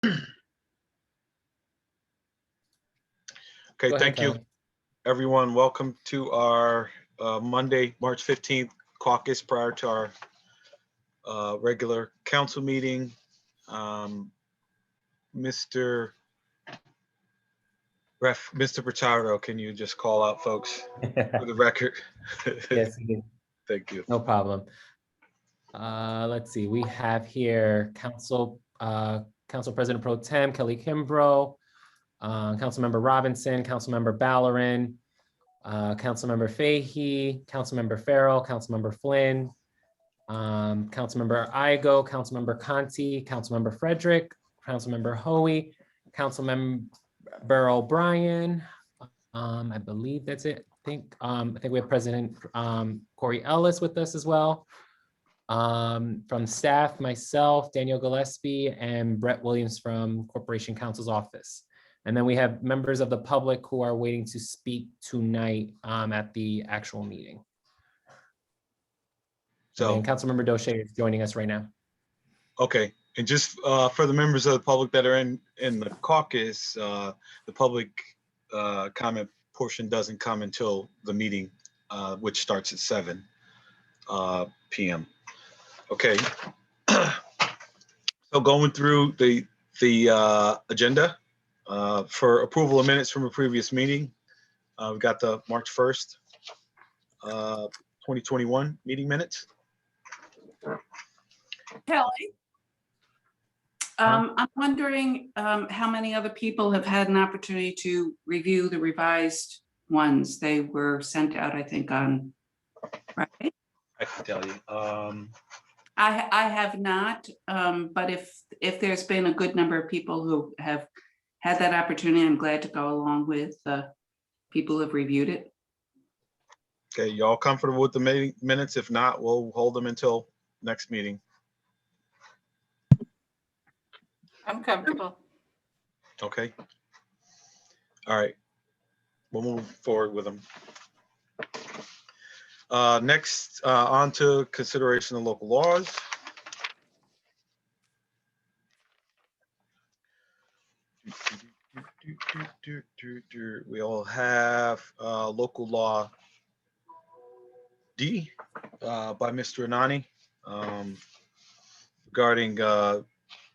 Okay, Go thank ahead, you, Kelly. everyone. Welcome to our Monday, March 15th caucus prior to our regular council meeting. Mr. Pichardo, can you just call out folks for the record? Yes, Thank you. no problem. Let's see, we have here Council President Pro Tem Kelly Kimbrough, Councilmember Robinson, Councilmember Ballerin, Councilmember Fahey, Councilmember Farrell, Councilmember Flynn, Councilmember Igo, Councilmember Conti, Councilmember Frederick, Councilmember Hoey, Councilmember O'Brien. I believe that's it. I think we have President Corey Ellis with us as well. From staff, myself, Daniel Gillespie, and Brett Williams from Corporation Counsel's Office. And then we have members of the public who are waiting to speak tonight at the actual meeting. So, and Councilmember Doche is joining us right now. okay, and just for the members of the public that are in the caucus, the public comment portion doesn't come until the meeting, which starts at 7 p.m. Okay, so going through the agenda for approval of minutes from a previous meeting, we got the March 1st, 2021 meeting minutes. Kelly, I'm wondering how many other people have had an opportunity to review the revised ones. They were sent out, I think, on Friday. I can tell you. I have not, but if there's been a good number of people who have had that opportunity, I'm glad to go along with people who have reviewed it. Okay, y'all comfortable with the meeting minutes? If not, we'll hold them until next meeting. I'm comfortable. Okay. All right. We'll move forward with them. Next, on to consideration of local laws. We all have local law D by Mr. Anani regarding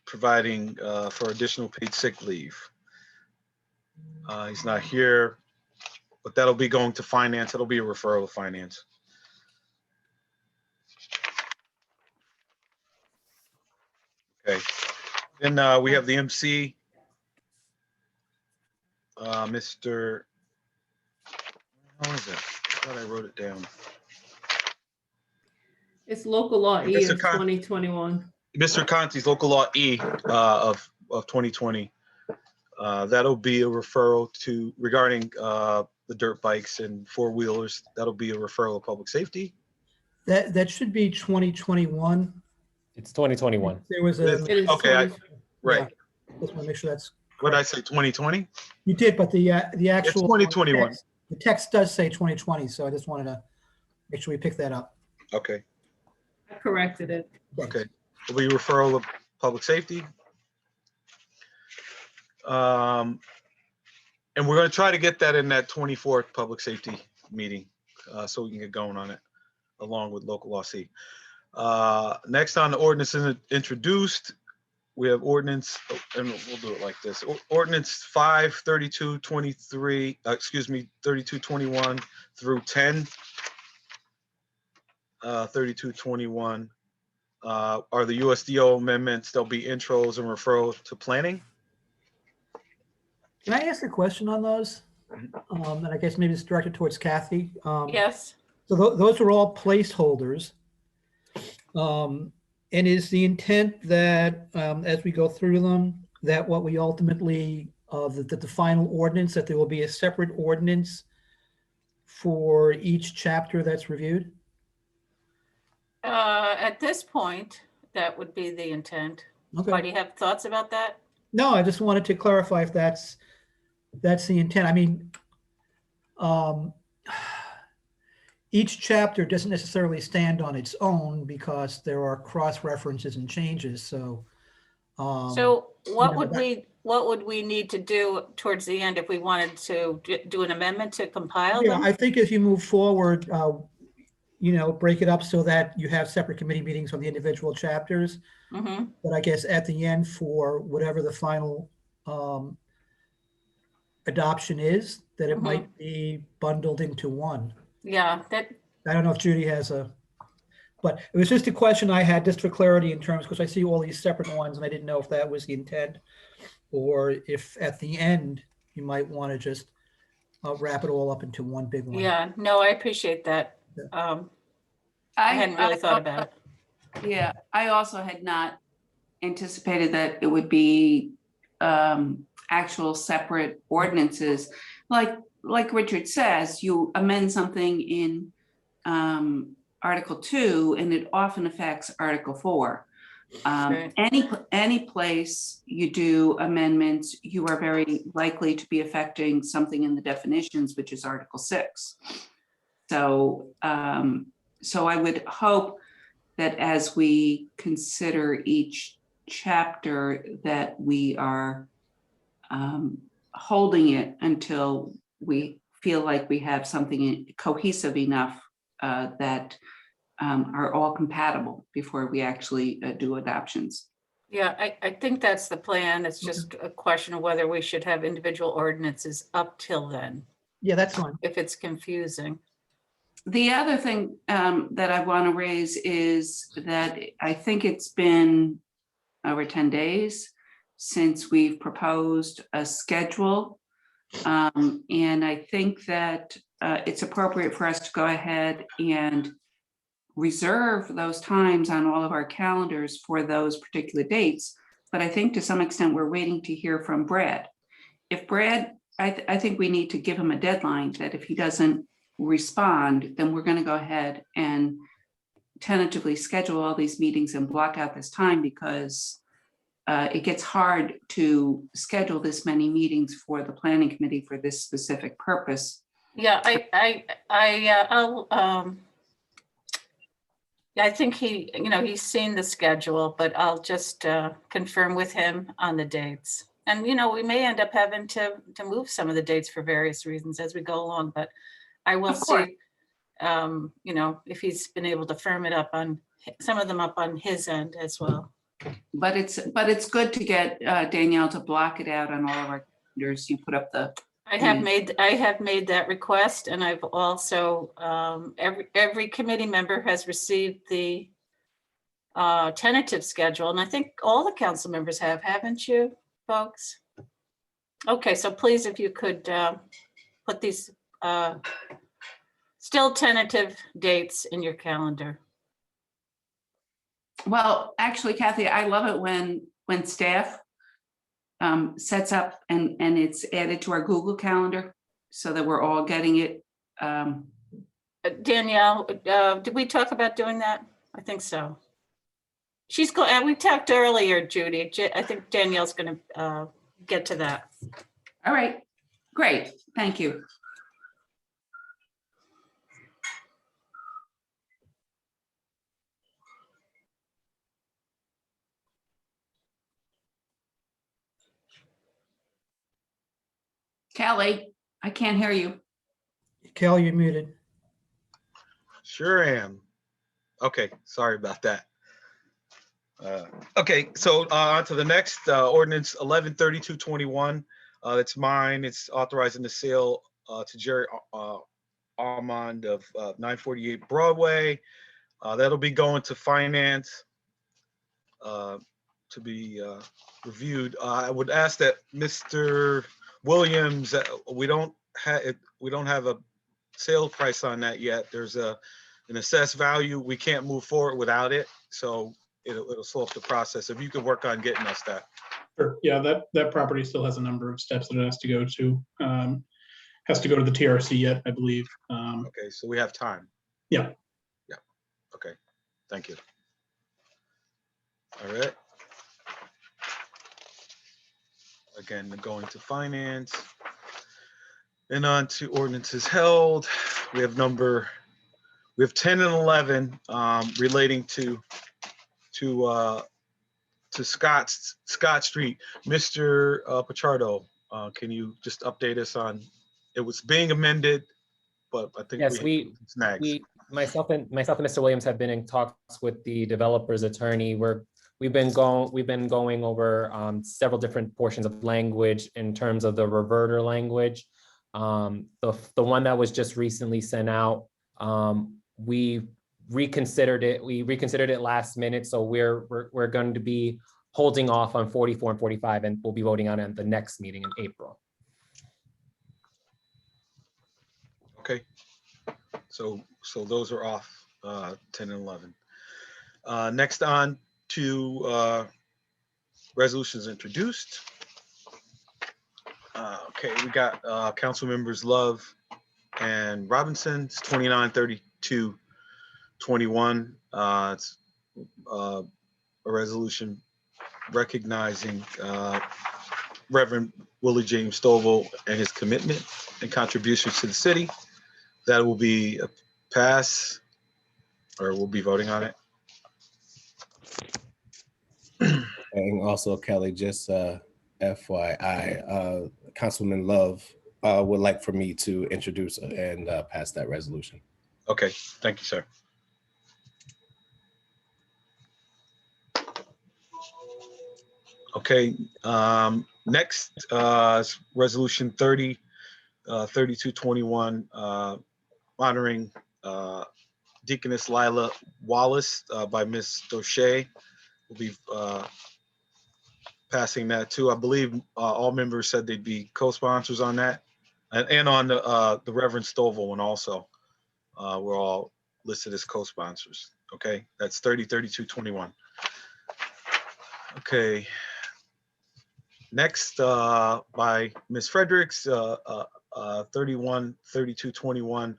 providing for additional paid sick leave. He's not here, but that'll be going to finance. It'll be a referral of finance. Okay, then we have the MC, Mr. How is it? I thought I wrote it down. It's local law E Mr. of 2021. Mr. Conti's local law E of 2020. That'll be a referral to regarding the dirt bikes and four-wheelers. That'll be a referral of public safety. That should be 2021. It's 2021. There was a, It is Okay, 20. right. just want to make sure that's, What did I say, 2020? you did, but the It's actual. 2021. The text does say 2020, so I just wanted to make sure we pick that up. Okay, I corrected it. okay. It'll be referral of public safety. And we're going to try to get that in that 24th public safety meeting so we can get going on it along with local law C. Next on the ordinance is introduced, we have ordinance, and we'll do it like this. Ordinance 5/32/23, 32/21 through 10/32/21 are the USDO amendments. There'll be intros and referral to planning. Can I ask a question on those? And I guess maybe it's directed towards Kathy. Yes. So those are all placeholders. And is the intent that as we go through them, that what we ultimately, the final ordinance, that there will be a separate ordinance for each chapter that's reviewed? At this point, that would be the intent. Okay. Why, do you have thoughts about that? No, I just wanted to clarify if that's the intent. I mean, each chapter doesn't necessarily stand on its own because there are cross references and changes. So, So what know, would we need to do towards the end if we wanted to do an amendment to compile Yeah, them? I think as you move forward, break it up so that you have separate committee meetings on the individual chapters. Mm-hmm. But I guess at the end, for whatever the final adoption is, that it Mhm. might be bundled into one. Yeah, I don't know if Judy has but it was just a question I had just for clarity in terms, because I see all these separate ones and I didn't know if that was the intent, or if at the end, you might want to just wrap it all up into one big one. yeah, no, I appreciate that. Yeah. I hadn't really thought about it. Yeah, I also had not anticipated that it would be actual separate ordinances. Like Richard says, you amend something in Article 2 and it often affects Article 4. Right. Any place you do amendments, you are very likely to be affecting something in the definitions, which is Article 6. So I would hope that as we consider each chapter, that we are holding it until we feel like we have something cohesive enough that are all compatible before we actually do adoptions. Yeah, I think that's the plan. It's just a question of whether we should have individual ordinances up till then, Yeah, that's fine. if it's confusing. The other thing that I want to raise is that I think it's been over 10 days since we've proposed a schedule. And I think that it's appropriate for us to go ahead and reserve those times on all of our calendars for those particular dates. But I think to some extent, we're waiting to hear from Brad. If Brad, I think we need to give him a deadline that if he doesn't respond, then we're going to go ahead and tentatively schedule all these meetings and block out this time, because it gets hard to schedule this many meetings for the planning committee for this specific purpose. Yeah, I think he's seen the schedule, but I'll just confirm with him on the dates. And, we may end up having to move some of the dates for various reasons as we go along, but I will Of course. see, if he's been able to firm it up on some of them up on his end as well. But it's good to get Danielle to block it out on all of our calendars. You put up the. I have made that request, and I've also, every committee member has received the tentative schedule, and I think all the council members haven't you, folks? Okay, so please, if you could put these still tentative dates in your calendar. Well, actually, Kathy, I love it when staff sets up and it's added to our Google Calendar so that we're all getting it. Danielle, did we talk about doing that? I think so. We talked earlier, Judy. I think Danielle's going to get to that. All right, great, thank you. Kelly, I can't hear you. Kel, you're muted. Sure am. Okay, sorry about that. Okay, so on to the next ordinance 113221. That's mine. It's authorizing the sale to Jerry Armand of 948 Broadway. That'll be going to finance to be reviewed. I would ask that Mr. Williams, we don't have a sale price on that yet. There's an assessed value. We can't move forward without it, so it'll slow up the process. If you could work on getting us that. Sure. Yeah, that property still has a number of steps that it has to go to. Has to go to the TRC yet, I believe. Okay, so we have time. Yeah. Yeah. Okay. Thank you. All right. Again, going to finance. And on to ordinances held. We have 10 and 11 relating to to Scott Street. Mr. Pichardo, can you just update us on, it was being amended, but I think Yes, we had snags. myself and Mr. Williams have been in talks with the developer's attorney. We've been going over several different portions of language in terms of the reverter language. The one that was just recently sent out, we reconsidered it. We reconsidered it last minute, so we're going to be holding off on 44 and 45, and we'll be voting on it at the next meeting in April. Okay. So those are off 10 and 11. Next on to resolutions introduced. Okay, we got council members Love and Robinson. It's 293221. It's a resolution recognizing Reverend Willie James Stovall and his commitment and contributions to the city. That will be a pass, or we'll be voting on it. And also, Kelly, just FYI, Councilman Love would like for me to introduce and pass that resolution. Okay, thank you, sir. Okay, next is resolution 3221, honoring Deaconess Lila Wallace by Ms. Doche. We'll be passing that too. I believe all members said they'd be co-sponsors on that, and on the Reverend Stovall one also. We're all listed as co-sponsors. Okay, that's 303221. Okay. Next, by Ms. Fredericks, 313221,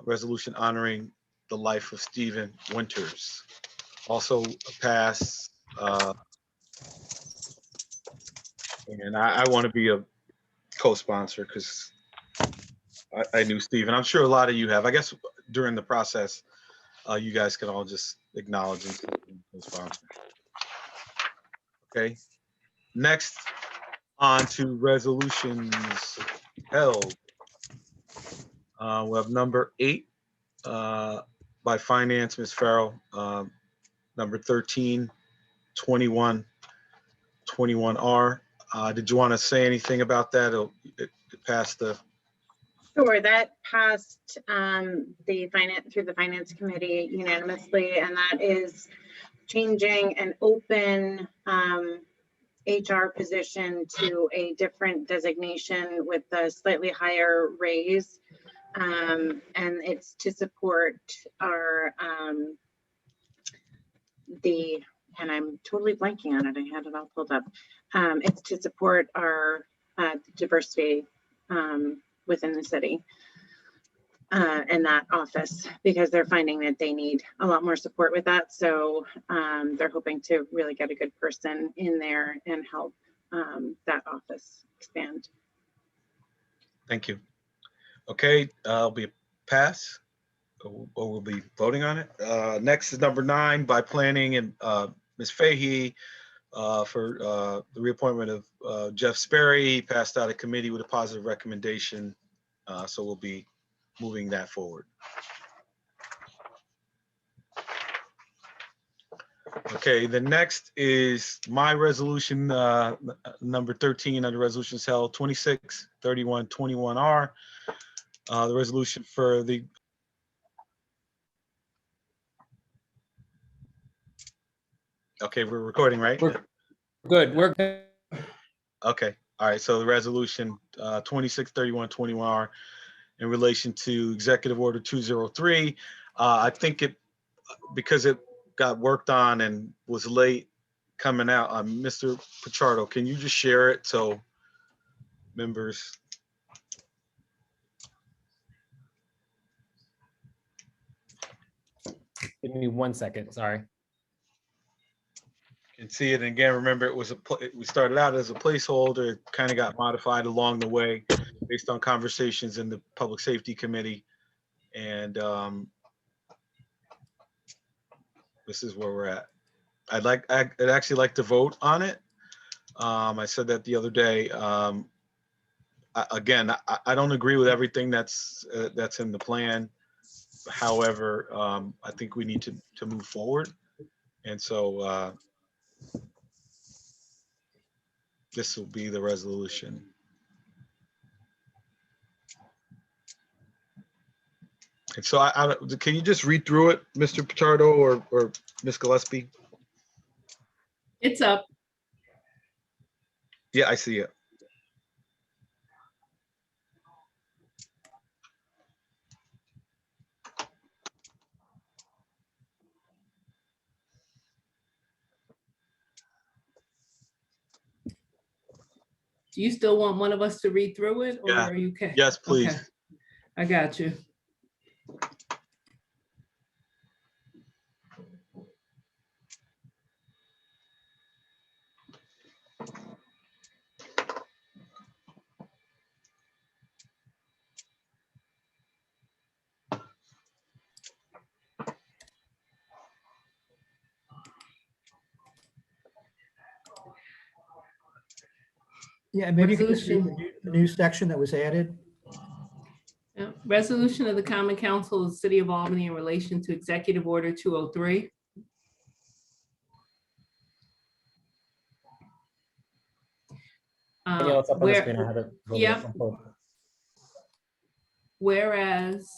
resolution honoring the life of Stephen Winters. Also a pass. And I want to be a co-sponsor because I knew Stephen. I'm sure a lot of you have. I guess during the process, you guys can all just acknowledge and co-sponsor. Okay. Next, on to resolutions held. We have number 8 by Finance, Ms. Farrell. Number 132121R. Did you want to say anything about that? It passed the. Sure, that passed the finance committee unanimously, and that is changing an open HR position to a different designation with a slightly higher raise. And it's to support our, and I'm totally blanking on it. I had it all pulled up. It's to support our diversity within the city in that office, because they're finding that they need a lot more support with that. So they're hoping to really get a good person in there and help that office expand. Thank you. Okay, I'll be a pass, or we'll be voting on it. Next is number 9 by Planning and Ms. Fahey for the reappointment of Jeff Sperry. He passed out of committee with a positive recommendation, so we'll be moving that forward. Okay, the next is my resolution, number 13 under resolutions held, 263121R. The resolution for the. Okay, we're recording, right? We're good. We're good. Okay, all right, so the resolution 263121R in relation to Executive Order 203. I think because it got worked on and was late coming out, Mr. Pichardo, can you just share it so members? Give me 1 second, sorry. Can see it. And again, remember, we started out as a placeholder, kind of got modified along the way based on conversations in the Public Safety Committee. And this is where we're at. I'd actually like to vote on it. I said that the other day. Again, I don't agree with everything that's in the plan. However, I think we need to move forward. And so this will be the resolution. And so can you just read through it, Mr. Pichardo or Ms. Gillespie? It's up. Yeah, I see it. Do you still want one of us to read through it, or Yeah. are you okay? Yes, please. Okay. I got you. Yeah, maybe you could just read Resolution. the new section that was added. Yeah. Resolution of the Common Council of the City of Albany in relation to Executive Order 203. Danielle, it's up on the Where- screen. I have it. Yep. Whereas,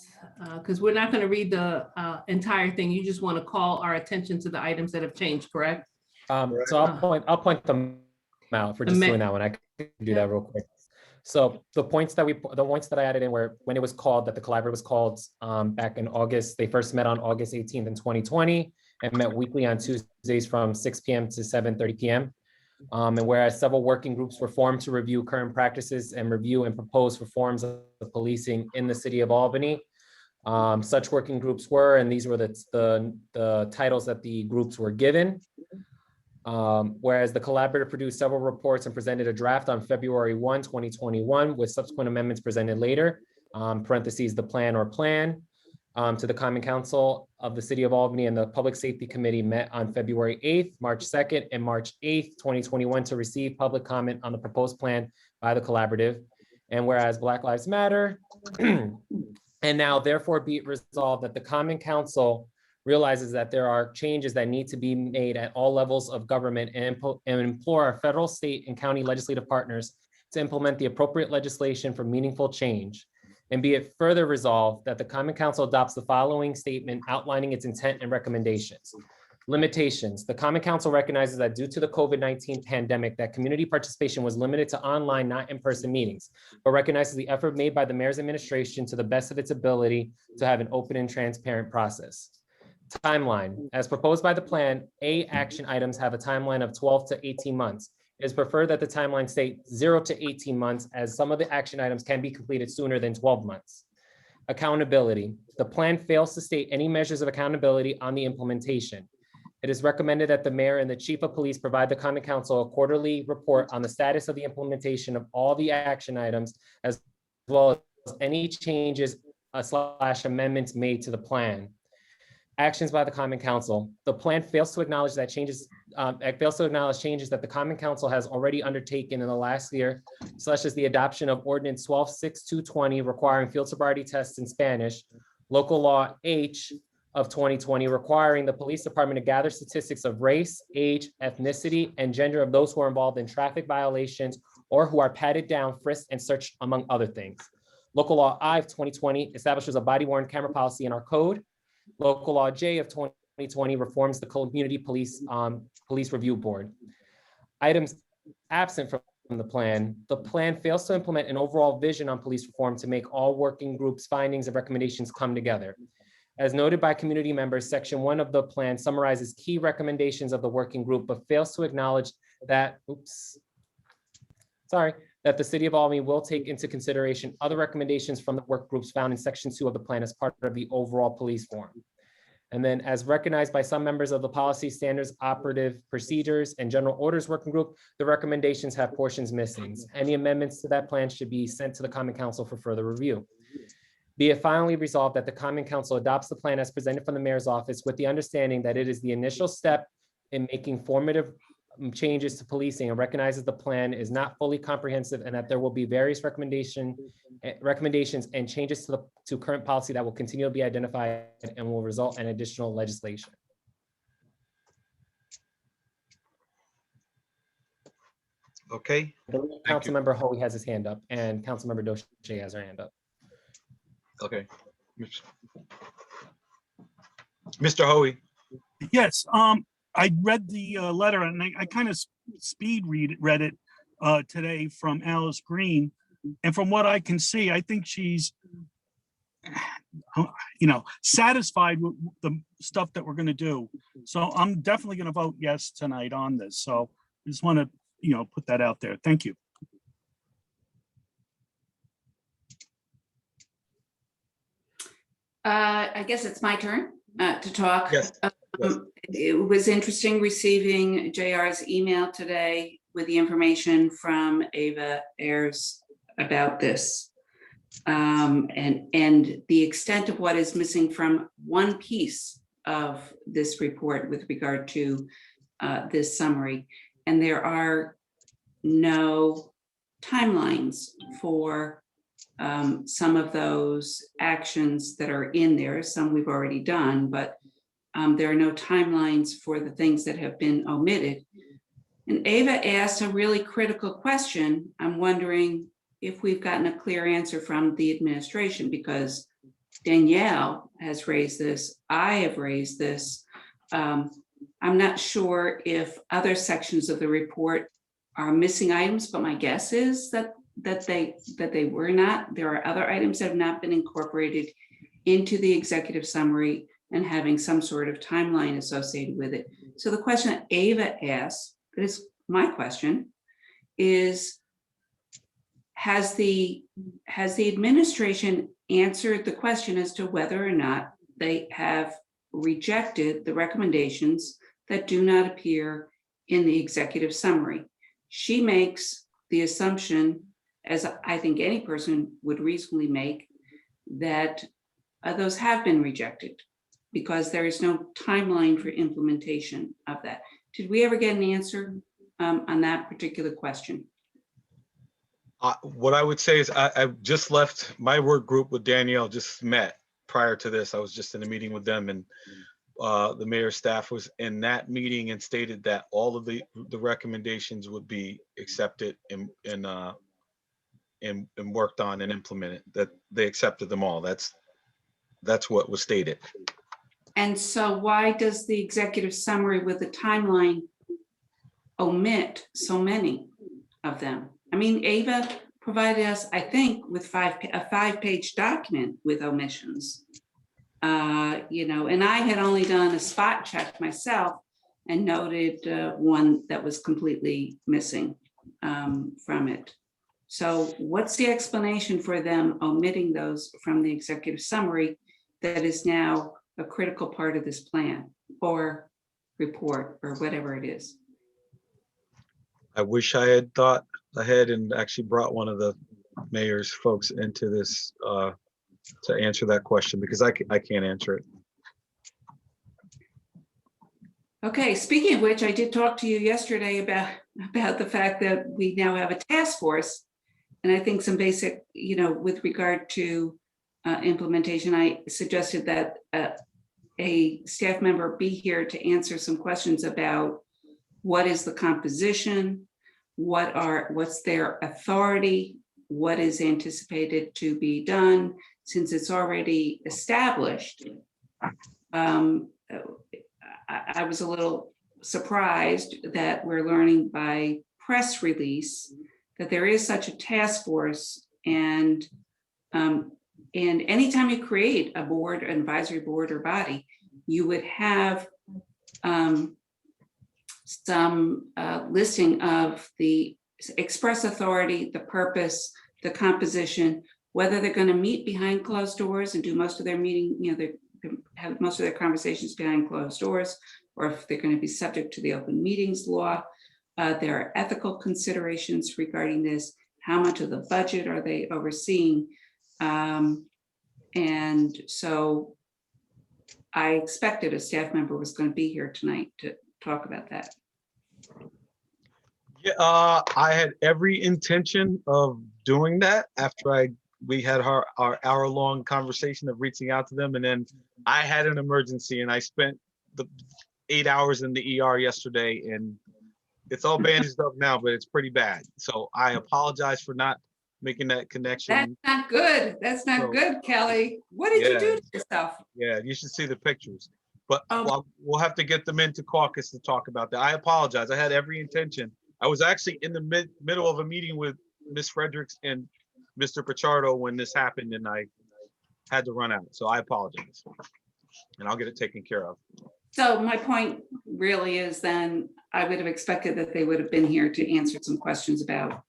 because we're not going to read the entire thing, you just want to call our attention to the items that have changed, correct? So I'll point them out for just doing that one. I can do that real quick. So the points that I added in were when it was called, that the collaborative was called back in August. They first met on August 18th in 2020 and met weekly on Tuesdays from 6 p.m. to 7:30 p.m. And whereas several working groups were formed to review current practices and review and propose reforms of policing in the city of Albany. Such working groups were, and these were the titles that the groups were given. Whereas the collaborative produced several reports and presented a draft on February 1, 2021, with subsequent amendments presented later, parentheses, the plan or plan, to the Common Council of the City of Albany, and the Public Safety Committee met on February 8th, March 2nd, and March 8th, 2021 to receive public comment on the proposed plan by the collaborative. And whereas Black Lives Matter, and now therefore be it resolved that the Common Council realizes that there are changes that need to be made at all levels of government and implore our federal, state, and county legislative partners to implement the appropriate legislation for meaningful change. And be it further resolved that the Common Council adopts the following statement outlining its intent and recommendations. Limitations. The Common Council recognizes that due to the COVID-19 pandemic, that community participation was limited to online, not in-person meetings, but recognizes the effort made by the mayor's administration to the best of its ability to have an open and transparent process. Timeline. As proposed by the plan, action items have a timeline of 12 to 18 months. It is preferred that the timeline state 0 to 18 months, as some of the action items can be completed sooner than 12 months. Accountability. The plan fails to state any measures of accountability on the implementation. It is recommended that the mayor and the chief of police provide the Common Council a quarterly report on the status of the implementation of all the action items, as well as any changes / amendments made to the plan. Actions by the Common Council. The plan fails to acknowledge that changes that the Common Council has already undertaken in the last year, such as the adoption of Ordinance 12-6220 requiring field sobriety tests in Spanish, Local Law H of 2020 requiring the police department to gather statistics of race, age, ethnicity, and gender of those who are involved in traffic violations or who are patted down, frisked, and searched, among other things. Local Law I of 2020 establishes a body-worn camera policy in our code. Local Law J of 2020 reforms the Community Police Review Board. Items absent from the plan fails to implement an overall vision on police reform to make all working groups' findings and recommendations come together. As noted by community members, Section 1 of the plan summarizes key recommendations of the working group, but fails to acknowledge that, that the City of Albany will take into consideration other recommendations from the work groups found in Section 2 of the plan as part of the overall police forum. And then, as recognized by some members of the Policy Standards, Operative Procedures, and General Orders Working Group, the recommendations have portions missing. Any amendments to that plan should be sent to the Common Council for further review. Be it finally resolved that the Common Council adopts the plan as presented from the mayor's office with the understanding that it is the initial step in making formative changes to policing and recognizes the plan is not fully comprehensive and that there will be various recommendations and changes to current policy that will continue to be identified and will result in additional legislation. Okay, I believe Thank you. Councilmember Hoey has his hand up and Councilmember Doche has her hand up. okay. Mr. Hoey, Yes, I read the letter and I kind of read it today from Alice Green. And from what I can see, I think she's, satisfied with the stuff that we're going to do. So I'm definitely going to vote yes tonight on this. So I just want to, put that out there. Thank you. I guess it's my turn to talk. Yes, yes. It was interesting receiving JR's email today with the information from Ava Ayers about this. And the extent of what is missing from one piece of this report with regard to this summary. And there are no timelines for some of those actions that are in there. Some we've already done, but there are no timelines for the things that have been omitted. And Ava asked a really critical question. I'm wondering if we've gotten a clear answer from the administration, because Danielle has raised this, I have raised this. I'm not sure if other sections of the report are missing items, but my guess is that they were not. There are other items that have not been incorporated into the executive summary and having some sort of timeline associated with it. So the question that Ava asked, that is my question, is has the administration answered the question as to whether or not they have rejected the recommendations that do not appear in the executive summary? She makes the assumption, as I think any person would reasonably make, that those have been rejected because there is no timeline for implementation of that. Did we ever get an answer on that particular question? What I would say is I just left my work group with Danielle, just met prior to this. I was just in a meeting with them, and the mayor's staff was in that meeting and stated that all of the recommendations would be accepted and worked on and implemented, that they accepted them all. That's what was stated. And so why does the executive summary with the timeline omit so many of them? I mean, Ava provided us, I think, with a 5-page document with omissions. And I had only done a spot check myself and noted one that was completely missing from it. So what's the explanation for them omitting those from the executive summary that is now a critical part of this plan or report or whatever it is? I wish I had thought ahead and actually brought one of the mayor's folks into this to answer that question, because I can't answer it. Okay, speaking of which, I did talk to you yesterday about the fact that we now have a task force. And I think some basic, with regard to implementation, I suggested that a staff member be here to answer some questions about what is the composition, what's their authority, what is anticipated to be done, since it's already established. I was a little surprised that we're learning by press release that there is such a task force, and anytime you create a board, an advisory board or body, you would have some listing of the express authority, the purpose, the composition, whether they're going to meet behind closed doors and do most of their meeting, they have most of their conversations behind closed doors, or if they're going to be subject to the open meetings law. There are ethical considerations regarding this. How much of the budget are they overseeing? And so I expected a staff member was going to be here tonight to talk about that. Yeah, I had every intention of doing that after we had our hour-long conversation of reaching out to them, and then I had an emergency and I spent the 8 hours in the ER yesterday, and it's all bandaged up now, but it's pretty bad. So I apologize for not making that connection. That's not good. That's not So, good, Kelly. What did you do yeah. to yourself? Yeah, you should see the pictures. But Oh. we'll have to get them into caucus to talk about that. I apologize. I had every intention. I was actually in the middle of a meeting with Ms. Fredericks and Mr. Pichardo when this happened, and I had to run out. So I apologize. And I'll get it taken care of. So my point really is then I would have expected that they would have been here to answer some questions about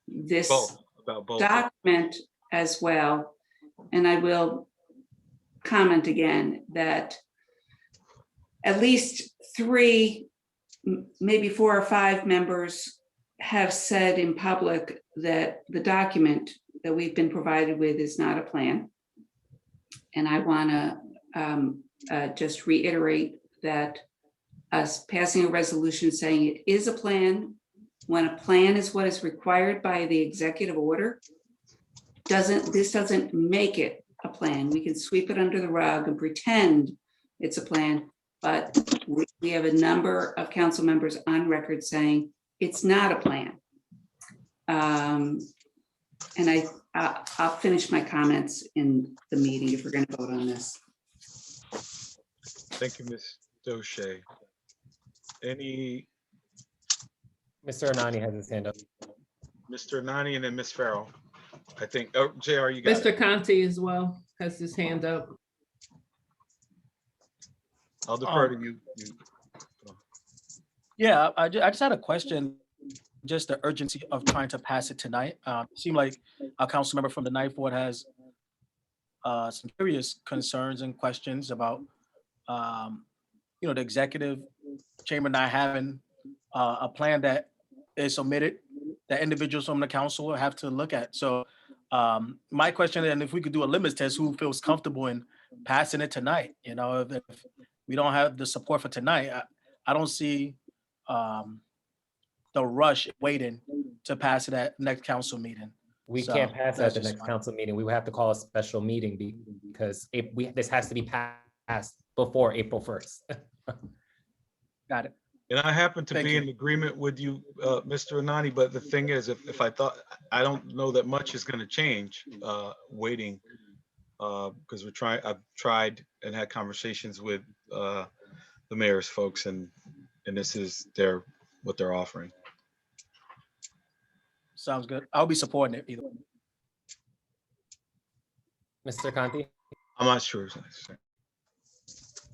this About both. document as well. And I will comment again that at least 3, maybe 4 or 5 members have said in public that the document that we've been provided with is not a plan. And I want to just reiterate that us passing a resolution saying it is a plan, when a plan is what is required by the executive order, this doesn't make it a plan. We can sweep it under the rug and pretend it's a plan, but we have a number of council members on record saying it's not a plan. And I'll finish my comments in the meeting if we're going to vote on this. Thank you, Ms. Doche. Any, Mr. Anani has his hand up. Mr. Nani and then Ms. Farrell. I think, oh, JR, you got it. Mr. Conti as well has his hand up. I'll defer to you. Yeah, I just had a question, just the urgency of trying to pass it tonight. It seemed like our council member from the Ninth Ward has some serious concerns and questions about, the executive chamber not having a plan that is submitted that individuals from the council have to look at. So my question, and if we could do a limits test, who feels comfortable in passing it tonight? If we don't have the support for tonight, I don't see the rush waiting to pass it at next council meeting. We So, can't pass it at that's the just next fine. council meeting. We would have to call a special meeting because this has to be passed before April 1st. Got it. And I happen to Thank be you. in agreement with you, Mr. Anani, but the thing is, if I thought, I don't know that much is going to change waiting, because I've tried and had conversations with the mayor's folks, and this is what they're offering. Sounds good. I'll be supporting it either way. Mr. Conti? I'm not sure.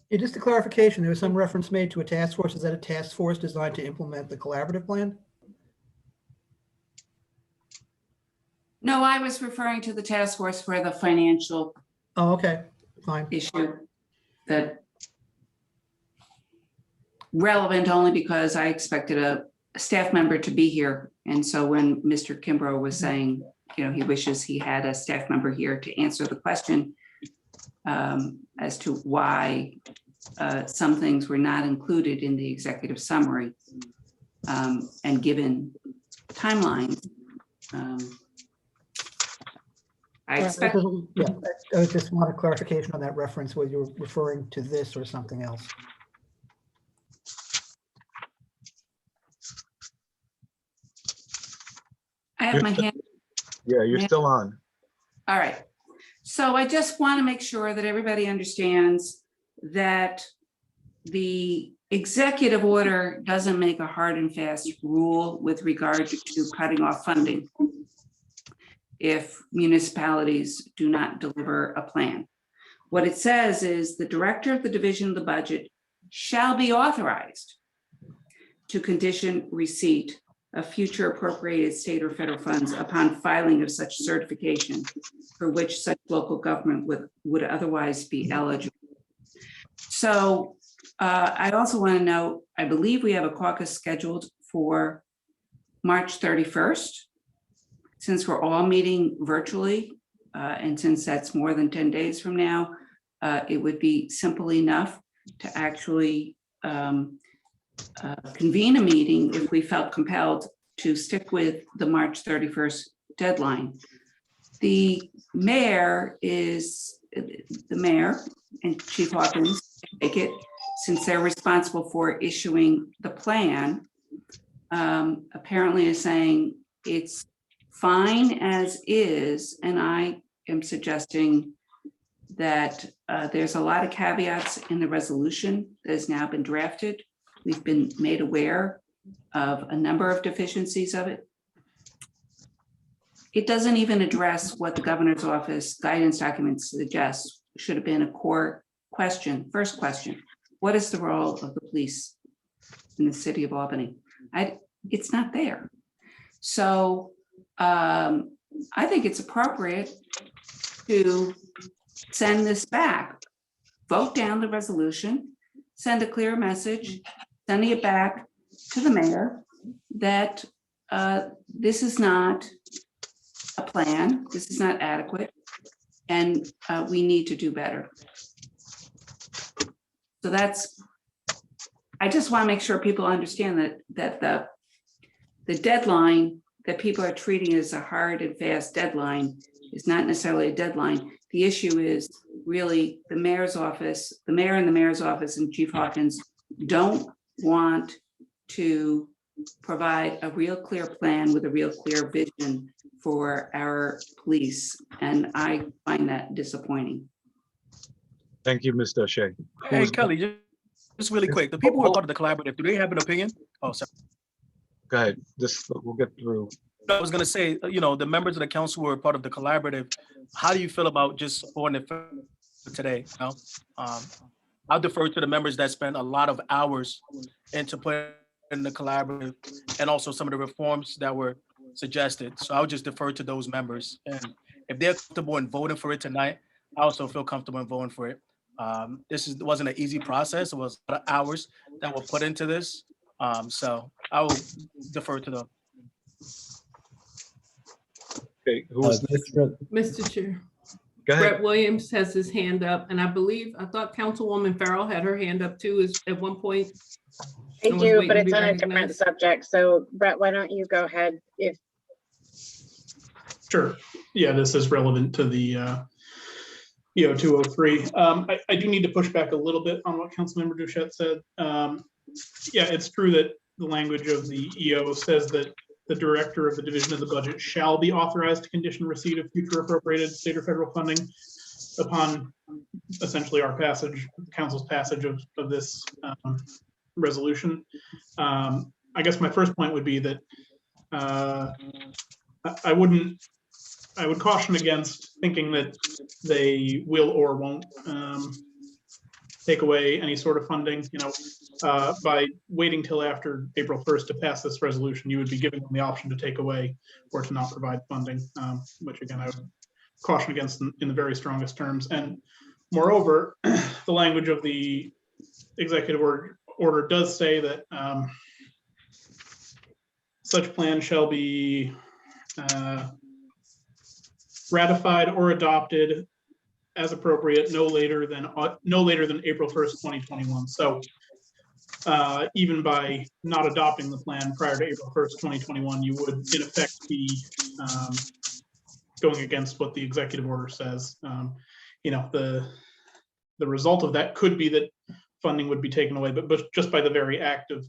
Yeah, just a clarification, there was some reference made to a task force. Is that a task force designed to implement the collaborative plan? No, I was referring to the task force for the financial Oh, okay, fine. issue that relevant only because I expected a staff member to be here. And so when Mr. Kimbrough was saying, he wishes he had a staff member here to answer the question as to why some things were not included in the executive summary, and given timelines, I expect. Yeah, I just want a clarification on that reference, whether you're referring to this or something else. I have my hand. Yeah, you're still on. All right. So I just want to make sure that everybody understands that the executive order doesn't make a hard and fast rule with regard to cutting off funding if municipalities do not deliver a plan. What it says is the director of the division of the budget shall be authorized to condition receipt of future appropriated state or federal funds upon filing of such certification for which such local government would otherwise be eligible. So I also want to note, I believe we have a caucus scheduled for March 31st. Since we're all meeting virtually, and since that's more than 10 days from now, it would be simple enough to actually convene a meeting if we felt compelled to stick with the March 31st deadline. The mayor and Chief Hawkins take it, since they're responsible for issuing the plan, apparently is saying it's fine as is, and I am suggesting that there's a lot of caveats in the resolution that has now been drafted. We've been made aware of a number of deficiencies of it. It doesn't even address what the governor's office guidance documents suggest should have been a core question. First question, what is the role of the police in the city of Albany? It's not there. So I think it's appropriate to send this back, vote down the resolution, send a clear message, sending it back to the mayor that this is not a plan, this is not adequate, and we need to do better. So I just want to make sure people understand that the deadline that people are treating as a hard and fast deadline is not necessarily a deadline. The issue is really the mayor and the mayor's office and Chief Hawkins don't want to provide a real clear plan with a real clear vision for our police. And I find that disappointing. Thank you, Mr. O'Shea. Hey, Kelly, just really quick, the people who are part of the collaborative, do they have an opinion? Oh, sorry. Go ahead. We'll get through. I was gonna say, the members of the council who are part of the collaborative, how do you feel about just supporting it for today? I'll defer to the members that spent a lot of hours into putting in the collaborative and also some of the reforms that were suggested. So I'll just defer to those members. And if they're comfortable in voting for it tonight, I also feel comfortable in voting for it. This wasn't an easy process. It was a lot of hours that were put into this. So I will defer to them. Okay, who was Mr. Chair. Go ahead. Brett Williams has his hand up, and I thought Councilwoman Farrell had her hand up too at one point. I and was do, waiting but to it's be on a different recognized. subject. So Brett, why don't you go ahead if. Sure. Yeah, this is relevant to the EO 203. I do need to push back a little bit on what Councilmember Duchette said. Yeah, it's true that the language of the EO says that the director of the division of the budget shall be authorized to condition receipt of future appropriated state or federal funding upon essentially our passage, the council's passage of this resolution. I guess my first point would be that I would caution against thinking that they will or won't take away any sort of funding. By waiting till after April 1st to pass this resolution, you would be giving them the option to take away or to not provide funding, which again, I would caution against in the very strongest terms. And moreover, the language of the executive order does say that such plan shall be ratified or adopted as appropriate no later than April 1st, 2021. So even by not adopting the plan prior to April 1st, 2021, you would in effect be going against what the executive order says. The result of that could be that funding would be taken away, but just by the very act of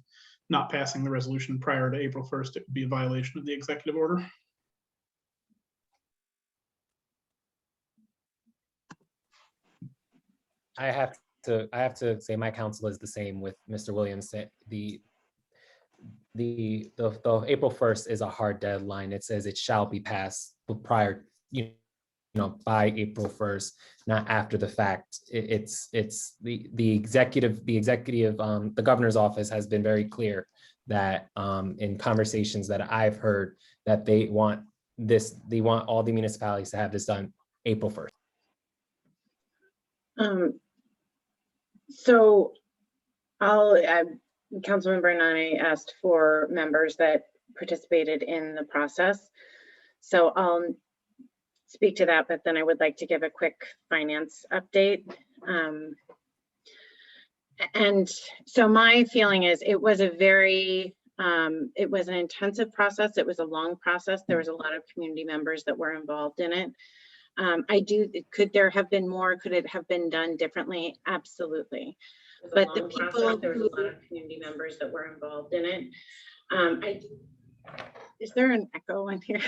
not passing the resolution prior to April 1st, it would be a violation of the executive order. I have to say my counsel is the same with Mr. Williams. The April 1st is a hard deadline. It says it shall be passed prior, by April 1st, not after the fact. It's the executive, the governor's office has been very clear that in conversations that I've heard that they want all the municipalities to have this done April 1st. So Councilmember and I asked for members that participated in the process. So I'll speak to that, but then I would like to give a quick finance update. And so my feeling is it was a very, it was an intensive process. It was a long process. There was a lot of community members that were involved in it. Could there have been more? Could it have been done differently? Absolutely. But the people, there was a lot of community members that were involved in it. Is there an echo in here?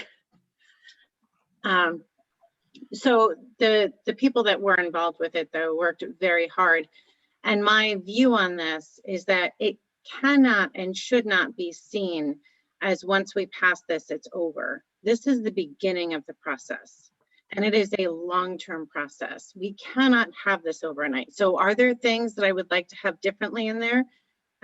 So the people that were involved with it though worked very hard. And my view on this is that it cannot and should not be seen as once we pass this, it's over. This is the beginning of the process. And it is a long-term process. We cannot have this overnight. So are there things that I would like to have differently in there?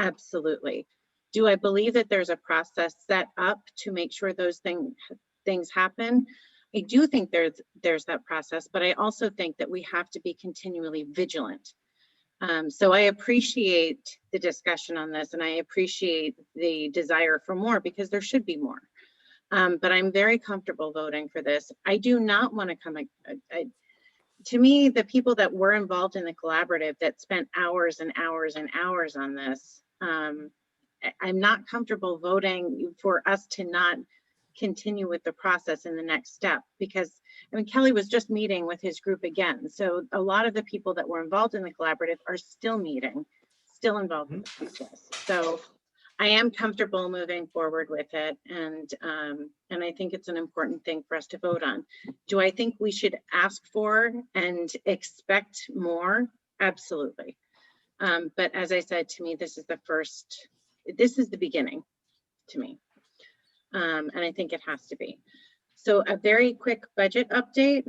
Absolutely. Do I believe that there's a process set up to make sure those things happen? I do think there's that process, but I also think that we have to be continually vigilant. So I appreciate the discussion on this, and I appreciate the desire for more because there should be more. But I'm very comfortable voting for this. I do not want to come, to me, the people that were involved in the collaborative that spent hours and hours and hours on this, I'm not comfortable voting for us to not continue with the process in the next step, because I mean, Kelly was just meeting with his group again. So a lot of the people that were involved in the collaborative are still meeting, still involved in the process. So I am comfortable moving forward with it. And I think it's an important thing for us to vote on. Do I think we should ask for and expect more? Absolutely. But as I said, to me, this is the beginning to me. And I think it has to be. So a very quick budget update.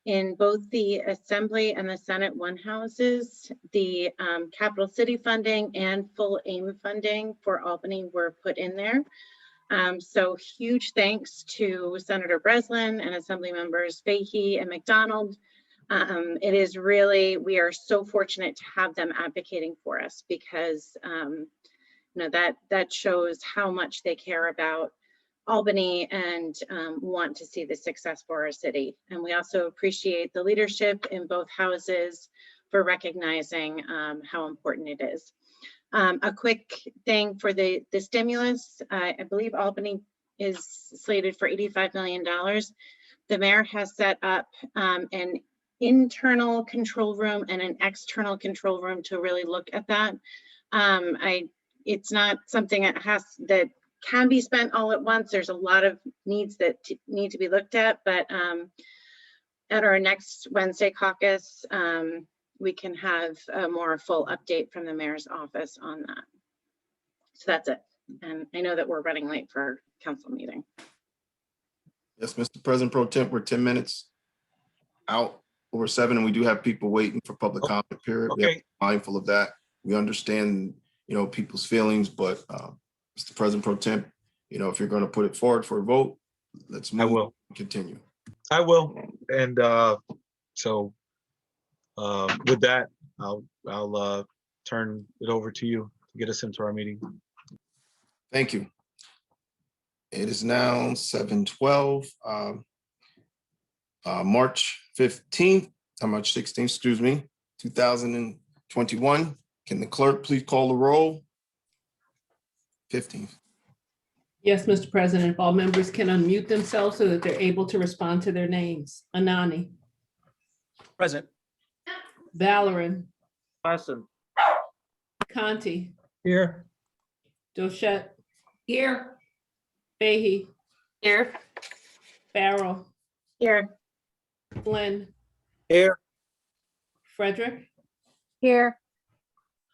In both the Assembly and the Senate one houses, the capital city funding and full AIM funding for Albany were put in there. So huge thanks to Senator Breslin and Assembly members Fahey and McDonald. It is really, we are so fortunate to have them advocating for us because that shows how much they care about Albany and want to see the success for our city. And we also appreciate the leadership in both houses for recognizing how important it is. A quick thing for the stimulus, I believe Albany is slated for $85 million. The mayor has set up an internal control room and an external control room to really look at that. It's not something that can be spent all at once. There's a lot of needs that need to be looked at, but at our next Wednesday caucus, we can have a more full update from the mayor's office on that. So that's it. And I know that we're running late for our council meeting. Yes, Mr. President Pro Temp, we're 10 minutes out over 7, and we do have people waiting for public comment period. Okay. We have to be mindful of that. We understand, people's feelings, but Mr. President Pro Temp, if you're going to put it forward for a vote, let's move. I will. Continue. I will. And so with that, I'll turn it over to you to get us into our meeting. Thank you. It is now 7:12, March 15th, March 16th, excuse me, 2021. Can the clerk please call the roll? 15th. Yes, Mr. President, if all members can unmute themselves so that they're able to respond to their names. Anani. Present. Valoran. Present. Conti. Here. Doshette. Here. Fahey. Here. Farrell. Here. Flynn. Here. Frederick. Here.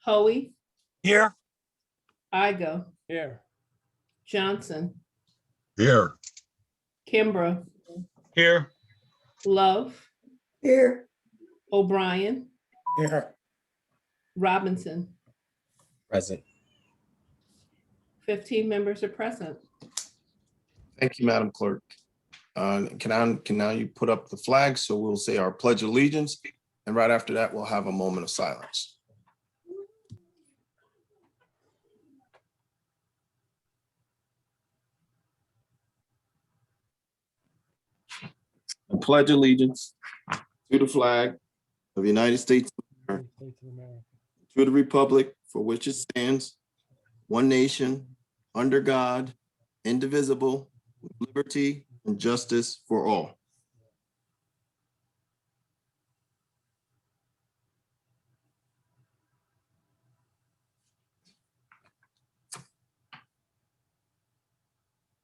Hoey. Here. Igo. Here. Johnson. Here. Kimbrough. Here. Love. Here. O'Brien. Here. Robinson. Present. 15 members are present. Thank you, Madam Clerk. Can now you put up the flag? So we'll say our Pledge of Allegiance, and right after that, we'll have a moment of silence. I pledge allegiance to the flag of the United States of America, to the republic for which it stands, one nation, under God, indivisible, with liberty and justice for all.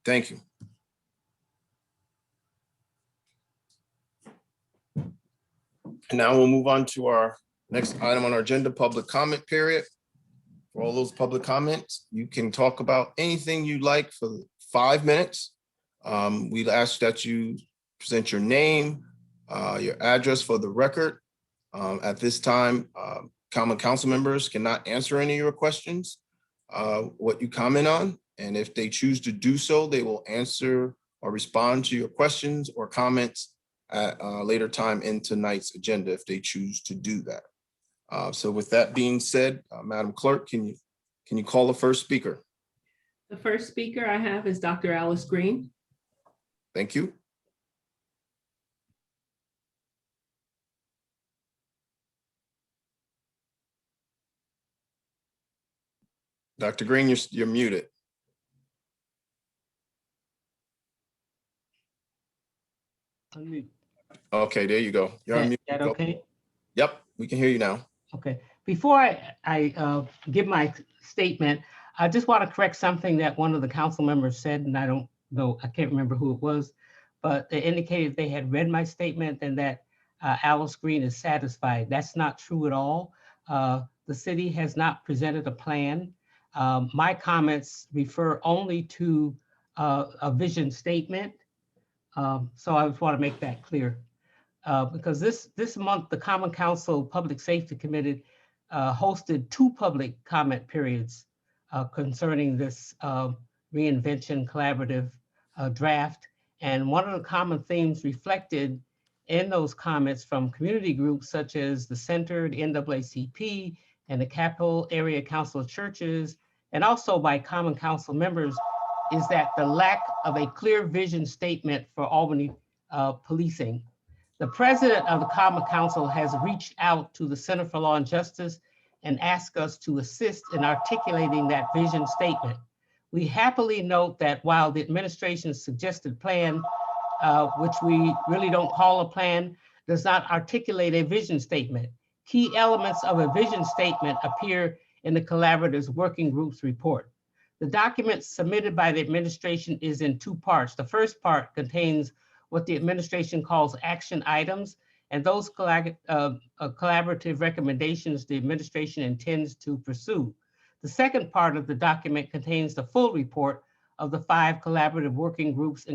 Thank you. And now we'll move on to our next item on our agenda, public comment period. For all those public comments, you can talk about anything you like for 5 minutes. We'd ask that you present your name, your address for the record. At this time, common council members cannot answer any of your questions, what you comment on. And if they choose to do so, they will answer or respond to your questions or comments at a later time in tonight's agenda if they choose to do that. So with that being said, Madam Clerk, can you call the first speaker? The first speaker I have is Dr. Alice Green. Thank you. Dr. Green, you're muted. Unmute. Okay, there you go. You're on mute. That okay? Yep, we can hear you now. Okay. Before I give my statement, I just want to correct something that one of the council members said, and I don't know, I can't remember who it was, but they indicated they had read my statement and that Alice Green is satisfied. That's not true at all. The city has not presented a plan. My comments refer only to a vision statement. So I just want to make that clear. Because this month, the Common Council Public Safety Committee hosted 2 public comment periods concerning this reinvention collaborative draft. And one of the common themes reflected in those comments from community groups such as the Center, the NAACP, and the Capital Area Council of Churches, and also by Common Council members, is that the lack of a clear vision statement for Albany policing. The president of the Common Council has reached out to the Center for Law and Justice and asked us to assist in articulating that vision statement. We happily note that while the administration's suggested plan, which we really don't call a plan, does not articulate a vision statement. Key elements of a vision statement appear in the Collaborative's Working Group's report. The document submitted by the administration is in 2 parts. The first part contains what the administration calls action items, and those collaborative recommendations the administration intends to pursue. The second part of the document contains the full report of the 5 collaborative working groups,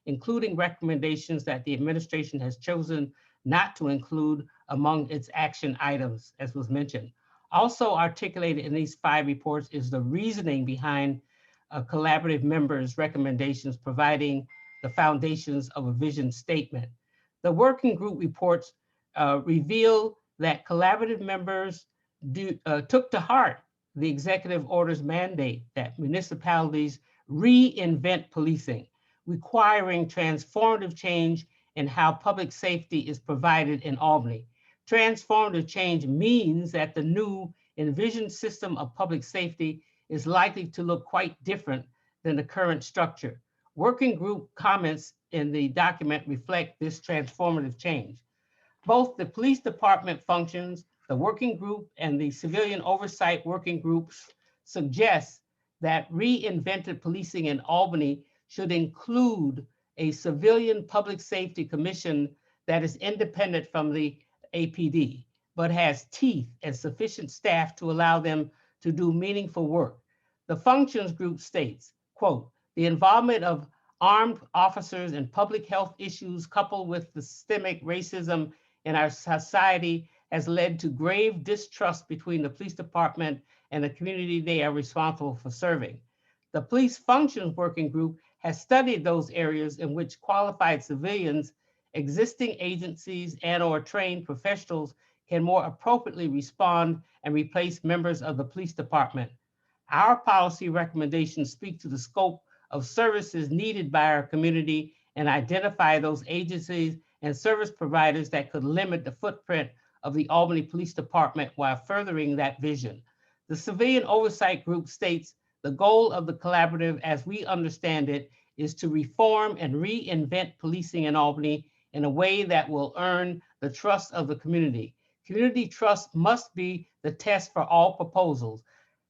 including recommendations that the administration has chosen not to include among its action items, as was mentioned. Also articulated in these 5 reports is the reasoning behind collaborative members' recommendations, providing the foundations of a vision statement. The working group reports reveal that collaborative members took to heart the executive order's mandate that municipalities reinvent policing, requiring transformative change in how public safety is provided in Albany. Transformative change means that the new envisioned system of public safety is likely to look quite different than the current structure. Working group comments in the document reflect this transformative change. Both the police department functions, the working group, and the civilian oversight working groups suggest that reinvented policing in Albany should include a civilian public safety commission that is independent from the APD, but has teeth and sufficient staff to allow them to do meaningful work. The functions group states, quote, the involvement of armed officers in public health issues coupled with systemic racism in our society has led to grave distrust between the police department and the community they are responsible for serving. The police functions working group has studied those areas in which qualified civilians, existing agencies, and/or trained professionals can more appropriately respond and replace members of the police department. Our policy recommendations speak to the scope of services needed by our community and identify those agencies and service providers that could limit the footprint of the Albany Police Department while furthering that vision. The Civilian Oversight Group states the goal of the collaborative, as we understand it, is to reform and reinvent policing in Albany in a way that will earn the trust of the community. Community trust must be the test for all proposals.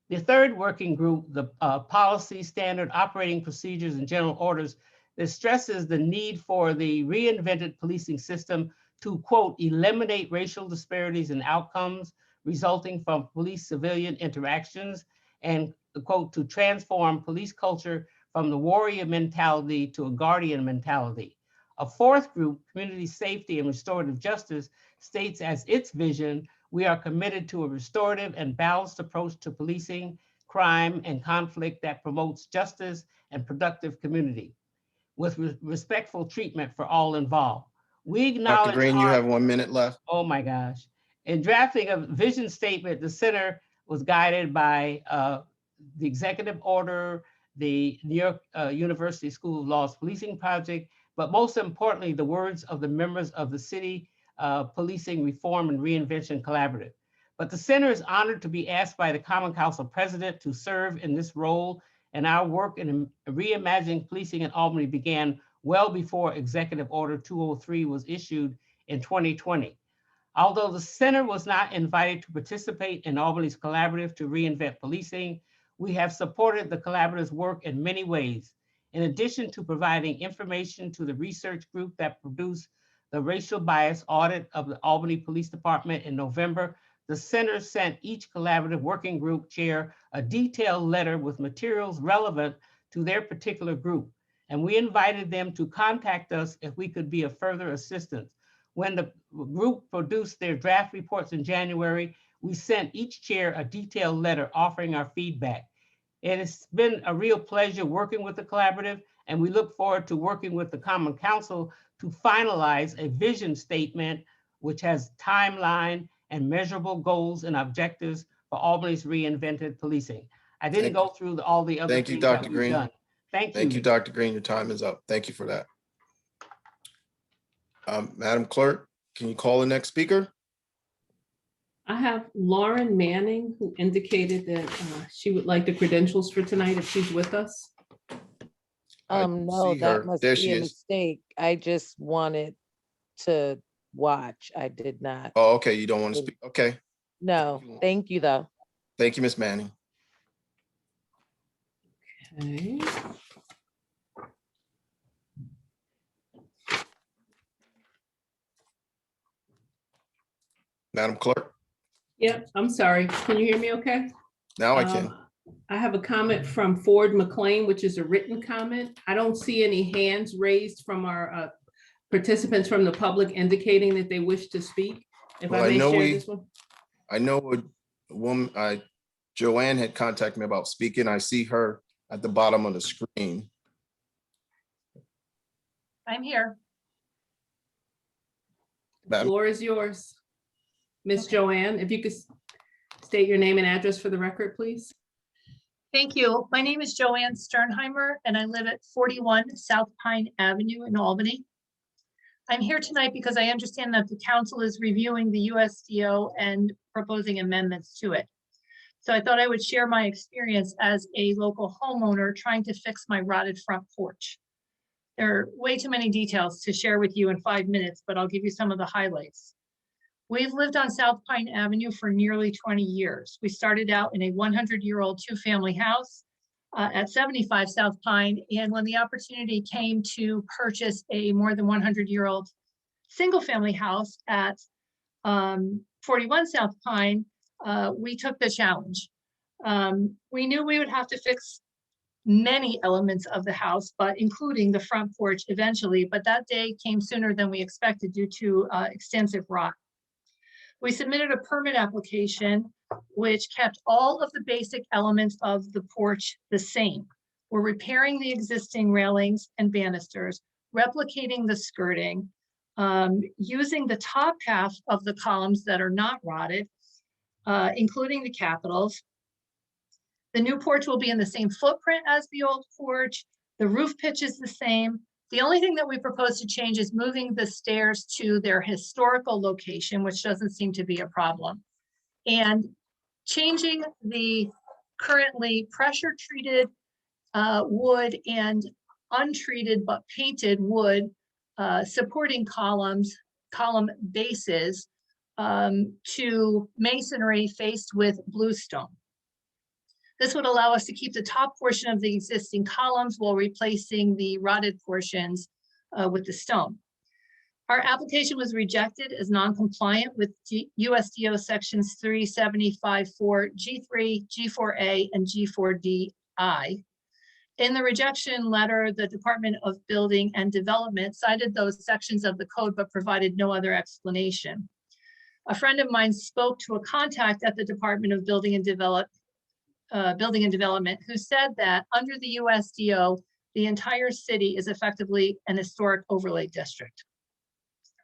The third working group, the Policy, Standard Operating Procedures, and General Orders, that stresses the need for the reinvented policing system to, quote, eliminate racial disparities in outcomes resulting from police-civilian interactions, and, quote, to transform police culture from the warrior mentality to a guardian mentality. A fourth group, Community Safety and Restorative Justice, states as its vision, we are committed to a restorative and balanced approach to policing, crime, and conflict that promotes justice and productive community with respectful treatment for all involved. We acknowledge— Dr. Green, you have 1 minute left. Oh my gosh. In drafting a vision statement, the center was guided by the executive order, the New York University School of Law's policing project, but most importantly, the words of the members of the City Policing Reform and Reinvention Collaborative. But the center is honored to be asked by the Common Council President to serve in this role, and our work in reimagining policing in Albany began well before Executive Order 203 was issued in 2020. Although the center was not invited to participate in Albany's collaborative to reinvent policing, we have supported the collaborative's work in many ways. In addition to providing information to the research group that produced the racial bias audit of the Albany Police Department in November, the center sent each collaborative working group chair a detailed letter with materials relevant to their particular group. And we invited them to contact us if we could be of further assistance. When the group produced their draft reports in January, we sent each chair a detailed letter offering our feedback. It has been a real pleasure working with the collaborative, and we look forward to working with the Common Council to finalize a vision statement which has timeline and measurable goals and objectives for Albany's reinvented policing. I didn't go through all the other Thank you, things that Dr. we've Green. done. Thank you. Thank you, Dr. Green. Your time is up. Thank you for that. Madam Clerk, can you call the next speaker? I have Lauren Manning, who indicated that she would like the credentials for tonight if she's with us. No, see that her. must There be she a is. mistake. I just wanted to watch. I did not. Oh, okay. You don't want to speak. Okay. No, thank you though. Thank you, Ms. Manning. Okay. Madam Clerk, Yep, I'm sorry. Can you hear me okay? now I can. I have a comment from Ford McLean, which is a written comment. I don't see any hands raised from our participants from the public indicating that they wish to speak. If Well, I may know share we- this one. I know a woman, Joanne had contacted me about speaking. I see her at the bottom of the screen. I'm here. The Madam- floor is yours. Miss Joanne, if you could state your name and address for the record, please. Thank you. My name is Joanne Sternheimer, and I live at 41 South Pine Avenue in Albany. I'm here tonight because I understand that the council is reviewing the USDO and proposing amendments to it. So I thought I would share my experience as a local homeowner trying to fix my rotted front porch. There are way too many details to share with you in 5 minutes, but I'll give you some of the highlights. We've lived on South Pine Avenue for nearly 20 years. We started out in a 100-year-old two-family house at 75 South Pine. And when the opportunity came to purchase a more than 100-year-old single-family house at 41 South Pine, we took the challenge. We knew we would have to fix many elements of the house, but including the front porch eventually, but that day came sooner than we expected due to extensive rot. We submitted a permit application which kept all of the basic elements of the porch the same. We're repairing the existing railings and banisters, replicating the skirting, using the top half of the columns that are not rotted, including the capitals. The new porch will be in the same footprint as the old porch. The roof pitch is the same. The only thing that we propose to change is moving the stairs to their historical location, which doesn't seem to be a problem. And changing the currently pressure treated wood and untreated but painted wood supporting column bases to masonry faced with bluestone. This would allow us to keep the top portion of the existing columns while replacing the rotted portions with the stone. Our application was rejected as non-compliant with USDO sections 375.4 G3, G4A, and G4DI. In the rejection letter, the Department of Building and Development cited those sections of the code, but provided no other explanation. A friend of mine spoke to a contact at the Department of Building and Development who said that under the USDO, the entire city is effectively an historic overlay district.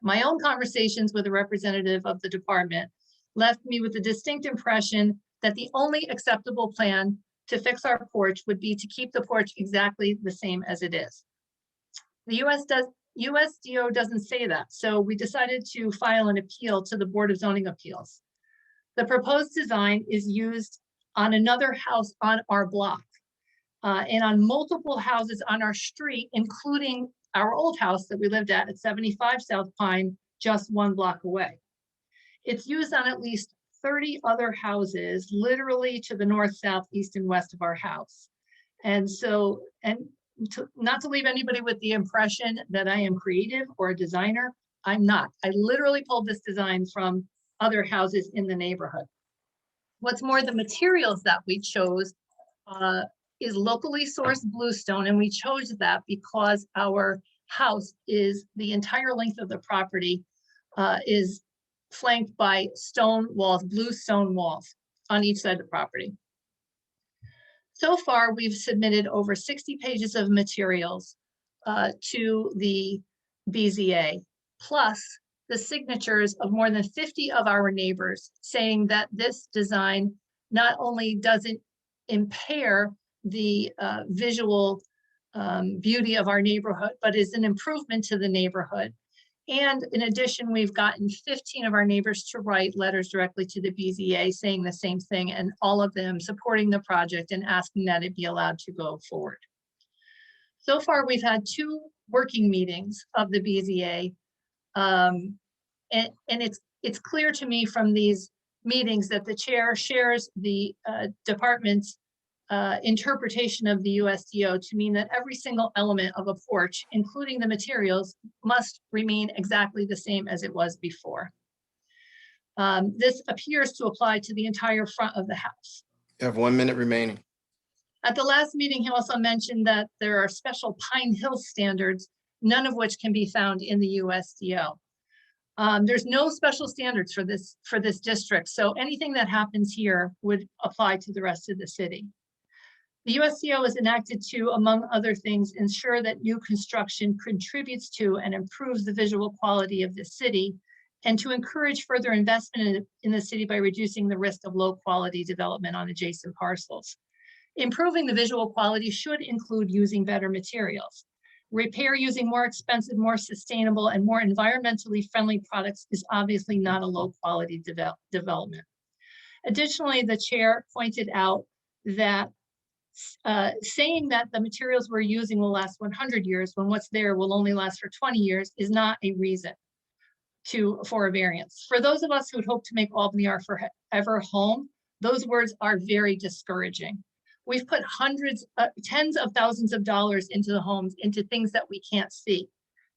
My own conversations with a representative of the department left me with a distinct impression that the only acceptable plan to fix our porch would be to keep the porch exactly the same as it is. The USDO doesn't say that, so we decided to file an appeal to the Board of Zoning Appeals. The proposed design is used on another house on our block and on multiple houses on our street, including our old house that we lived at 75 South Pine, just 1 block away. It's used on at least 30 other houses, literally to the north, south, east, and west of our house. And so, not to leave anybody with the impression that I am creative or a designer, I'm not. I literally pulled this design from other houses in the neighborhood. What's more, the materials that we chose is locally sourced bluestone, and we chose that because our house is, the entire length of the property is flanked by stone walls, blue stone walls on each side of the property. So far, we've submitted over 60 pages of materials to the BZA, plus the signatures of more than 50 of our neighbors saying that this design not only doesn't impair the visual beauty of our neighborhood, but is an improvement to the neighborhood. And in addition, we've gotten 15 of our neighbors to write letters directly to the BZA saying the same thing, and all of them supporting the project and asking that it be allowed to go forward. So far, we've had 2 working meetings of the BZA, and it's clear to me from these meetings that the chair shares the department's interpretation of the USDO to mean that every single element of a porch, including the materials, must remain exactly the same as it was before. This appears to apply to the entire front of the house. You have 1 minute remaining. At the last meeting, he also mentioned that there are special Pine Hill standards, none of which can be found in the USDO. There's no special standards for this district, so anything that happens here would apply to the rest of the city. The USDO is enacted to, among other things, ensure that new construction contributes to and improves the visual quality of the city, and to encourage further investment in the city by reducing the risk of low quality development on adjacent parcels. Improving the visual quality should include using better materials. Repair using more expensive, more sustainable, and more environmentally friendly products is obviously not a low quality development. Additionally, the chair pointed out that saying that the materials we're using will last 100 years when what's there will only last for 20 years is not a reason for a variance. For those of us who hope to make Albany our forever home, those words are very discouraging. We've put tens of thousands of dollars into the homes, into things that we can't see.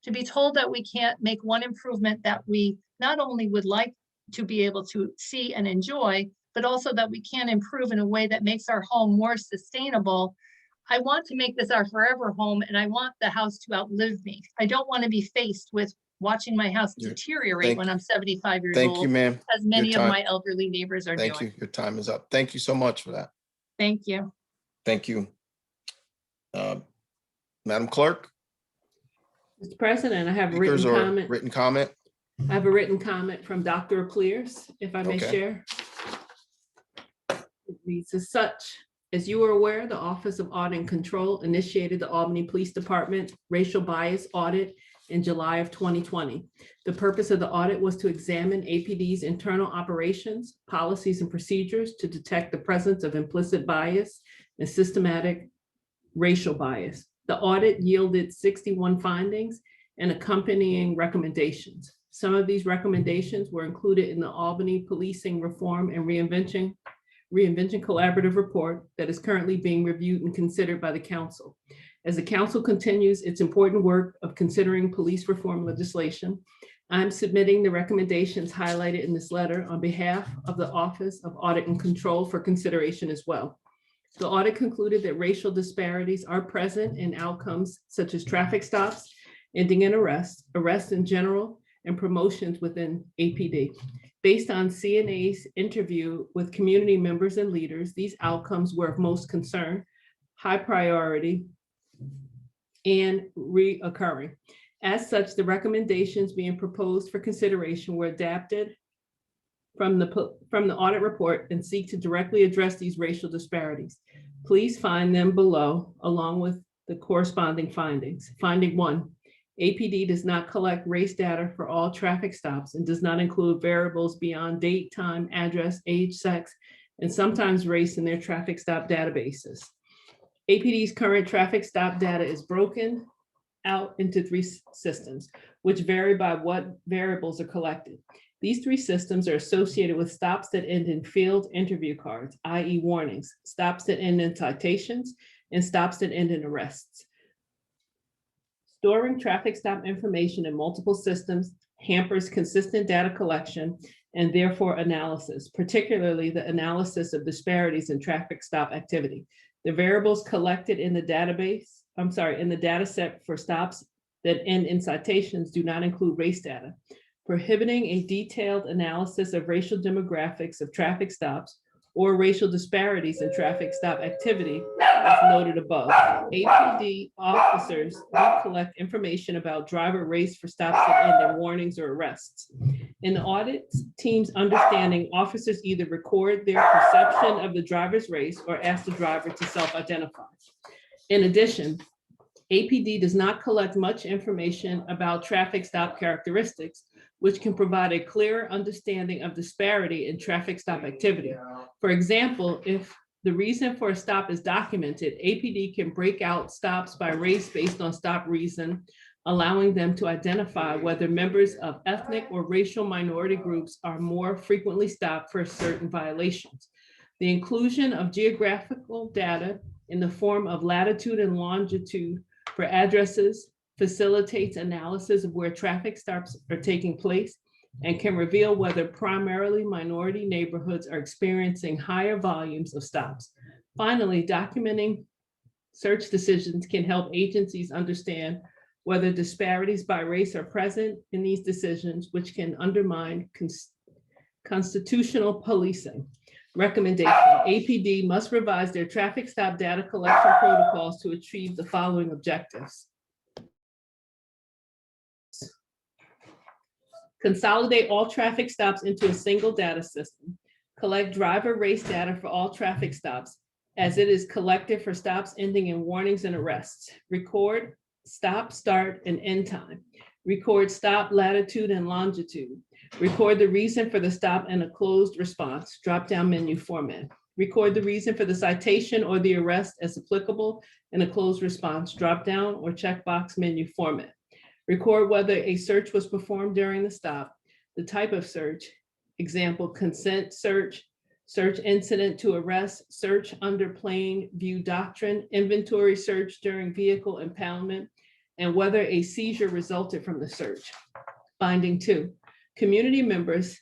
To be told that we can't make one improvement that we not only would like to be able to see and enjoy, but also that we can improve in a way that makes our home more sustainable. I want to make this our forever home, and I want the house to outlive me. I don't want to be faced with watching my house deteriorate when I'm 75 years old. Thank you, ma'am. As many of my elderly neighbors are doing. Thank you. Your time is up. Thank you so much for that. Thank you. Thank you. Madam Clerk? Mr. President, I have a written Speakers or comment. written comment? I have a written comment from Dr. Clears, if I may Okay. share. It reads as such. As you are aware, the Office of Audit and Control initiated the Albany Police Department racial bias audit in July of 2020. The purpose of the audit was to examine APD's internal operations, policies, and procedures to detect the presence of implicit bias and systematic racial bias. The audit yielded 61 findings and accompanying recommendations. Some of these recommendations were included in the Albany Policing Reform and Reinvention Collaborative Report that is currently being reviewed and considered by the council. As the council continues its important work of considering police reform legislation, I'm submitting the recommendations highlighted in this letter on behalf of the Office of Audit and Control for consideration as well. The audit concluded that racial disparities are present in outcomes such as traffic stops, ending in arrests, arrests in general, and promotions within APD. Based on CNA's interview with community members and leaders, these outcomes were of most concern, high priority, and reoccurring. As such, the recommendations being proposed for consideration were adapted from the audit report and seek to directly address these racial disparities. Please find them below, along with the corresponding findings. Finding 1, APD does not collect race data for all traffic stops and does not include variables beyond date, time, address, age, sex, and sometimes race in their traffic stop databases. APD's current traffic stop data is broken out into 3 systems, which vary by what variables are collected. These 3 systems are associated with stops that end in field interview cards, i.e. warnings, stops that end in citations, and stops that end in arrests. Storing traffic stop information in multiple systems hampers consistent data collection and therefore analysis, particularly the analysis of disparities in traffic stop activity. The variables collected in the data set for stops that end in citations do not include race data. Prohibiting a detailed analysis of racial demographics of traffic stops or racial disparities in traffic stop activity, as noted above. APD officers do collect information about driver race for stops that end in warnings or arrests. In the audit team's understanding, officers either record their perception of the driver's race or ask the driver to self-identify. In addition, APD does not collect much information about traffic stop characteristics, which can provide a clearer understanding of disparity in traffic stop activity. For example, if the reason for a stop is documented, APD can break out stops by race based on stop reason, allowing them to identify whether members of ethnic or racial minority groups are more frequently stopped for certain violations. The inclusion of geographical data in the form of latitude and longitude for addresses facilitates analysis of where traffic stops are taking place and can reveal whether primarily minority neighborhoods are experiencing higher volumes of stops. Finally, documenting search decisions can help agencies understand whether disparities by race are present in these decisions, which can undermine constitutional policing. Recommendation: APD must revise their traffic stop data collection protocols to achieve the following objectives. Consolidate all traffic stops into a single data system. Collect driver race data for all traffic stops as it is collected for stops ending in warnings and arrests. Record stop, start, and end time. Record stop latitude and longitude. Record the reason for the stop in a closed response, drop-down menu format. Record the reason for the citation or the arrest as applicable in a closed response, drop-down or checkbox menu format. Record whether a search was performed during the stop, the type of search, example, consent search, search incident to arrest, search under plain view doctrine, inventory search during vehicle impoundment, and whether a seizure resulted from the search. Finding 2, community members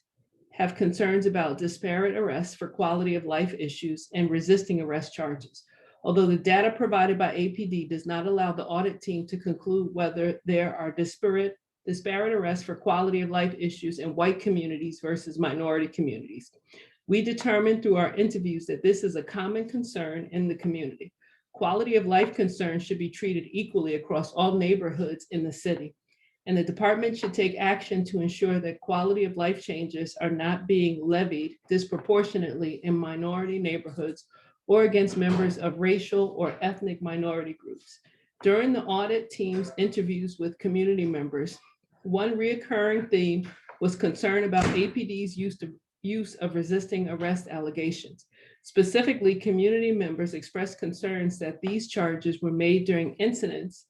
have concerns about disparate arrests for quality of life issues and resisting arrest charges. Although the data provided by APD does not allow the audit team to conclude whether there are disparate arrests for quality of life issues in white communities versus minority communities. We determined through our interviews that this is a common concern in the community. Quality of life concerns should be treated equally across all neighborhoods in the city, and the department should take action to ensure that quality of life changes are not being levied disproportionately in minority neighborhoods or against members of racial or ethnic minority groups. During the audit team's interviews with community members, one reoccurring theme was concern about APD's use of resisting arrest allegations. Specifically, community members expressed concerns that these charges were made during incidents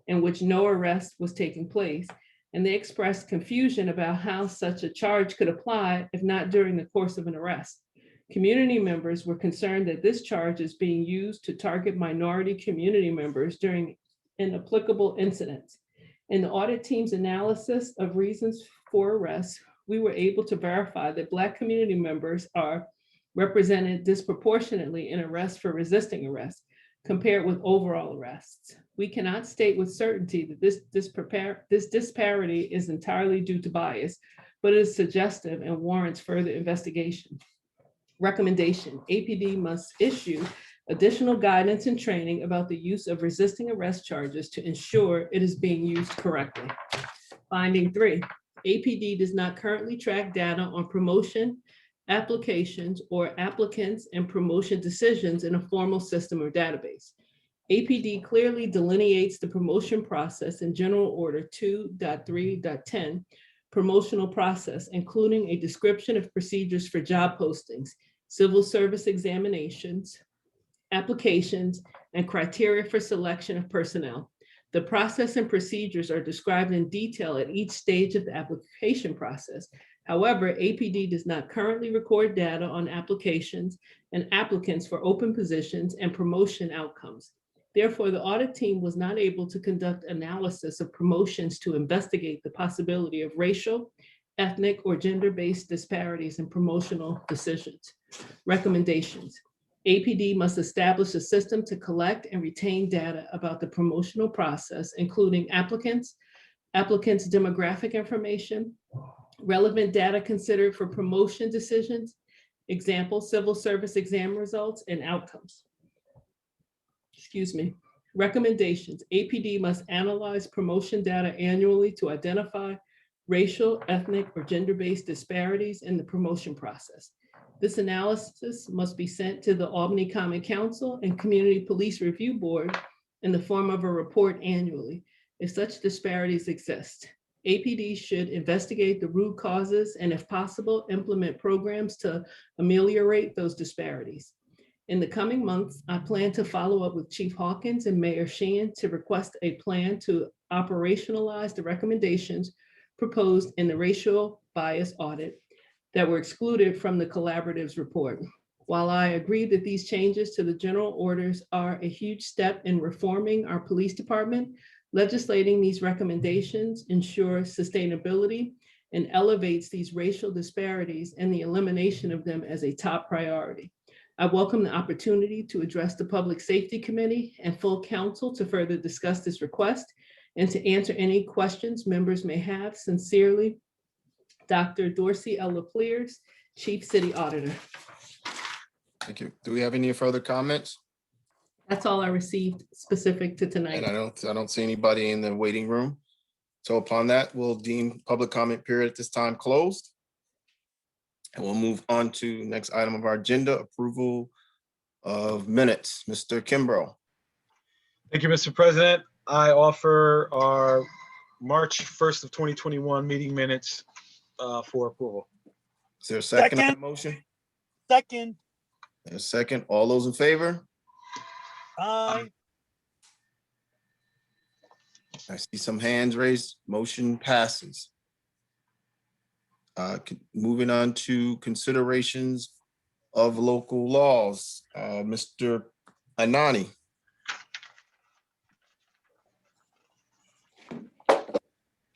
in which no arrest was taking place, and they expressed confusion about how such a charge could apply if not during the course of an arrest. Community members were concerned that this charge is being used to target minority community members during inapplicable incidents. In the audit team's analysis of reasons for arrest, we were able to verify that Black community members are represented disproportionately in arrests for resisting arrest compared with overall arrests. We cannot state with certainty that this disparity is entirely due to bias, but it is suggestive and warrants further investigation. Recommendation: APD must issue additional guidance and training about the use of resisting arrest charges to ensure it is being used correctly. Finding 3, APD does not currently track data on promotion applications or applicants and promotion decisions in a formal system or database. APD clearly delineates the promotion process in General Order 2.3.10, promotional process, including a description of procedures for job postings, civil service examinations, applications, and criteria for selection of personnel. The process and procedures are described in detail at each stage of the application process. However, APD does not currently record data on applications and applicants for open positions and promotion outcomes. Therefore, the audit team was not able to conduct analysis of promotions to investigate the possibility of racial, ethnic, or gender-based disparities in promotional decisions. Recommendations: APD must establish a system to collect and retain data about the promotional process, including applicants' demographic information, relevant data considered for promotion decisions, example, civil service exam results, and outcomes. Recommendations: APD must analyze promotion data annually to identify racial, ethnic, or gender-based disparities in the promotion process. This analysis must be sent to the Albany Common Council and Community Police Review Board in the form of a report annually if such disparities exist. APD should investigate the root causes and, if possible, implement programs to ameliorate those disparities. In the coming months, I plan to follow up with Chief Hawkins and Mayor Sheehan to request a plan to operationalize the recommendations proposed in the racial bias audit that were excluded from the collaborative's report. While I agree that these changes to the general orders are a huge step in reforming our police department, legislating these recommendations ensures sustainability and elevates these racial disparities and the elimination of them as a top priority. I welcome the opportunity to address the Public Safety Committee and full council to further discuss this request and to answer any questions members may have. Sincerely, Dr. Dorsey L. LaPliers, Chief City Auditor. Thank you. Do we have any further comments? That's all I received specific to tonight. And I don't see anybody in the waiting room. So upon that, we'll deem public comment period at this time closed. And we'll move on to next item of our agenda, approval of minutes. Mr. Kimbrough. Thank you, Mr. President. I offer our March 1st of 2021 meeting minutes for approval. Is there a second on the motion? Second. There's a second. All those in favor? Aye. I see some hands raised. Motion passes. Moving on to considerations of local laws. Mr. Anani.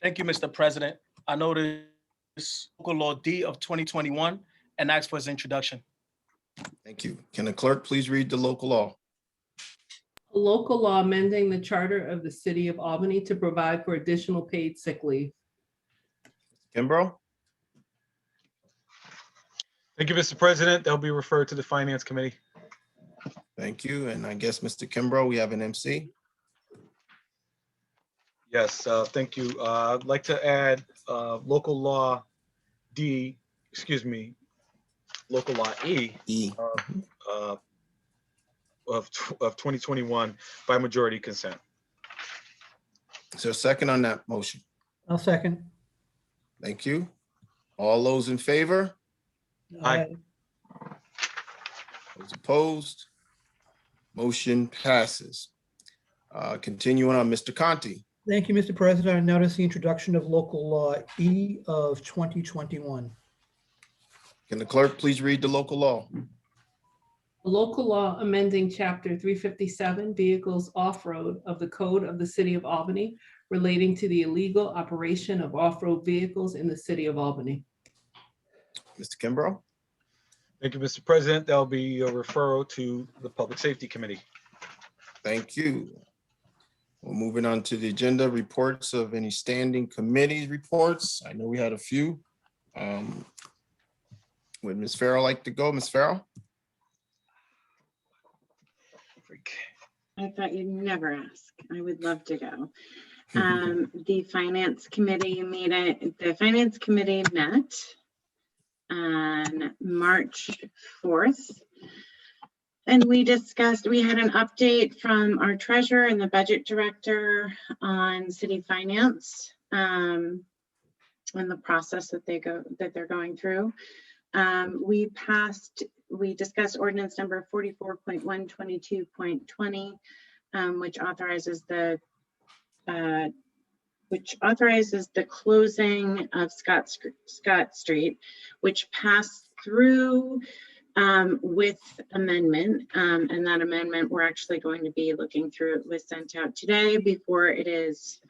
Thank you, Mr. President. I noticed local law D of 2021 and ask for its introduction. Thank you. Can the clerk please read the local law? A local law amending the charter of the city of Albany to provide for additional paid sick leave. Kimbrough? Thank you, Mr. President. They'll be referred to the Finance Committee. Thank you. And I guess, Mr. Kimbrough, we have an MC. Yes, thank you. I'd like to add local law D, excuse me, local law E. 2021 by majority consent. Is there a second on that motion? I'll second. Thank you. All those in favor? Aye. Those opposed? Motion passes. Continuing on, Mr. Conti. Thank you, Mr. President. I notice the introduction of local law E of 2021. Can the clerk please read the local law? A local law amending Chapter 357 Vehicles Off-Road of the Code of the City of Albany relating to the illegal operation of off-road vehicles in the City of Albany. Mr. Kimbrough? Thank you, Mr. President. There'll be a referral to the Public Safety Committee. Thank you. We're moving on to the agenda, reports of any standing committees reports. I know we had a few. Would Ms. Farrell like to go? Ms. Farrell? I thought you'd never ask. I would love to go. The Finance Committee met on March 4th. And we discussed, we had an update from our treasurer and the budget director on city finance and the process that they're going through. We discussed ordinance number 44.122.20, which authorizes the closing of Scott Street, which passed through with amendment, and that amendment we're actually going to be looking through. It was sent out today before it is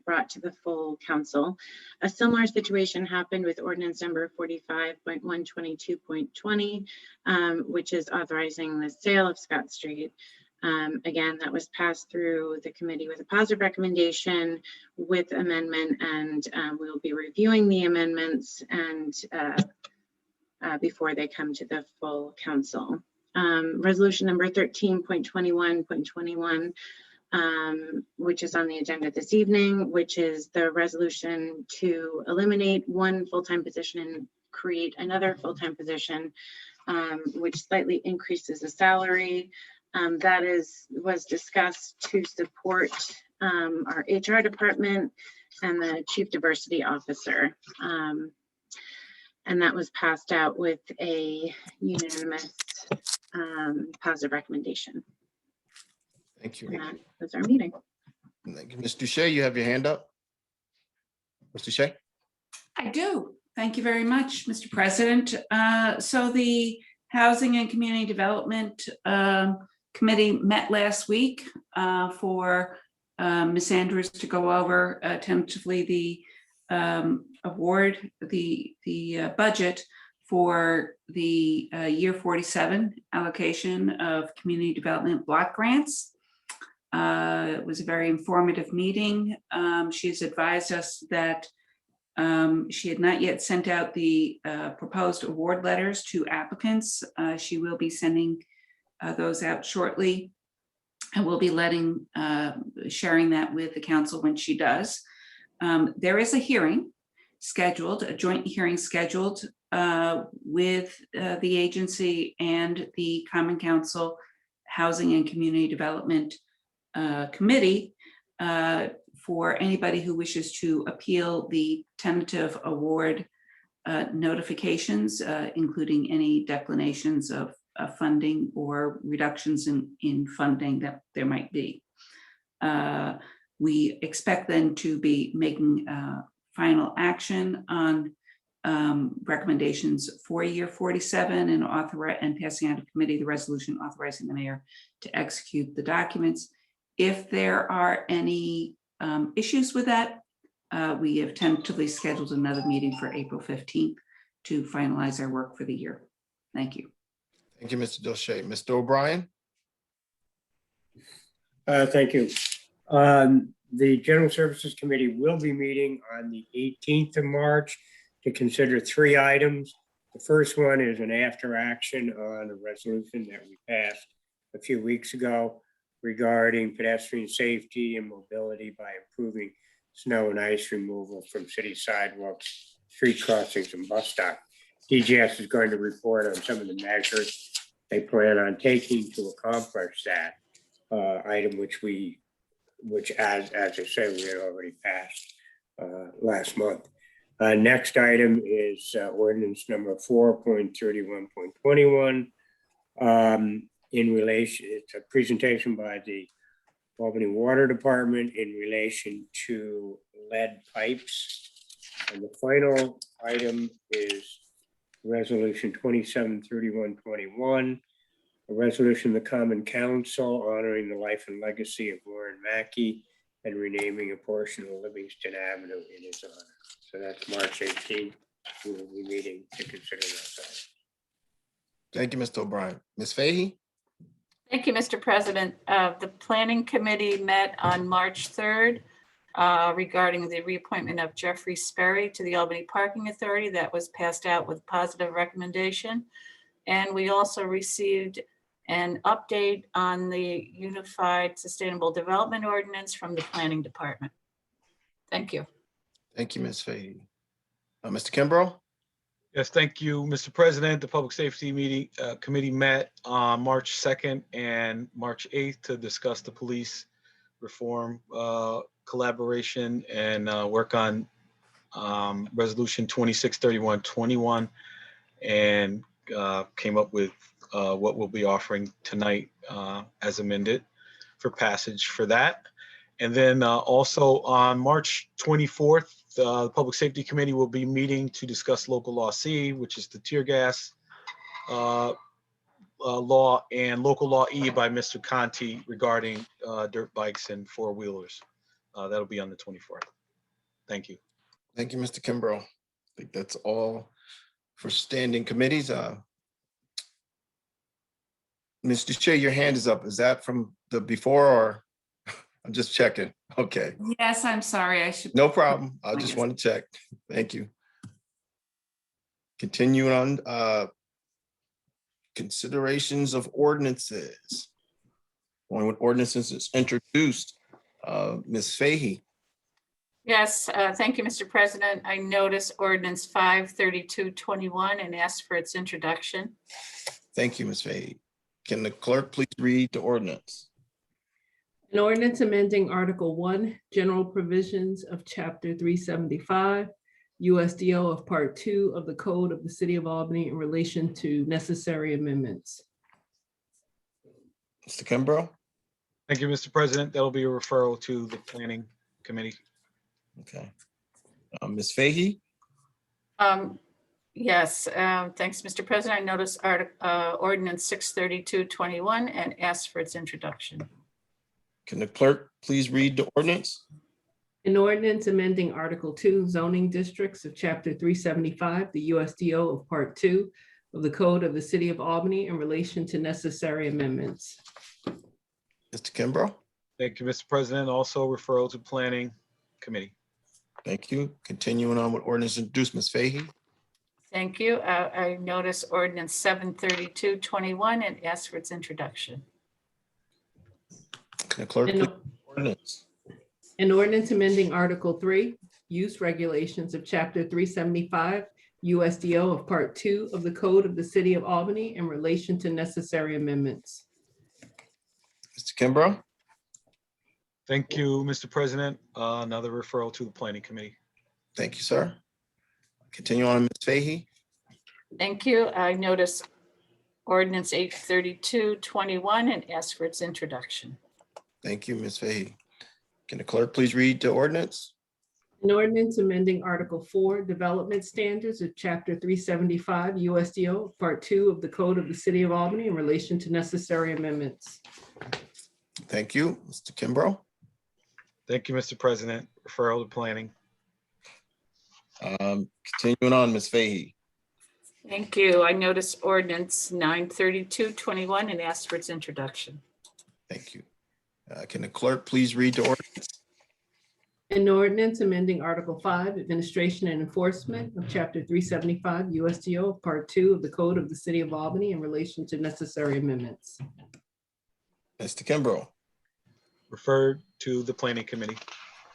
brought to the full council. A similar situation happened with ordinance number 45.122.20, which is authorizing the sale of Scott Street. Again, that was passed through the committee with a positive recommendation with amendment, and we'll be reviewing the amendments and before they come to the full council. Resolution number 13.21.21, which is on the agenda this evening, which is the resolution to eliminate one full-time position and create another full-time position, which slightly increases the salary. That was discussed to support our HR department and the Chief Diversity Officer. And that was passed out with a unanimous positive recommendation. Thank you. And that was our meeting. Thank you. Ms. Duche, you have your hand up. Ms. Duche? I do. Thank you very much, Mr. President. So the Housing and Community Development Committee met last week for Ms. Andrews to go over tentatively the award, the budget for the year 47 allocation of community development block grants. It was a very informative meeting. She's advised us that she had not yet sent out the proposed award letters to applicants. She will be sending those out shortly, and we'll be sharing that with the council when she does. There is a hearing scheduled, a joint hearing scheduled with the agency and the Common Council Housing and Community Development Committee for anybody who wishes to appeal the tentative award notifications, including any declinations of funding or reductions in funding that there might be. We expect then to be making final action on recommendations for year 47 and passing out of committee the resolution authorizing the mayor to execute the documents. If there are any issues with that, we have tentatively scheduled another meeting for April 15th to finalize our work for the year. Thank you. Thank you, Mr. Duche. Mr. O'Brien? Thank you. The General Services Committee will be meeting on the 18th of March to consider 3 items. The first one is an after action on a resolution that we passed a few weeks ago regarding pedestrian safety and mobility by improving snow and ice removal from city sidewalks, street crossings, and bus stops. DGS is going to report on some of the measures they plan on taking to accomplish that item, which as I said, we had already passed last month. Next item is ordinance number 4.31.21. In relation, it's a presentation by the Albany Water Department in relation to lead pipes. And the final item is Resolution 273121, a resolution of the Common Council honoring the life and legacy of Warren Mackey and renaming a portion of Livingston Avenue in his honor. So that's March 18th. We will be meeting to consider those items. Thank you, Mr. O'Brien. Ms. Fahey? Thank you, Mr. President. The Planning Committee met on March 3rd regarding the reappointment of Jeffrey Sperry to the Albany Parking Authority. That was passed out with positive recommendation. And we also received an update on the Unified Sustainable Development Ordinance from the Planning Department. Thank you. Thank you, Ms. Fahey. Mr. Kimbrough? Yes, thank you, Mr. President. The Public Safety Committee met on March 2nd and March 8th to discuss the police reform collaboration and work on Resolution 263121 and came up with what we'll be offering tonight as amended for passage for that. And then also on March 24th, the Public Safety Committee will be meeting to discuss local law C, which is the tear gas law, and local law E by Mr. Conti regarding dirt bikes and four-wheelers. That'll be on the 24th. Thank you. Thank you, Mr. Kimbrough. I think that's all for standing committees. Ms. Duche, your hand is up. Is that from the before or? I'm just checking. Okay. Yes, I'm sorry. I should. No problem. I just want to check. Thank you. Continuing on, considerations of ordinances. Going with ordinances is introduced. Ms. Fahey. Yes, thank you, Mr. President. I noticed ordinance 53221 and asked for its introduction. Thank you, Ms. Fahey. Can the clerk please read the ordinance? An ordinance amending Article 1, General Provisions of Chapter 375, USDO of Part 2 of the Code of the City of Albany in relation to necessary amendments. Mr. Kimbrough? Thank you, Mr. President. That'll be a referral to the Planning Committee. Okay. Ms. Fahey? Yes, thanks, Mr. President. I noticed ordinance 63221 and asked for its introduction. Can the clerk please read the ordinance? An ordinance amending Article 2 zoning districts of Chapter 375, the USDO of Part 2 of the Code of the City of Albany in relation to necessary amendments. Mr. Kimbrough? Thank you, Mr. President. Also referral to Planning Committee. Thank you. Continuing on with ordinance introduced, Ms. Fahey. Thank you. I noticed ordinance 73221 and asked for its introduction. Can the clerk please read the ordinance? An ordinance amending Article 3, use regulations of Chapter 375, USDO of Part 2 of the Code of the City of Albany in relation to necessary amendments. Mr. Kimbrough? Thank you, Mr. President. Another referral to the Planning Committee. Thank you, sir. Continue on, Ms. Fahey. Thank you. I noticed ordinance 83221 and asked for its introduction. Thank you, Ms. Fahey. Can the clerk please read the ordinance? An ordinance amending Article 4, Development Standards of Chapter 375, USDO, Part 2 of the Code of the City of Albany in relation to necessary amendments. Thank you, Mr. Kimbrough. Thank you, Mr. President. Referral to Planning. Continuing on, Ms. Fahey. Thank you. I noticed ordinance 93221 and asked for its introduction. Thank you. Can the clerk please read the ordinance? An ordinance amending Article 5, Administration and Enforcement of Chapter 375, USDO, Part 2 of the Code of the City of Albany in relation to necessary amendments. Mr. Kimbrough. Referred to the Planning Committee.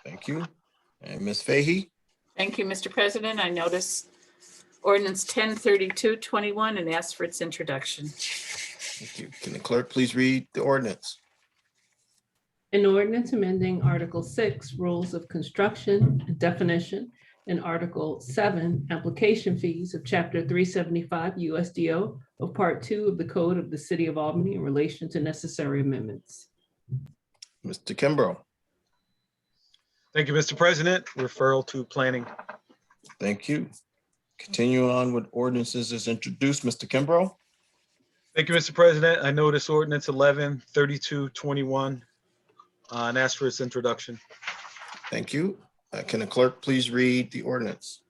Thank you. And Ms. Fahey. Thank you, Mr. President. I noticed ordinance 103221 and asked for its introduction. Thank you. Can the clerk please read the ordinance? An ordinance amending Article 6, Rules of Construction Definition, and Article 7, Application Fees of Chapter 375 USDO of Part 2 of the Code of the City of Albany in relation to necessary amendments. Mr. Kimbrough. Thank you, Mr. President. Referral to planning. Thank you. Continue on with ordinances as introduced. Mr. Kimbrough. Thank you, Mr. President. I notice ordinance 11-3221 and ask for its introduction. Thank you. Can the clerk please read the ordinance?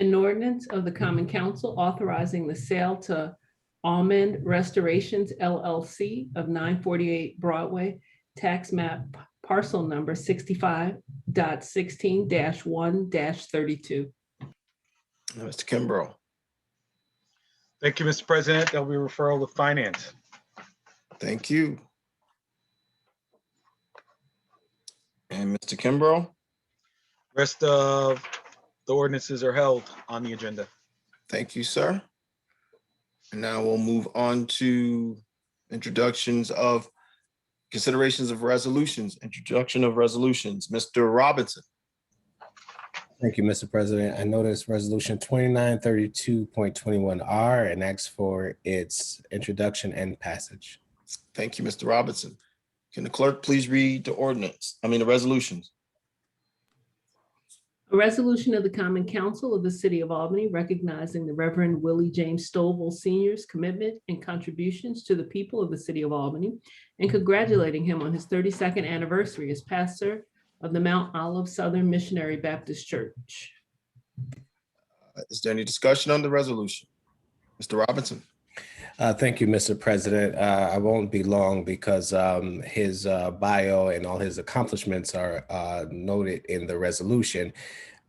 An ordinance of the Common Council authorizing the sale to Almond Restorations LLC of 948 Broadway, tax map parcel number 65.16-1-32. Mr. Kimbrough. Thank you, Mr. President. There'll be a referral to finance. Thank you. And Mr. Kimbrough. Rest of the ordinances are held on the agenda. Thank you, sir. And now we'll move on to introductions of considerations of resolutions, introduction of resolutions. Mr. Robinson. Thank you, Mr. President. I noticed resolution 2932.21R and ask for its introduction and passage. Thank you, Mr. Robinson. Can the clerk please read the the resolutions? A resolution of the Common Council of the City of Albany recognizing the Reverend Willie James Stovall Sr.'s commitment and contributions to the people of the City of Albany and congratulating him on his 32nd anniversary as pastor of the Mount Olive Southern Missionary Baptist Church. Is there any discussion on the resolution? Mr. Robinson. Thank you, Mr. President. I won't be long because his bio and all his accomplishments are noted in the resolution.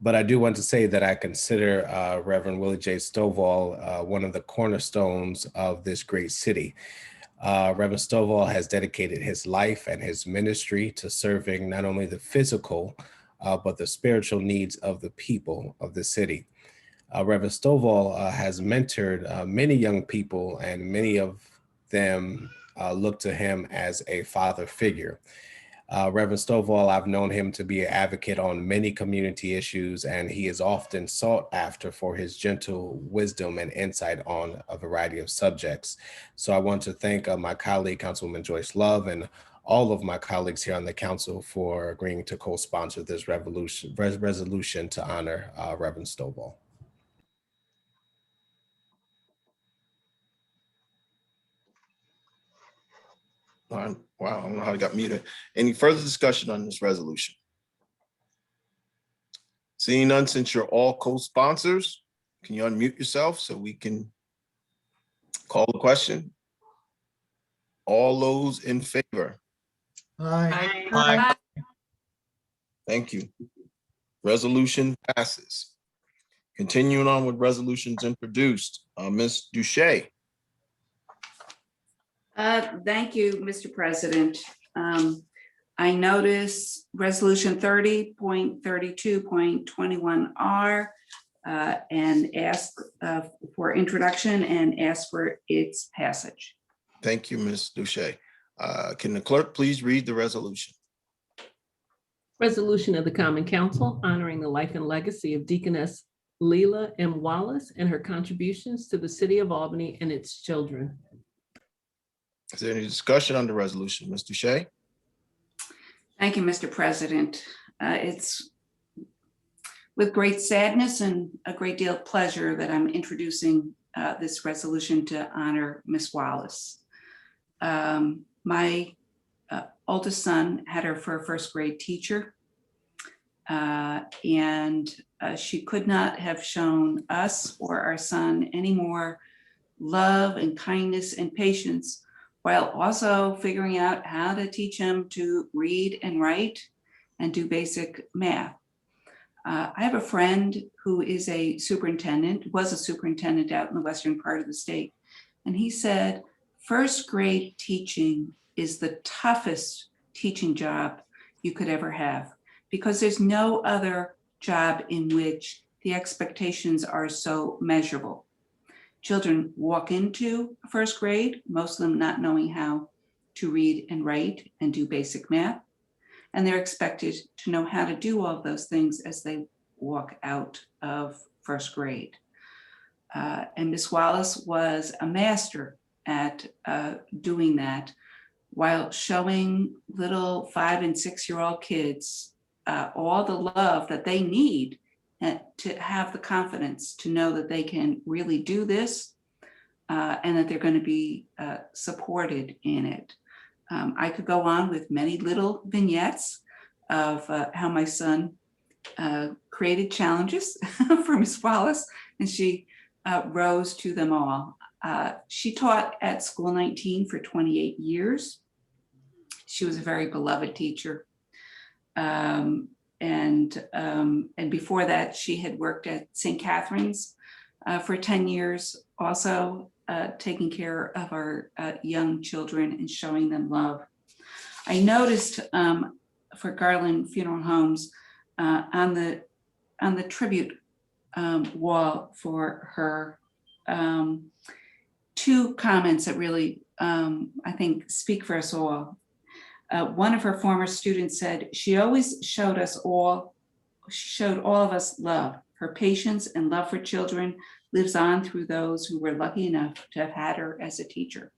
But I do want to say that I consider Reverend Willie J. Stovall one of the cornerstones of this great city. Reverend Stovall has dedicated his life and his ministry to serving not only the physical, but the spiritual needs of the people of the city. Reverend Stovall has mentored many young people, and many of them look to him as a father figure. Reverend Stovall, I've known him to be an advocate on many community issues, and he is often sought after for his gentle wisdom and insight on a variety of subjects. So I want to thank my colleague, Councilwoman Joyce Love, and all of my colleagues here on the council for agreeing to co-sponsor this resolution to honor Reverend Stovall. Wow, I don't know how it got muted. Any further discussion on this resolution? Seeing none, since you're all co-sponsors, can you unmute yourself so we can call the question? All those in favor? Aye. Aye. Thank you. Resolution passes. Continuing on with resolutions introduced, Ms. Duche. Thank you, Mr. President. I notice resolution 30.32.21R and ask for introduction and ask for its passage. Thank you, Ms. Duche. Can the clerk please read the resolution? Resolution of the Common Council honoring the life and legacy of Deaconess Leila M. Wallace and her contributions to the City of Albany and its children. Is there any discussion on the resolution? Ms. Duche? Thank you, Mr. President. It's with great sadness and a great deal of pleasure that I'm introducing this resolution to honor Miss Wallace. My oldest son had her for a first grade teacher, and she could not have shown us or our son any more love and kindness and patience, while also figuring out how to teach him to read and write and do basic math. I have a friend who is a superintendent, was a superintendent out in the western part of the state. And he said, first grade teaching is the toughest teaching job you could ever have, because there's no other job in which the expectations are so measurable. children walk into first grade, most of them not knowing how to read and write and do basic math. And they're expected to know how to do all of those things as they walk out of first grade. And Ms. Wallace was a master at doing that while showing little 5 and 6-year-old kids all the love that they need to have the confidence to know that they can really do this and that they're going to be supported in it. I could go on with many little vignettes of how my son created challenges for Ms. Wallace, and she rose to them all. She taught at School 19 for 28 years. She was a very beloved teacher. And before that, she had worked at St. Catherine's for 10 years, also taking care of our young children and showing them love. I noticed for Garland Funeral Homes on the tribute wall for her, 2 comments that really, I think, speak for us all. One of her former students said, she always showed all of us love. Her patience and love for children lives on through those who were lucky enough to have had her as a teacher.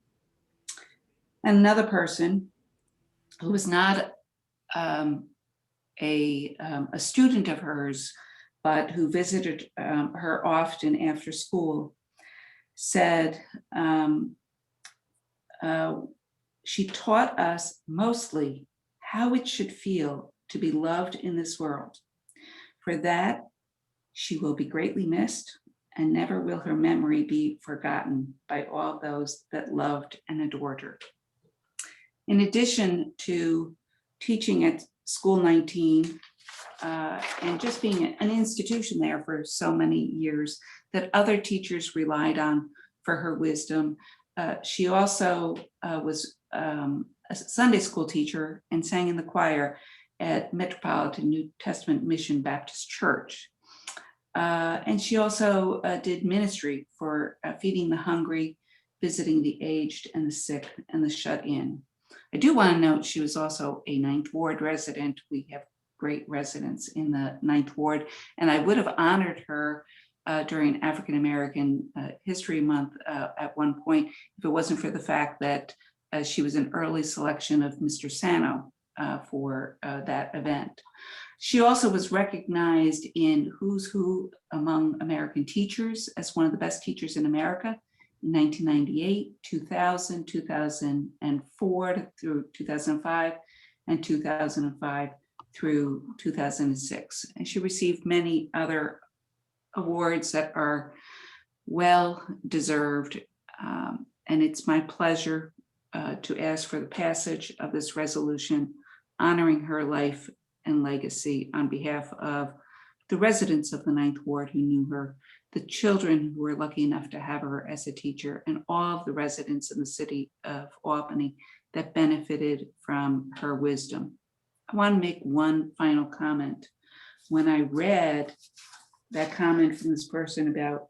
And another person who was not a student of hers, but who visited her often after school, said, she taught us mostly how it should feel to be loved in this world. For that, she will be greatly missed, and never will her memory be forgotten by all those that loved and adored her. In addition to teaching at School 19 and just being an institution there for so many years that other teachers relied on for her wisdom, she also was a Sunday school teacher and sang in the choir at Metropolitan New Testament Mission Baptist Church. And she also did ministry for feeding the hungry, visiting the aged and the sick and the shut in. I do want to note she was also a 9th Ward resident. We have great residents in the 9th Ward, and I would have honored her during African American History Month at one point if it wasn't for the fact that she was an early selection of Mr. Sano for that event. She also was recognized in Who's Who Among American Teachers as one of the best teachers in America in 1998, 2000, 2004 through 2005, and 2005 through 2006. And she received many other awards that are well deserved. And it's my pleasure to ask for the passage of this resolution honoring her life and legacy on behalf of the residents of the 9th Ward who knew her, the children who were lucky enough to have her as a teacher, and all of the residents in the city of Albany that benefited from her wisdom. I want to make one final comment. When I read that comment from this person about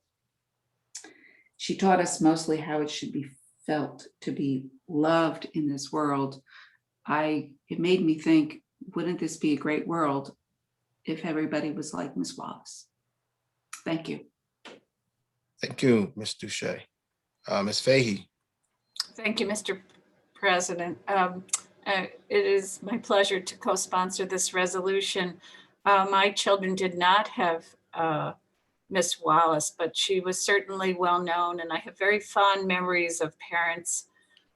she taught us mostly how it should be felt to be loved in this world, it made me think, wouldn't this be a great world if everybody was like Ms. Wallace? Thank you. Thank you, Ms. Duche. Ms. Fahey. Thank you, Mr. President. It is my pleasure to co-sponsor this resolution. My children did not have Miss Wallace, but she was certainly well known, and I have very fond memories of parents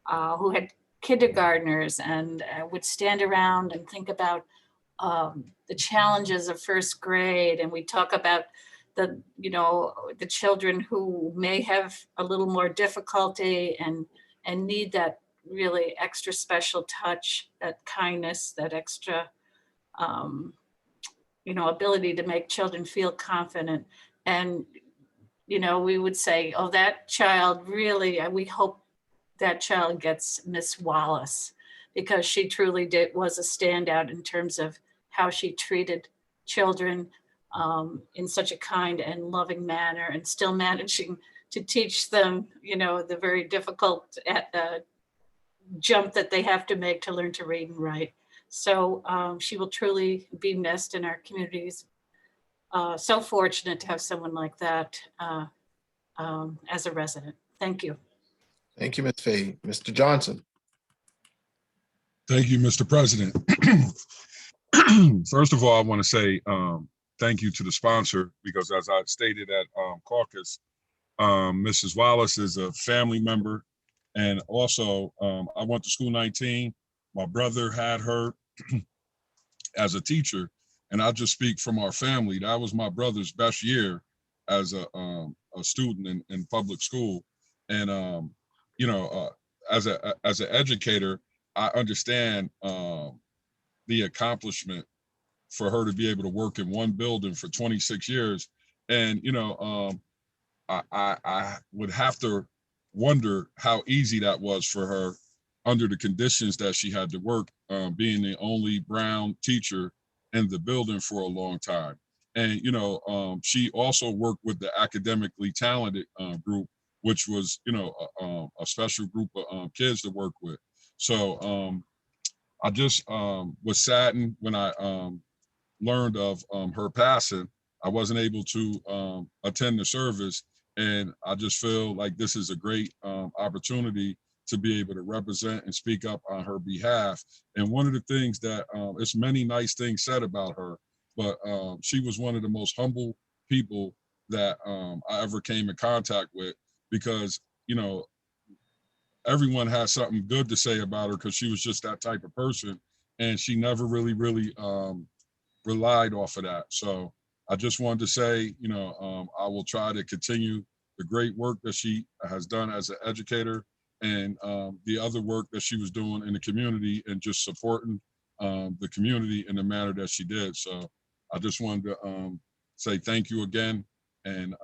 who had kindergartners and would stand around and think about the challenges of first grade, and we talk about the children who may have a little more difficulty and need that really extra special touch, that kindness, that extra ability to make children feel confident. And we would say, oh, that child really, we hope that child gets Miss Wallace, because she truly was a standout in terms of how she treated children in such a kind and loving manner, and still managing to teach them, the very difficult jump that they have to make to learn to read and write. So she will truly be missed, in our communities. So fortunate to have someone like that as a resident. Thank you. Thank you, Ms. Fahey. Mr. Johnson. Thank you, Mr. President. First of all, I want to say thank you to the sponsor, because as I stated at Caucus, Mrs. Wallace is a family member. And also, I went to school 19. My brother had her as a teacher. And I'll just speak from our family. That was my brother's best year as a student in public school. And, as an educator, I understand the accomplishment for her to be able to work in one building for 26 years. And, I would have to wonder how easy that was for her under the conditions that she had to work, being the only brown teacher in the building for a long time. And, she also worked with the academically talented group, which was, a special group of kids to work with. So I just was saddened when I learned of her passing. I wasn't able to attend the service, and I just feel like this is a great opportunity to be able to represent and speak up on her behalf. And one of the things that, it's many nice things said about her, but she was one of the most humble people that I ever came in contact with, because, everyone has something good to say about her, because she was just that type of person, and she never really relied off of that. So I just wanted to say, I will try to continue the great work that she has done as an educator, and the other work that she was doing in the community, and just supporting the community in the manner that she did. So I just wanted to say thank you again, and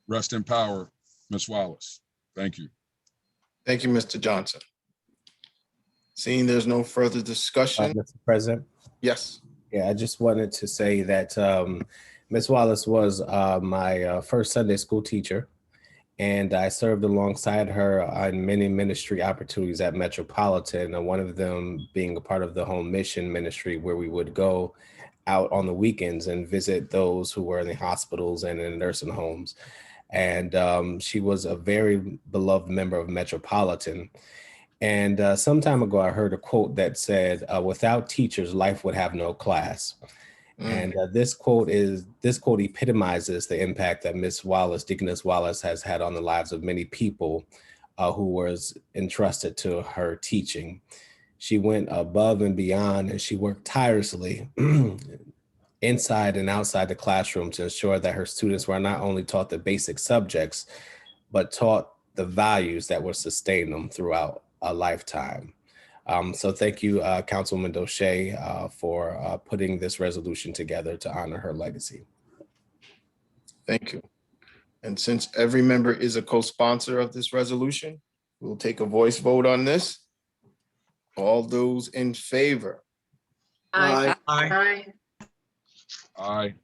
rest in power, Ms. Wallace. Thank you. Thank you, Mr. Johnson. Seeing there's no further discussion. Mr. President? Yes. Yeah, I just wanted to say that Ms. Wallace was my first Sunday school teacher, and I served alongside her on many ministry opportunities at Metropolitan, and one of them being a part of the home mission ministry, where we would go out on the weekends and visit those who were in the hospitals and in nursing homes. And she was a very beloved member of Metropolitan. And some time ago, I heard a quote that said, "Without teachers, life would have no class." And this quote epitomizes the impact that Miss Wallace, Deaconess Wallace, has had on the lives of many people who was entrusted to her teaching. She went above and beyond, and she worked tirelessly inside and outside the classroom to ensure that her students were not only taught the basic subjects, but taught the values that would sustain them throughout a lifetime. So thank you, Councilwoman Doche, for putting this resolution together to honor her legacy. Thank you. And since every member is a co-sponsor of this resolution, we'll take a voice vote on this. All those in favor? Aye. Aye. Aye.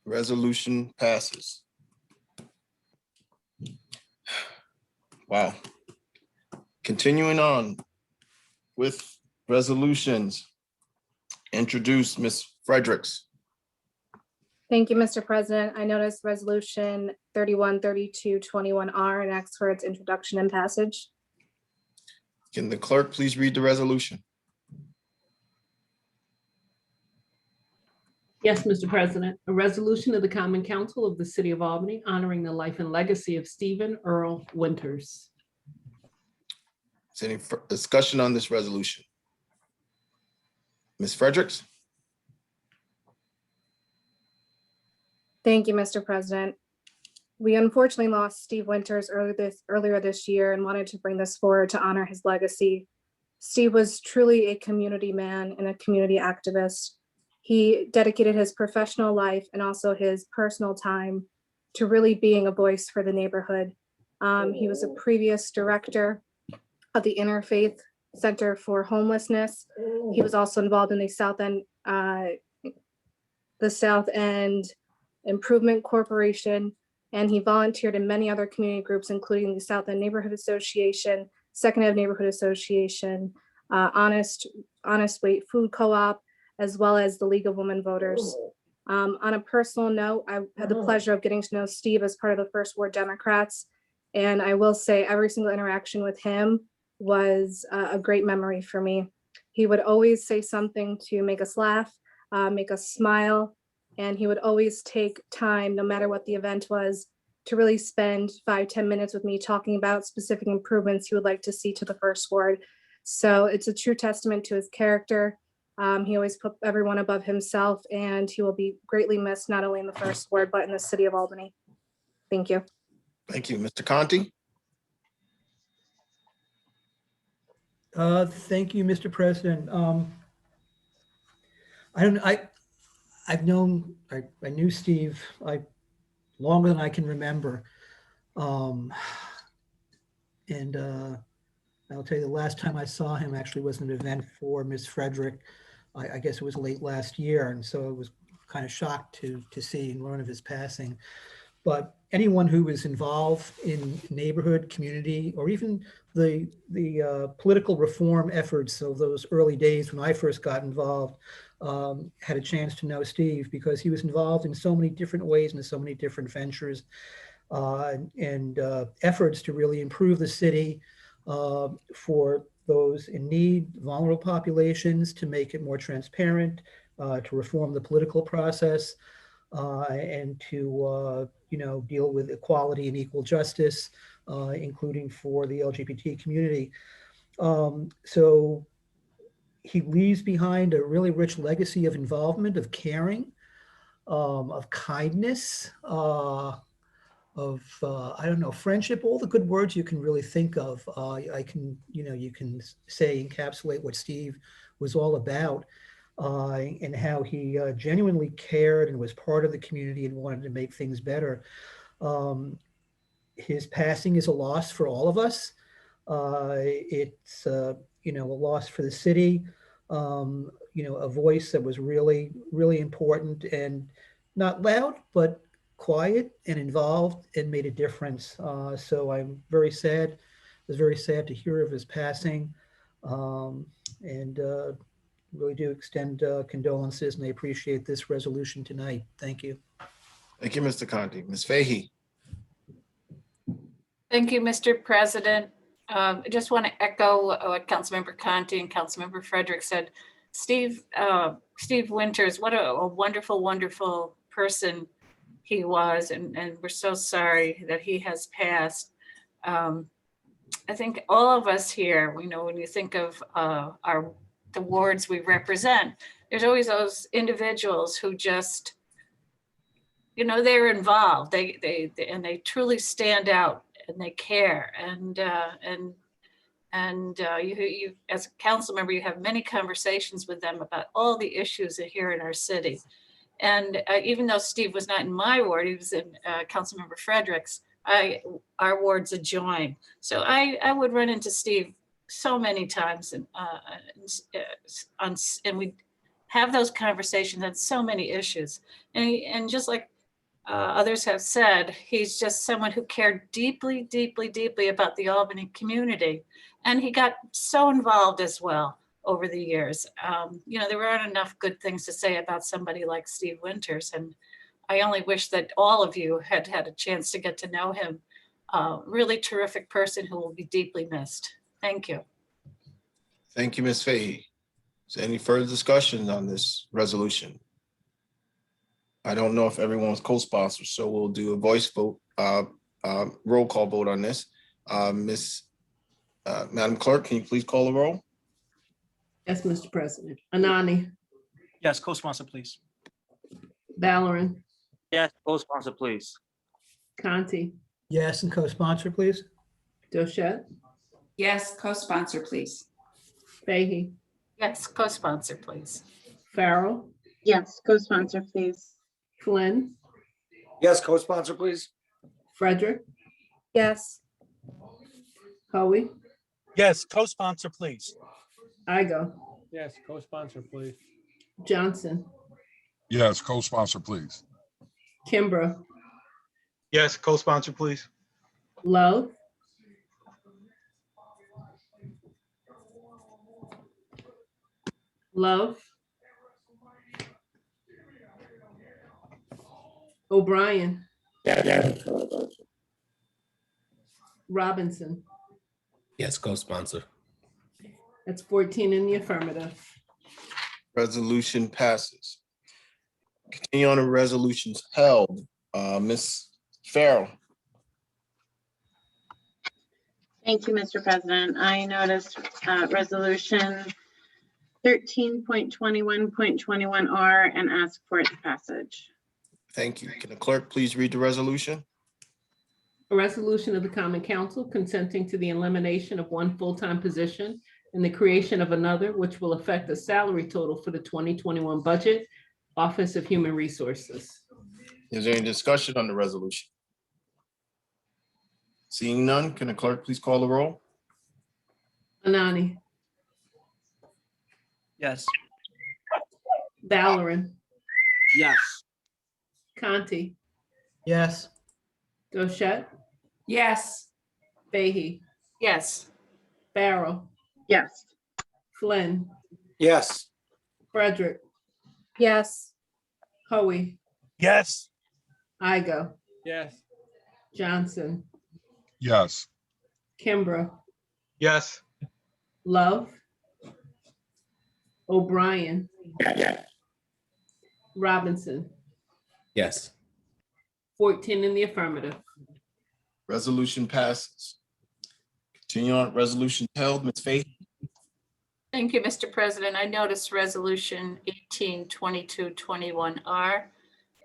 Resolution passes. Wow. Continuing on with resolutions. Introduce Ms. Fredericks. Thank you, Mr. President. I noticed resolution 313221R and ask for its introduction and passage. Can the clerk please read the resolution? Yes, Mr. President, a resolution of the Common Council of the City of Albany honoring the life and legacy of Stephen Earl Winters. Is there any discussion on this resolution? Ms. Fredericks? Thank you, Mr. President. We unfortunately lost Steve Winters earlier this year and wanted to bring this forward to honor his legacy. Steve was truly a community man and a community activist. He dedicated his professional life and also his personal time to really being a voice for the neighborhood. He was a previous director of the Interfaith Center for Homelessness. He was also involved in the South End Improvement Corporation. and he volunteered in many other community groups, including the South End Neighborhood Association, Second Ave Neighborhood Association, Honest Weight Food Co-op, as well as the League of Women Voters. On a personal note, I had the pleasure of getting to know Steve as part of the First Ward Democrats. And I will say every single interaction with him was a great memory for me. He would always say something to make us laugh, make us smile. And he would always take time, no matter what the event was, to really spend 5-10 minutes with me talking about specific improvements he would like to see to the First Ward. So it's a true testament to his character. He always put everyone above himself, and he will be greatly missed, not only in the First Ward, but in the city of Albany. Thank you. Thank you, Mr. Conti. Thank you, Mr. President. I knew Steve longer than I can remember. And I'll tell you, the last time I saw him actually was an event for Miss Frederick. I guess it was late last year, and so I was kind of shocked to see and learn of his passing. But anyone who is involved in neighborhood, community, or even the political reform efforts of those early days when I first got involved had a chance to know Steve, because he was involved in so many different ways and so many different ventures and efforts to really improve the city for those in need, vulnerable populations, to make it more transparent, to reform the political process, and to deal with equality and equal justice, including for the LGBT community. So he leaves behind a really rich legacy of involvement, of caring, of kindness, I don't know, friendship, all the good words you can really think of. You can say, encapsulate what Steve was all about, and how he genuinely cared and was part of the community and wanted to make things better. His passing is a loss for all of us. It's a loss for the city. A voice that was really, really important and not loud, but quiet and involved and made a difference. So I'm very sad. It was very sad to hear of his passing, and really do extend condolences, and I appreciate this resolution tonight. Thank you. Thank you, Mr. Conti. Ms. Fahey. Thank you, Mr. President. I just want to echo what Councilmember Conti and Councilmember Frederick said. Steve Winters, what a wonderful, wonderful person he was, and we're so sorry that he has passed. I think all of us here, when you think of the wards we represent, there's always those individuals who just, they're involved. They truly stand out and they care. And you as a council member, you have many conversations with them about all the issues that here in our city. And even though Steve was not in my ward, he was in Councilmember Frederick's, our wards adjoin. So I would run into Steve so many times, and we have those conversations on so many issues. And just like others have said, he's just someone who cared deeply, deeply, deeply about the Albany community. And he got so involved as well over the years. There aren't enough good things to say about somebody like Steve Winters. And I only wish that all of you had had a chance to get to know him. Really terrific person who will be deeply missed. Thank you. Thank you, Ms. Fahey. Is there any further discussion on this resolution? I don't know if everyone's co-sponsor, so we'll do a voice vote, roll call vote on this. Madam Clerk, can you please call the roll? Yes, Mr. President. Anani, Yes, co-sponsor, please. Ballerin, Yes, co-sponsor, please. Conti, Yes, and co-sponsor, please. Doshette, Yes, co-sponsor, please. Fahey, Yes, co-sponsor, please. Farrell, Yes, co-sponsor, please. Flynn, Yes, co-sponsor, please. Frederick, Yes. Hoey, Yes, co-sponsor, please. Igo, Yes, co-sponsor, please. Johnson, Yes, co-sponsor, please. Kimbrough, Yes, co-sponsor, please. Love. Love. O'Brien. Robinson. Yes, co-sponsor. That's 14 in the affirmative. Resolution passes. Continue on the resolutions held. Ms. Farrell. Thank you, Mr. President. I noticed resolution 13.21.21R and ask for its passage. Thank you. Can the clerk please read the resolution? A resolution of the Common Council consenting to the elimination of one full-time position and the creation of another, which will affect the salary total for the 2021 budget, Office of Human Resources. Is there any discussion on the resolution? Seeing none, can the clerk please call the roll? Anani. Yes. Valorem. Yes. Conti. Yes. Doshette. Yes. Fahey. Yes. Farrell. Yes. Flynn. Yes. Frederick. Yes. Hoey. Yes. Igo. Yes. Johnson. Yes. Kimbrough. Yes. Love. O'Brien. Robinson. Yes. 14 in the affirmative. Resolution passes. Continue on, resolution held. Ms. Fahey. Thank you, Mr. President. I noticed resolution 182221R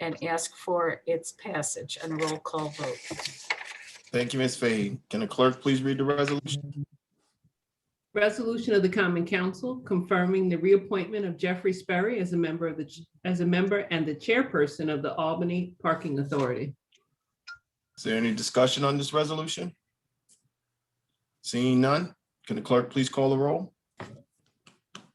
and ask for its passage and roll call vote. Thank you, Ms. Fahey. Can the clerk please read the resolution? Resolution of the Common Council confirming the reappointment of Jeffrey Sperry as a member and the chairperson of the Albany Parking Authority. Is there any discussion on this resolution? Seeing none, can the clerk please call the roll?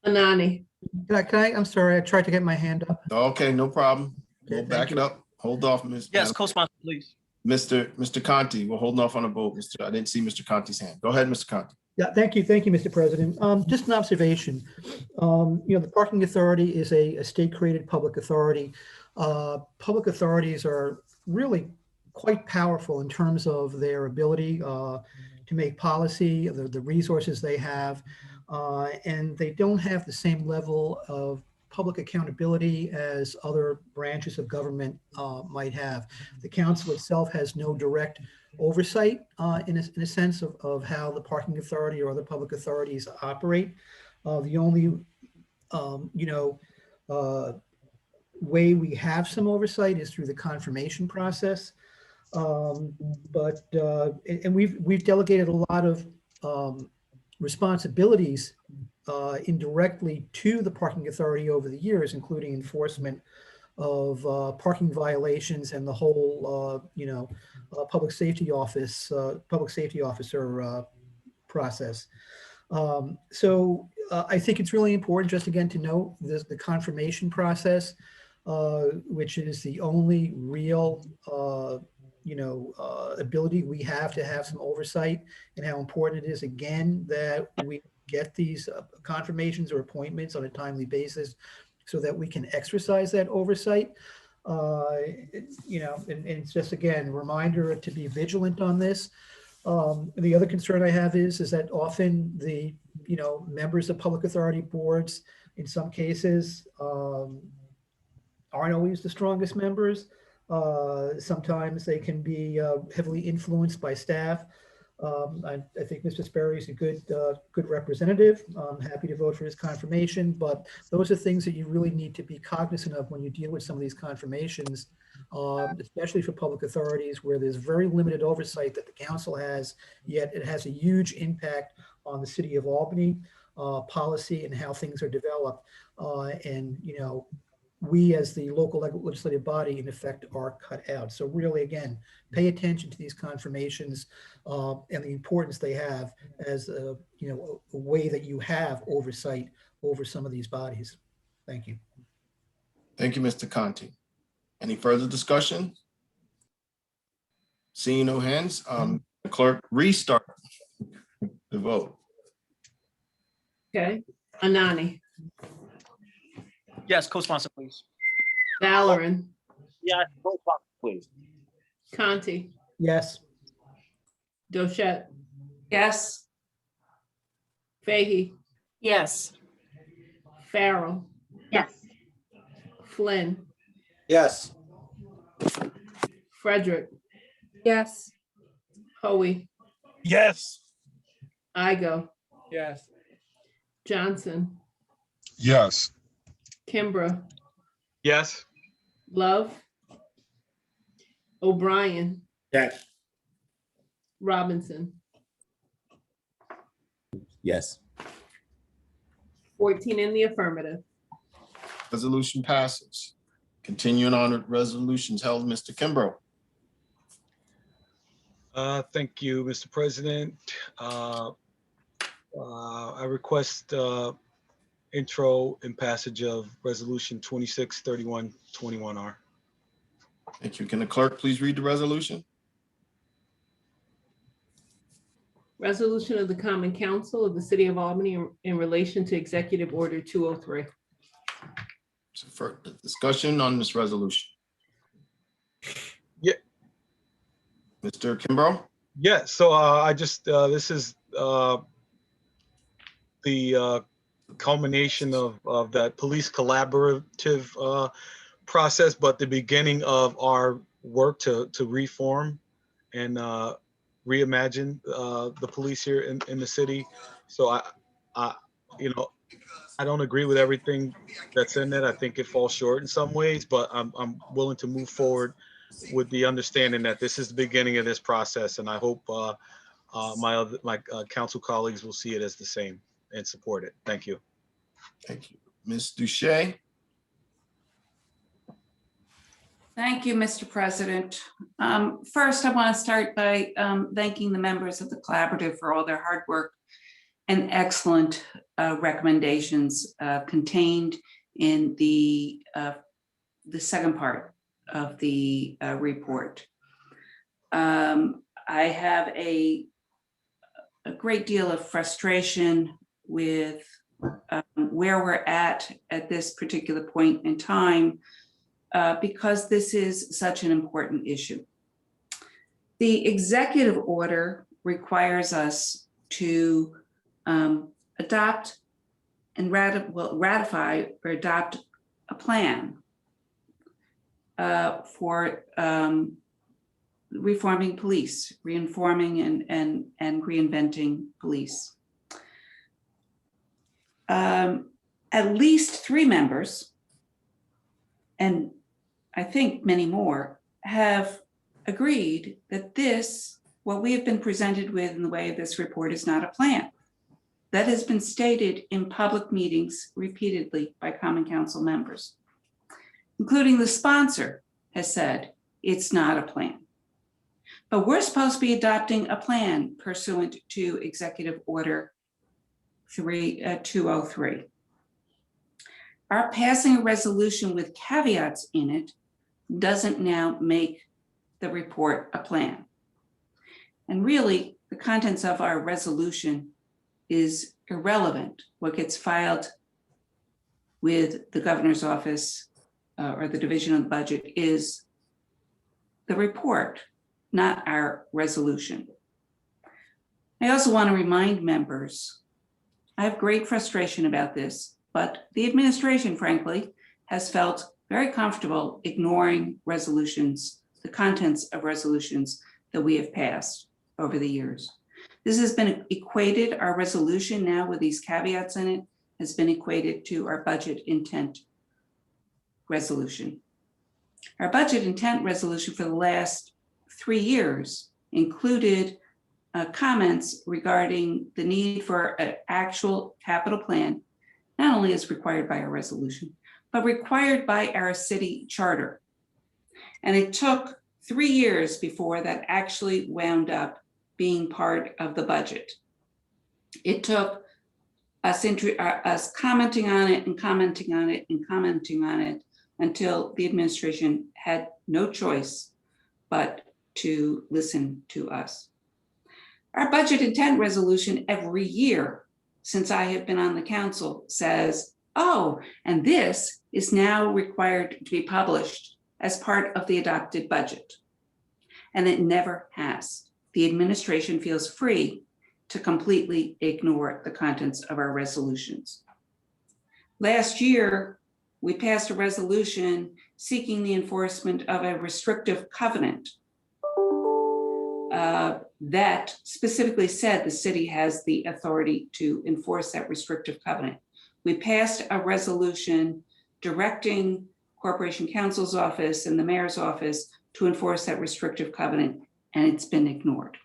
Anani. I'm sorry, I tried to get my hand up. Okay, no problem. We'll Okay, back thank it you. up. Hold off, Ms. Yes, co-sponsor, please. Mr. Conti, we're holding off on a vote. I didn't see Mr. Conti's hand. Go ahead, Mr. Conti. Yeah, thank you, Mr. President. Just an observation. The parking authority is a state-created public authority. Public authorities are really quite powerful in terms of their ability to make policy, the resources they have, and they don't have the same level of public accountability as other branches of government might have. The council itself has no direct oversight in a sense of how the parking authority or other public authorities operate. The only way we have some oversight is through the confirmation process. And we've delegated a lot of responsibilities indirectly to the parking authority over the years, including enforcement of parking violations and the whole public safety officer process. So I think it's really important, just again, to note the confirmation process, which is the only real ability we have to have some oversight, and how important it is, again, that we get these confirmations or appointments on a timely basis so that we can exercise that oversight. And it's just, again, a reminder to be vigilant on this. The other concern I have is that often the members of public authority boards, in some cases, aren't always the strongest members. Sometimes they can be heavily influenced by staff. I think Mr. Sperry is a good representative. I'm happy to vote for his confirmation, but those are things that you really need to be cognizant of when you deal with some of these confirmations, especially for public authorities where there's very limited oversight that the council has, yet it has a huge impact on the city of Albany policy and how things are developed. We as the local legislative body, in effect, are cut out. So really, again, pay attention to these confirmations and the importance they have as a way that you have oversight over some of these bodies. Thank you. Thank you, Mr. Conti. Any further discussion? Seeing no hands, clerk, restart the vote. Okay, Anani, Yes, co-sponsor, please. Valorem, Yes, co-sponsor, please. Conti, Yes. Doshette, Yes. Fahey, Yes. Farrell, Yes. Flynn, Yes. Frederick, Yes. Hoey, Yes. Igo, Yes. Johnson, Yes. Kimbrough, Yes. Love, O'Brien, Yes. Robinson, Yes. 14 in the affirmative. Resolution passes. Continuing on with resolutions held, Mr. Kimbrough. Thank you, Mr. President. I request intro and passage of Resolution 263121R. Thank you. Can the clerk please read the resolution? Resolution of the Common Council of the City of Albany in relation to Executive Order 203. So for discussion on this resolution. Yeah. Mr. Kimbrough? Yeah, so I just, this is the culmination of that police collaborative process, but the beginning of our work to reform and reimagine the police here in the city. So I I don't agree with everything that's in it. I think it falls short in some ways, but I'm willing to move forward with the understanding that this is the beginning of this process, and I hope my council colleagues will see it as the same and support it. Thank you. Thank you. Ms. Duche? Thank you, Mr. President. First, I want to start by thanking the members of the collaborative for all their hard work and excellent recommendations contained in the second part of the report. I have a great deal of frustration with where we're at this particular point in time because this is such an important issue. The executive order requires us to adopt and ratify or adopt a plan for reforming police, reinforming and reinventing police. At least 3 members, and I think many more, have agreed that what we have been presented with in the way of this report is not a plan. That has been stated in public meetings repeatedly by Common Council members, including the sponsor has said it's not a plan. But we're supposed to be adopting a plan pursuant to Executive Order 203. Our passing a resolution with caveats in it doesn't now make the report a plan. And really, the contents of our resolution is irrelevant. What gets filed with the governor's office or the division of the budget is the report, not our resolution. I also want to remind members, I have great frustration about this, but the administration, frankly, has felt very comfortable ignoring resolutions, the contents of resolutions that we have passed over the years. This has been equated, our resolution now with these caveats in it, has been equated to our budget intent resolution. Our budget intent resolution for the last 3 years included comments regarding the need for an actual capital plan, not only as required by our resolution, but required by our city charter. And it took 3 years before that actually wound up being part of the budget. It took us commenting on it and commenting on it and commenting on it until the administration had no choice but to listen to us. Our budget intent resolution every year since I have been on the council says, oh, and this is now required to be published as part of the adopted budget. And it never has. The administration feels free to completely ignore the contents of our resolutions. Last year, we passed a resolution seeking the enforcement of a restrictive covenant that specifically said the city has the authority to enforce that restrictive covenant. We passed a resolution directing Corporation Counsel's office and the mayor's office to enforce that restrictive covenant, and it's been ignored.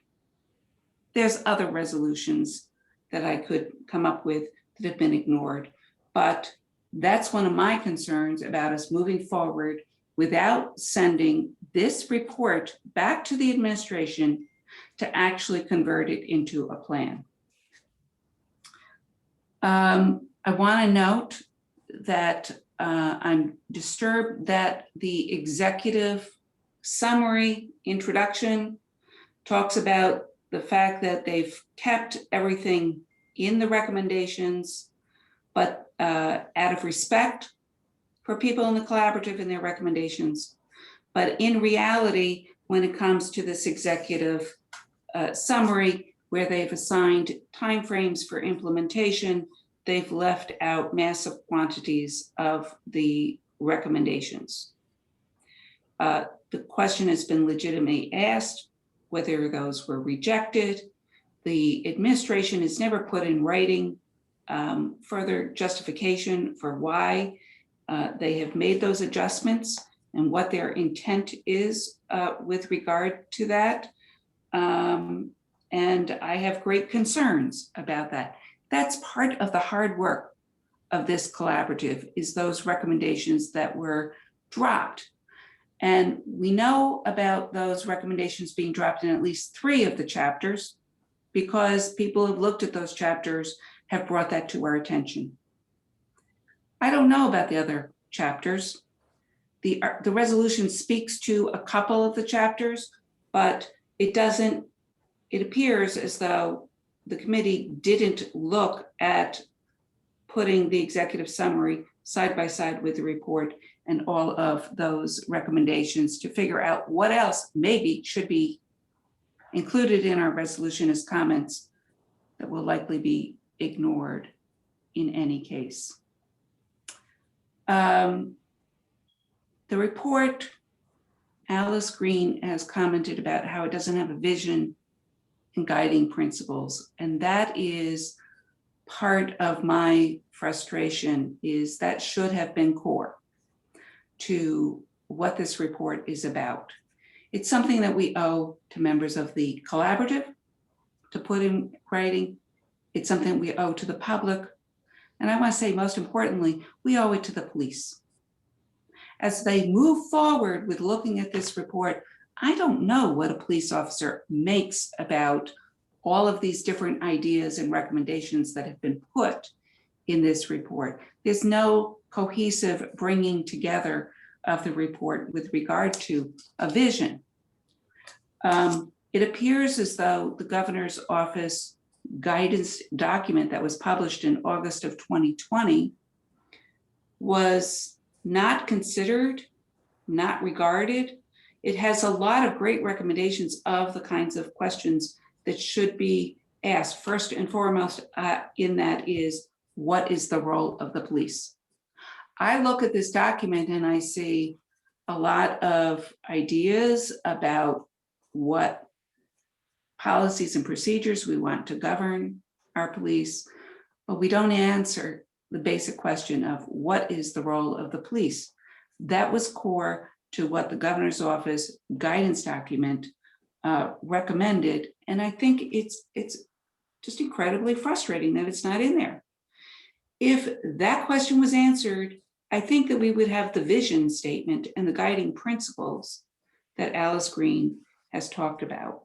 There's other resolutions that I could come up with that have been ignored, but that's one of my concerns about us moving forward without sending this report back to the administration to actually convert it into a plan. I want to note that I'm disturbed that the executive summary introduction talks about the fact that they've kept everything in the recommendations, but out of respect for people in the collaborative and their recommendations. But in reality, when it comes to this executive summary, where they've assigned timeframes for implementation, they've left out massive quantities of the recommendations. The question has been legitimately asked whether those were rejected. The administration has never put in writing further justification for why they have made those adjustments and what their intent is with regard to that. And I have great concerns about that. That's part of the hard work of this collaborative, is those recommendations that were dropped. And we know about those recommendations being dropped in at least 3 of the chapters because people who've looked at those chapters have brought that to our attention. I don't know about the other chapters. The resolution speaks to a couple of the chapters, but it appears as though the committee didn't look at putting the executive summary side by side with the report and all of those recommendations to figure out what else maybe should be included in our resolution as comments that will likely be ignored in any case. The report, Alice Green has commented about how it doesn't have a vision and guiding principles. And that is part of my frustration, is that should have been core to what this report is about. It's something that we owe to members of the collaborative to put in writing. It's something we owe to the public. And I want to say, most importantly, we owe it to the police. As they move forward with looking at this report, I don't know what a police officer makes about all of these different ideas and recommendations that have been put in this report. There's no cohesive bringing together of the report with regard to a vision. It appears as though the governor's office guidance document that was published in August of 2020 was not considered, not regarded. It has a lot of great recommendations of the kinds of questions that should be asked. First and foremost in that is, what is the role of the police? I look at this document and I see a lot of ideas about what policies and procedures we want to govern our police, but we don't answer the basic question of what is the role of the police. That was core to what the governor's office guidance document recommended. And I think it's just incredibly frustrating that it's not in there. If that question was answered, I think that we would have the vision statement and the guiding principles that Alice Green has talked about.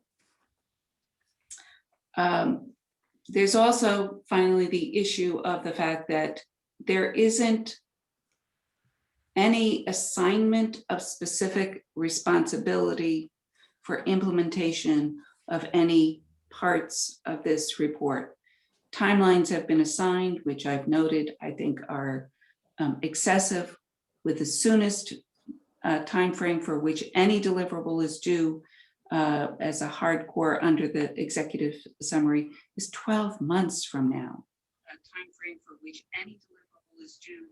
There's also finally the issue of the fact that there isn't any assignment of specific responsibility for implementation of any parts of this report. Timelines have been assigned, which I've noted, I think are excessive, with the soonest timeframe for which any deliverable is due as a hardcore under the executive summary is 12 months from now. A timeframe for which any deliverable is due.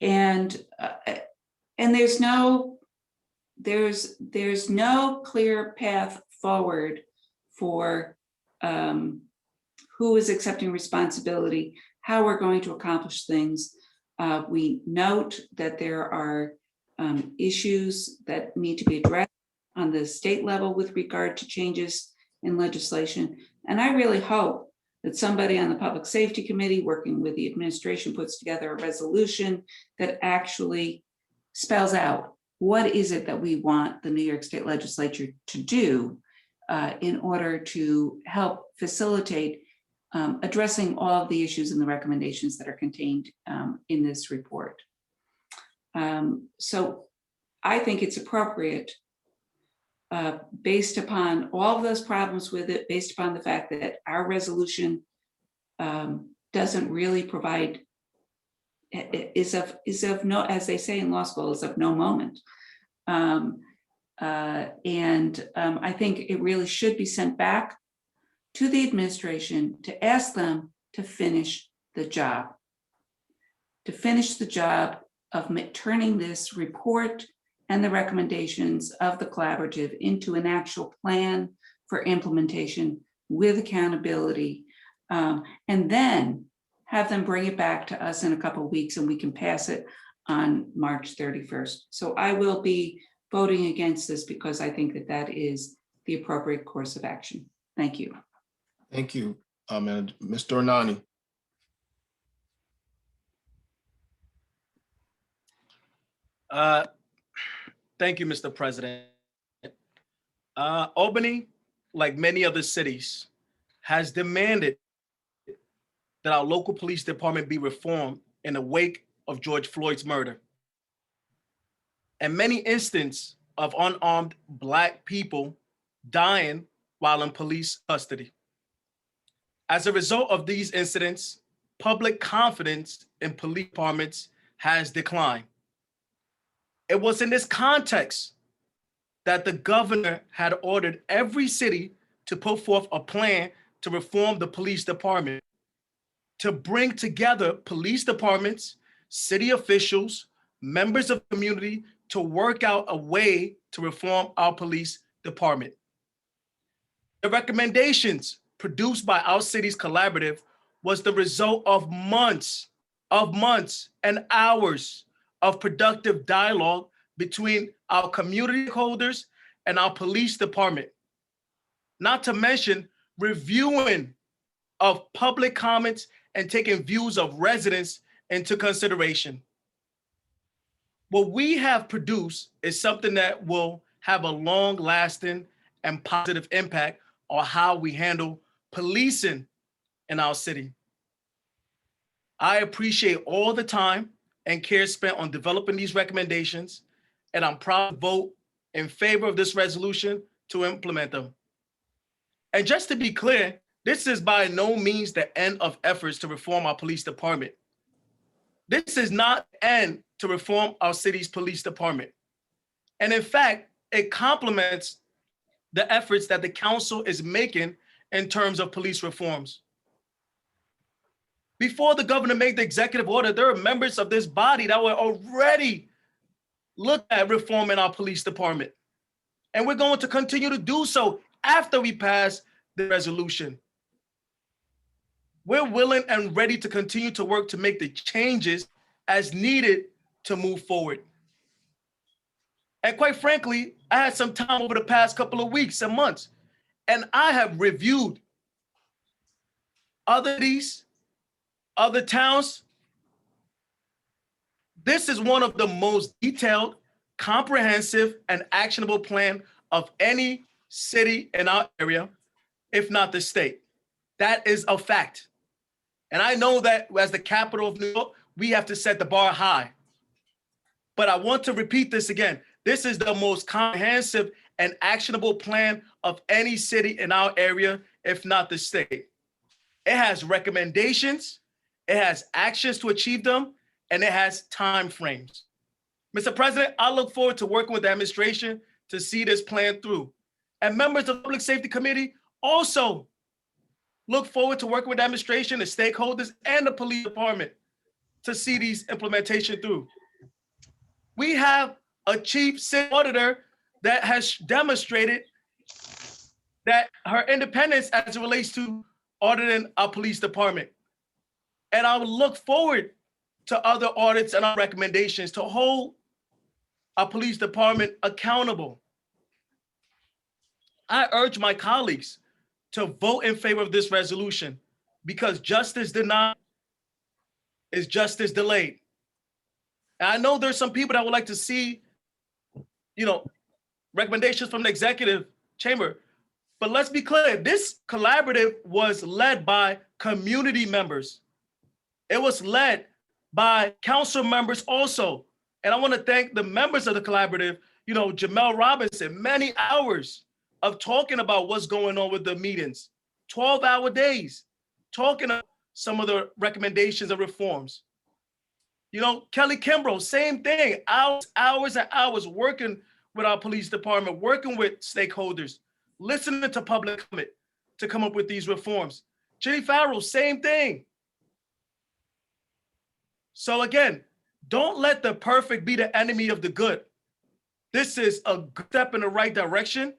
And there's no clear path forward for who is accepting responsibility, how we're going to accomplish things. We note that there are issues that need to be addressed on the state level with regard to changes in legislation. And I really hope that somebody on the Public Safety Committee working with the administration puts together a resolution that actually spells out what is it that we want the New York State Legislature to do in order to help facilitate addressing all of the issues and the recommendations that are contained in this report. So I think it's appropriate, based upon all of those problems with it, based upon the fact that our resolution doesn't really provide, is of no, as they say in law school, is of no moment. I think it really should be sent back to the administration to ask them to finish the job. To finish the job of turning this report and the recommendations of the collaborative into an actual plan for implementation with accountability, and then have them bring it back to us in a couple of weeks and we can pass it on March 31st. So I will be voting against this because I think that that is the appropriate course of action. Thank you. Thank you, and Mr. Ornani. Thank you, Mr. President. Albany, like many other cities, has demanded that our local police department be reformed in the wake of George Floyd's murder. And many instances of unarmed Black people dying while in police custody. As a result of these incidents, public confidence in police departments has declined. It was in this context that the governor had ordered every city to put forth a plan to reform the police department, to bring together police departments, city officials, members of the community to work out a way to reform our police department. The recommendations produced by our city's collaborative was the result of months and hours of productive dialogue between our community holders and our police department, not to mention reviewing of public comments and taking views of residents into consideration. What we have produced is something that will have a long-lasting and positive impact on how we handle policing in our city. I appreciate all the time and care spent on developing these recommendations, and I'm proud to vote in favor of this resolution to implement them. And just to be clear, this is by no means the end of efforts to reform our police department. This is not the end to reform our city's police department. And in fact, it complements the efforts that the council is making in terms of police reforms. Before the governor made the executive order, there are members of this body that were already looking at reforming our police department. And we're going to continue to do so after we pass the resolution. We're willing and ready to continue to work to make the changes as needed to move forward. And quite frankly, I had some time over the past couple of weeks and months, and I have reviewed other towns. This is one of the most detailed, comprehensive, and actionable plan of any city in our area, if not the state. That is a fact. And I know that as the capital of New York, we have to set the bar high. But I want to repeat this again. This is the most comprehensive and actionable plan of any city in our area, if not the state. It has recommendations, it has actions to achieve them, and it has timeframes. Mr. President, I look forward to working with the administration to see this plan through. And members of the Public Safety Committee also look forward to working with the administration, the stakeholders, and the police department to see these implementation through. We have a chief city auditor that has demonstrated that her independence as it relates to auditing our police department. And I would look forward to other audits and our recommendations to hold our police department accountable. I urge my colleagues to vote in favor of this resolution because justice denied is justice delayed. And I know there's some people that would like to see, recommendations from the executive chamber, but let's be clear, this collaborative was led by community members. It was led by council members also. And I want to thank the members of the collaborative, Jamel Robinson, many hours of talking about what's going on with the meetings, 12-hour days, talking about some of the recommendations and reforms. Kelly Kimbrough, same thing, hours and hours working with our police department, working with stakeholders, listening to public comment to come up with these reforms. Jenny Farrell, same thing. So again, don't let the perfect be the enemy of the good. This is a step in the right direction,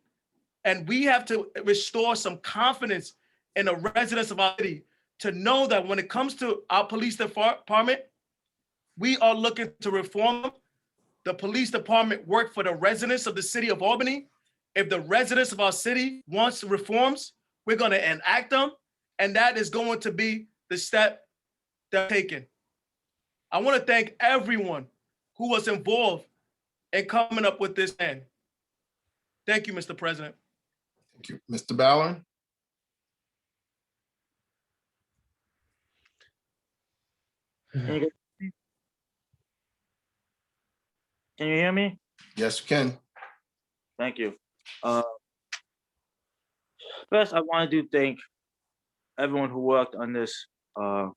and we have to restore some confidence in the residents of our city to know that when it comes to our police department, we are looking to reform them. The police department work for the residents of the city of Albany. If the residents of our city wants reforms, we're going to enact them, and that is going to be the step they're taking. I want to thank everyone who was involved in coming up with this plan. Thank you, Mr. President. Thank you. Mr. Ballard? Can you hear me? Yes, you can. Thank you. First, I want to thank everyone who worked on this part,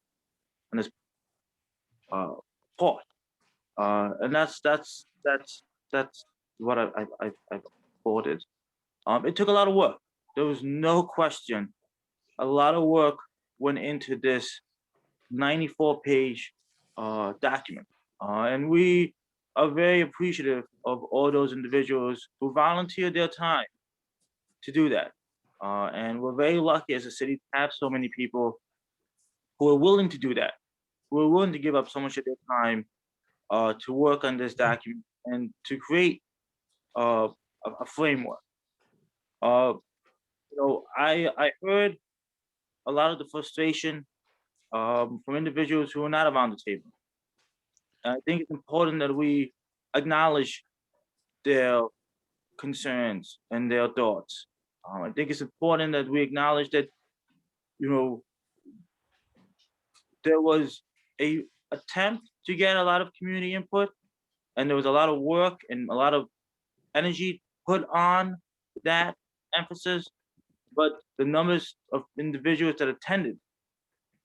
and that's what I voted. It took a lot of work. There was no question. A lot of work went into this 94-page document, and we are very appreciative of all those individuals who volunteered their time to do that. And we're very lucky as a city to have so many people who are willing to do that, who are willing to give up so much of their time to work on this document and to create a framework. I heard a lot of the frustration from individuals who are not around the table. I think it's important that we acknowledge their concerns and their thoughts. I think it's important that we acknowledge that, there was a attempt to get a lot of community input, and there was a lot of work and a lot of energy put on that emphasis, but the numbers of individuals that attended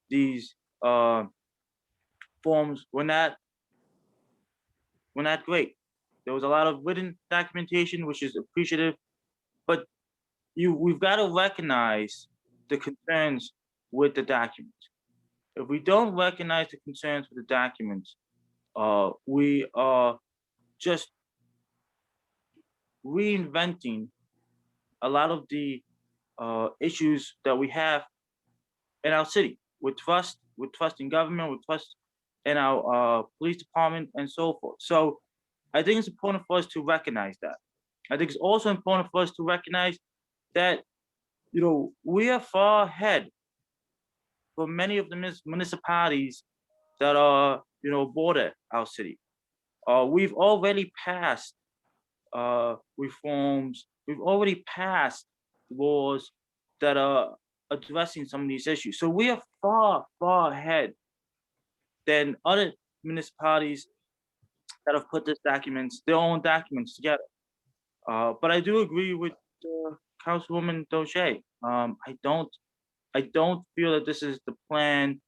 these forums were not great. There was a lot of written documentation, which is appreciative, but we've got to recognize the concerns with the document. If we don't recognize the concerns with the documents, we are just reinventing a lot of the issues that we have in our city with trust in government, with trust in our police department, and so forth. So I think it's important for us to recognize that. I think it's also important for us to recognize that, we are far ahead for many of the municipalities that are, border our city. We've already passed reforms. We've already passed laws that are addressing some of these issues. So we are far, far ahead than other municipalities that have put this documents, their own documents together. But I do agree with Councilwoman Doche. I don't feel that this is the plan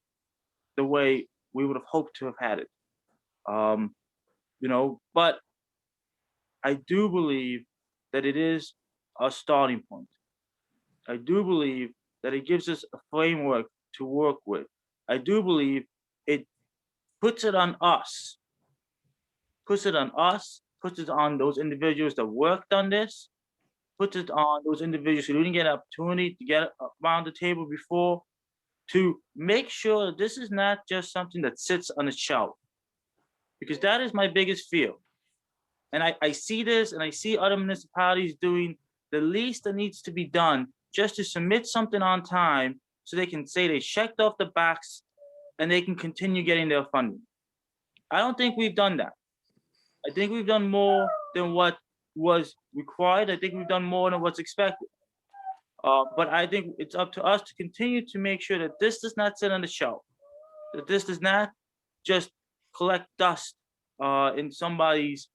the way we would have hoped to have had it. But I do believe that it is a starting point. I do believe that it gives us a framework to work with. I do believe it puts it on us, puts it on those individuals that worked on this, puts it on those individuals who didn't get an opportunity to get around the table before, to make sure that this is not just something that sits on a shelf, because that is my biggest fear. And I see this, and I see other municipalities doing the least that needs to be done just to submit something on time so they can say they checked off the box and they can continue getting their funding. I don't think we've done that. I think we've done more than what was required. I think we've done more than what's expected. But I think it's up to us to continue to make sure that this does not sit on the shelf, that this does not just collect dust in somebody's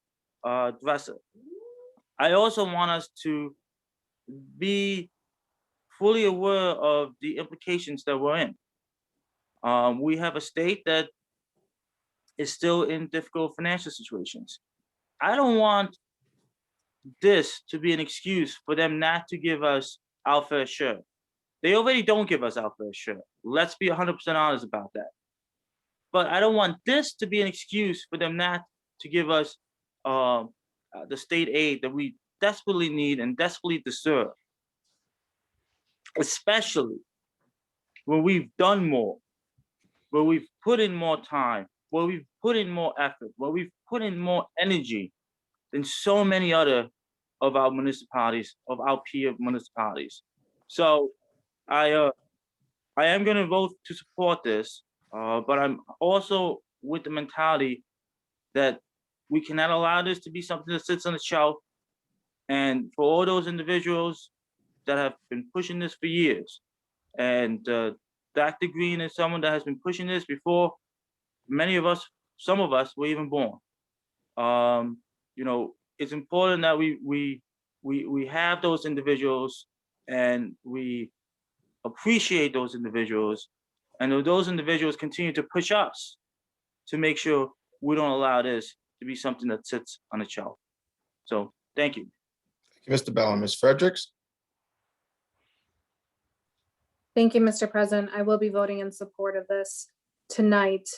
dresser. I also want us to be fully aware of the implications that we're in. We have a state that is still in difficult financial situations. I don't want this to be an excuse for them not to give us our fair share. They already don't give us our fair share. Let's be 100% honest about that. But I don't want this to be an excuse for them not to give us the state aid that we desperately need and desperately deserve. Especially when we've done more, where we've put in more time, where we've put in more effort, where we've put in more energy than so many other of our municipalities, of our peer municipalities. So I am going to vote to support this, but I'm also with the mentality that we cannot allow this to be something that sits on the shelf. And for all those individuals that have been pushing this for years, and Dr. Green is someone that has been pushing this before many of us, some of us were even born. It's important that we have those individuals and we appreciate those individuals, and those individuals continue to push us to make sure we don't allow this to be something that sits on a shelf. So thank you. Thank you, Mr. Bell. Ms. Fredericks? Thank you, Mr. President. I will be voting in support of this tonight.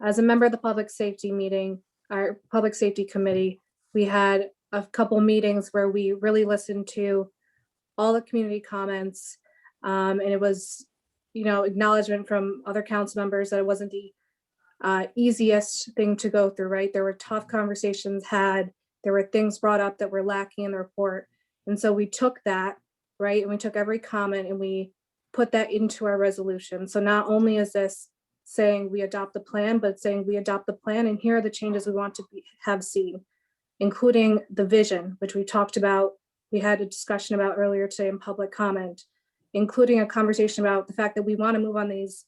As a member of the Public Safety meeting, our Public Safety Committee, we had a couple meetings where we really listened to all the community comments. And it was, acknowledgement from other council members that it wasn't the easiest thing to go through, right? There were tough conversations had. There were things brought up that were lacking in the report. And so we took that, right? And we took every comment and we put that into our resolution. So not only is this saying we adopt the plan, but saying we adopt the plan and here are the changes we want to have seen, including the vision, which we talked about. We had a discussion about earlier today in public comment, including a conversation about the fact that we want to move on these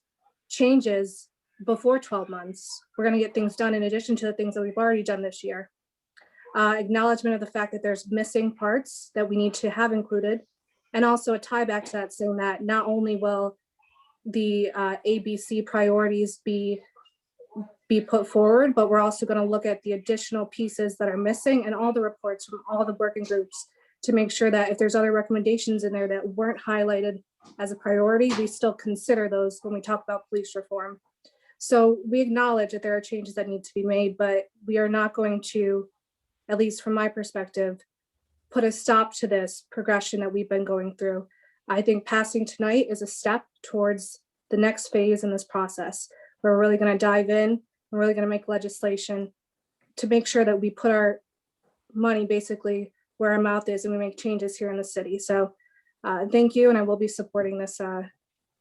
changes before 12 months. We're going to get things done in addition to the things that we've already done this year. Acknowledgement of the fact that there's missing parts that we need to have included, and also a tie back to that, saying that not only will the ABC priorities be put forward, but we're also going to look at the additional pieces that are missing and all the reports from all the working groups to make sure that if there's other recommendations in there that weren't highlighted as a priority, we still consider those when we talk about police reform. So we acknowledge that there are changes that need to be made, but we are not going to, at least from my perspective, put a stop to this progression that we've been going through. I think passing tonight is a step towards the next phase in this process. We're really going to dive in. We're really going to make legislation to make sure that we put our money basically where our mouth is and we make changes here in the city. So thank you, and I will be supporting this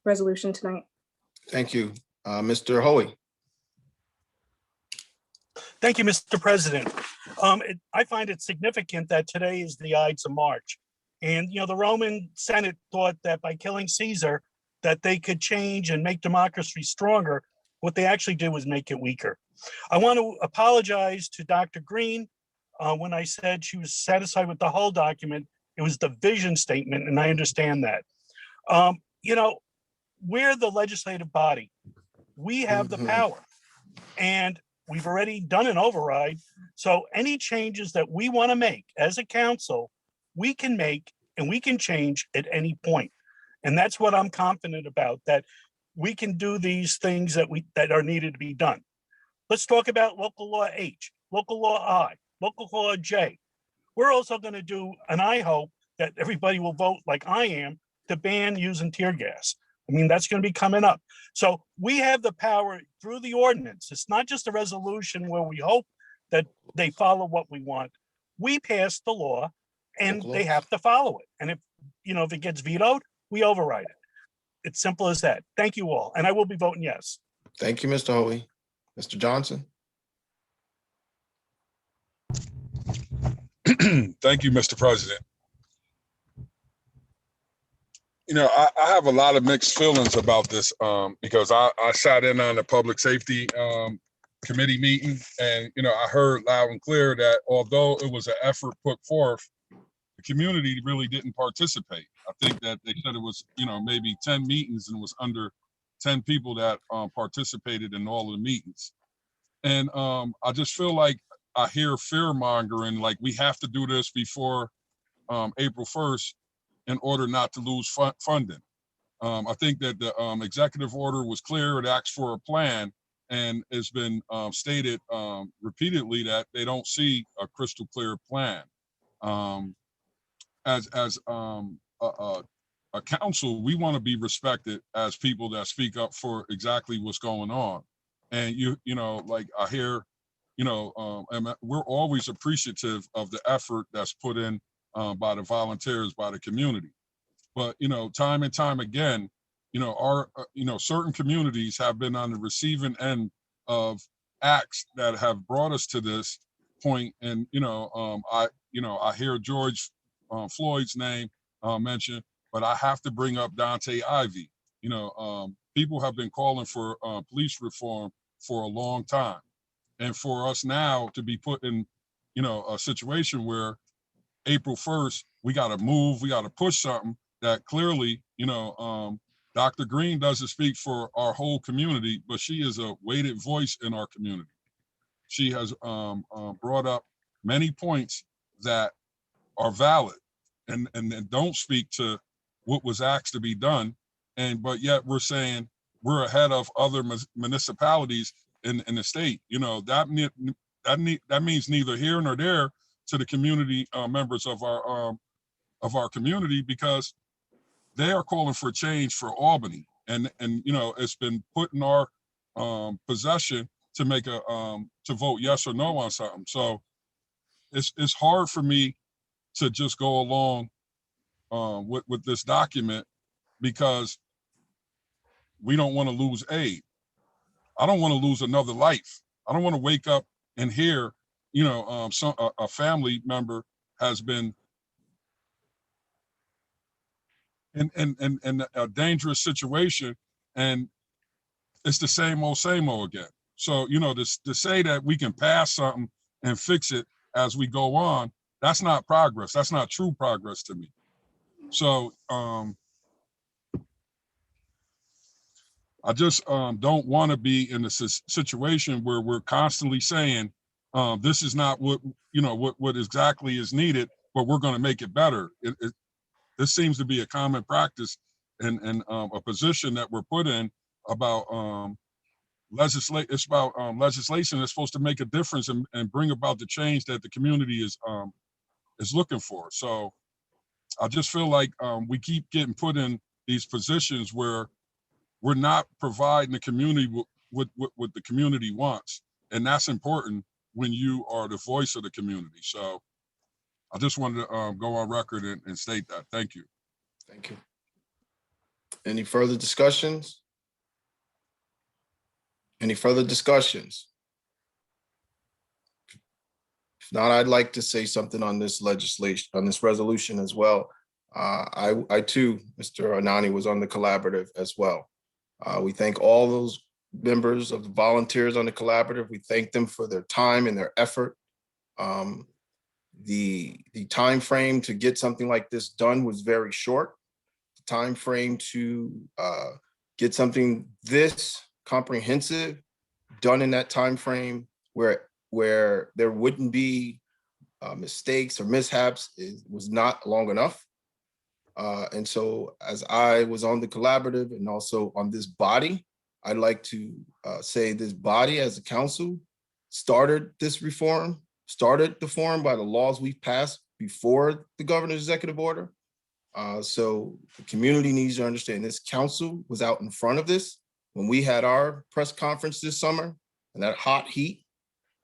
resolution tonight. Thank you. Mr. Hoey? Thank you, Mr. President. I find it significant that today is the Ides of March. And, the Roman Senate thought that by killing Caesar, that they could change and make democracy stronger. What they actually did was make it weaker. I want to apologize to Dr. Green. When I said she was satisfied with the whole document, it was the vision statement, and I understand that. You know, we're the legislative body. We have the power, and we've already done an override. So any changes that we want to make as a council, we can make and we can change at any point. And that's what I'm confident about, that we can do these things that are needed to be done. Let's talk about local law H, local law I, local law J. We're also going to do, and I hope that everybody will vote like I am, to ban using tear gas. I mean, that's going to be coming up. So we have the power through the ordinance. It's not just a resolution where we hope that they follow what we want. We pass the law and they have to follow it. And if it gets vetoed, we override it. It's simple as that. Thank you all. And I will be voting yes. Thank you, Mr. Hoey. Mr. Johnson. Thank you, Mr. President. I have a lot of mixed feelings about this because I sat in on the public safety committee meeting, and I heard loud and clear that although it was an effort put forth, the community really didn't participate. I think that they said it was maybe 10 meetings and it was under 10 people that participated in all of the meetings. And I just feel like I hear fear mongering, like we have to do this before April 1st in order not to lose funding. I think that the executive order was clear. It asked for a plan, and it's been stated repeatedly that they don't see a crystal clear plan. As a council, we want to be respected as people that speak up for exactly what's going on. And like I hear, and we're always appreciative of the effort that's put in by the volunteers, by the community. But time and time again, our certain communities have been on the receiving end of acts that have brought us to this point. And I hear George Floyd's name mentioned, but I have to bring up Dante Ivy. People have been calling for police reform for a long time, and for us now to be put in a situation where April 1st we got to move, we got to push something that clearly Dr. Green doesn't speak for our whole community, but she is a weighted voice in our community. She has brought up many points that are valid and don't speak to what was asked to be done, but yet we're saying we're ahead of other municipalities in the state. That means neither here nor there to the community members of our community, because they are calling for change for Albany, and it's been put in our possession to make to vote yes or no on something. So it's hard for me to just go along with this document, because we don't want to lose aid. I don't want to lose another life. I don't want to wake up and hear a family member has been in a dangerous situation, and it's the same old again. So to say that we can pass something and fix it as we go on, that's not progress. That's not true progress to me. So I just don't want to be in a situation where we're constantly saying this is not what exactly is needed, but we're going to make it better. This seems to be a common practice and a position that we're put in about legislation. It's about legislation that's supposed to make a difference and bring about the change that the community is looking for. So I just feel like we keep getting put in these positions where we're not providing the community what the community wants. And that's important when you are the voice of the community. So I just wanted to go on record and state that. Thank you. Thank you. Any further discussions? Any further discussions? If not, I'd like to say something on this legislation, on this resolution as well. I too, Mr. Anani, was on the collaborative as well. We thank all those members of the volunteers on the collaborative. We thank them for their time and their effort. The time frame to get something like this done was very short. The time frame to get something this comprehensive done in that time frame where there wouldn't be mistakes or mishaps was not long enough. And so as I was on the collaborative and also on this body, I'd like to say this body as a council started this reform, started the forum by the laws we passed before the governor's executive order. So the community needs to understand this council was out in front of this when we had our press conference this summer and that hot heat.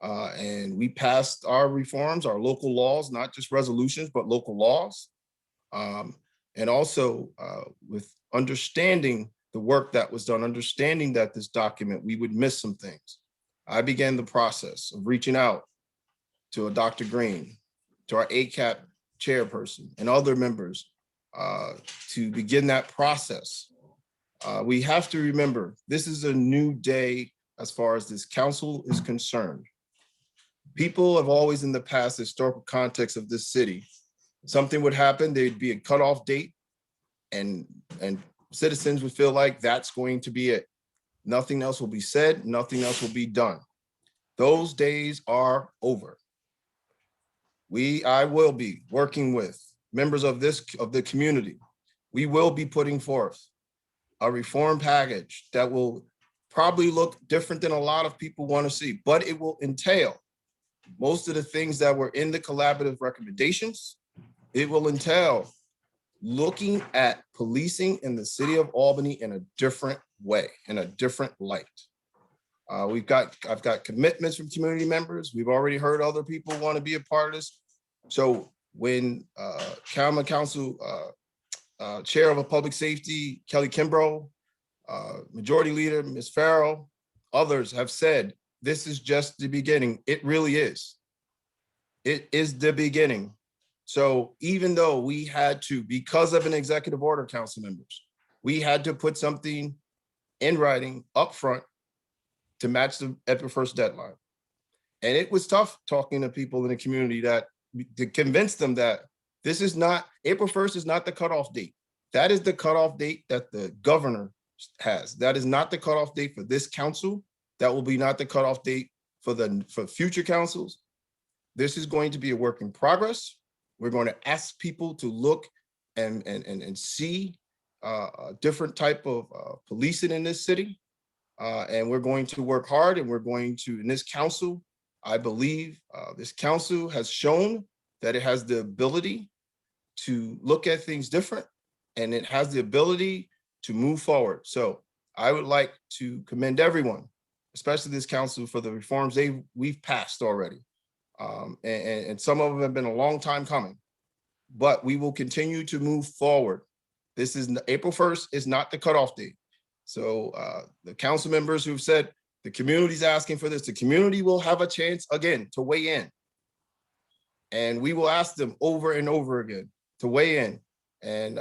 And we passed our reforms, our local laws, not just resolutions, but local laws. And also with understanding the work that was done, understanding that this document, we would miss some things. I began the process of reaching out to Dr. Green, to our ACAP chairperson and other members to begin that process. We have to remember, this is a new day as far as this council is concerned. People have always in the past, historical context of this city, something would happen, there'd be a cutoff date and citizens would feel like that's going to be it. Nothing else will be said, nothing else will be done. Those days are over. I will be working with members of the community. We will be putting forth a reform package that will probably look different than a lot of people want to see, but it will entail most of the things that were in the collaborative recommendations. It will entail looking at policing in the city of Albany in a different way, in a different light. I've got commitments from community members. We've already heard other people want to be a part of this. So when County Council Chair of Public Safety, Kelly Kimbrough, Majority Leader, Ms. Farrell, others have said, this is just the beginning. It really is. It is the beginning. So even though we had to, because of an executive order, council members, we had to put something in writing up front to match the April 1st deadline. And it was tough talking to people in the community to convince them that this is not, April 1st is not the cutoff date. That is the cutoff date that the governor has. That is not the cutoff date for this council. That will be not the cutoff date for future councils. This is going to be a work in progress. We're going to ask people to look and see a different type of policing in this city. And we're going to work hard, and we're going to, in this council, I believe this council has shown that it has the ability to look at things different, and it has the ability to move forward. So I would like to commend everyone, especially this council, for the reforms we've passed already. And some of them have been a long time coming, but we will continue to move forward. This is April 1st is not the cutoff date. So the council members who've said the community's asking for this, the community will have a chance again to weigh in. And we will ask them over and over again to weigh in. And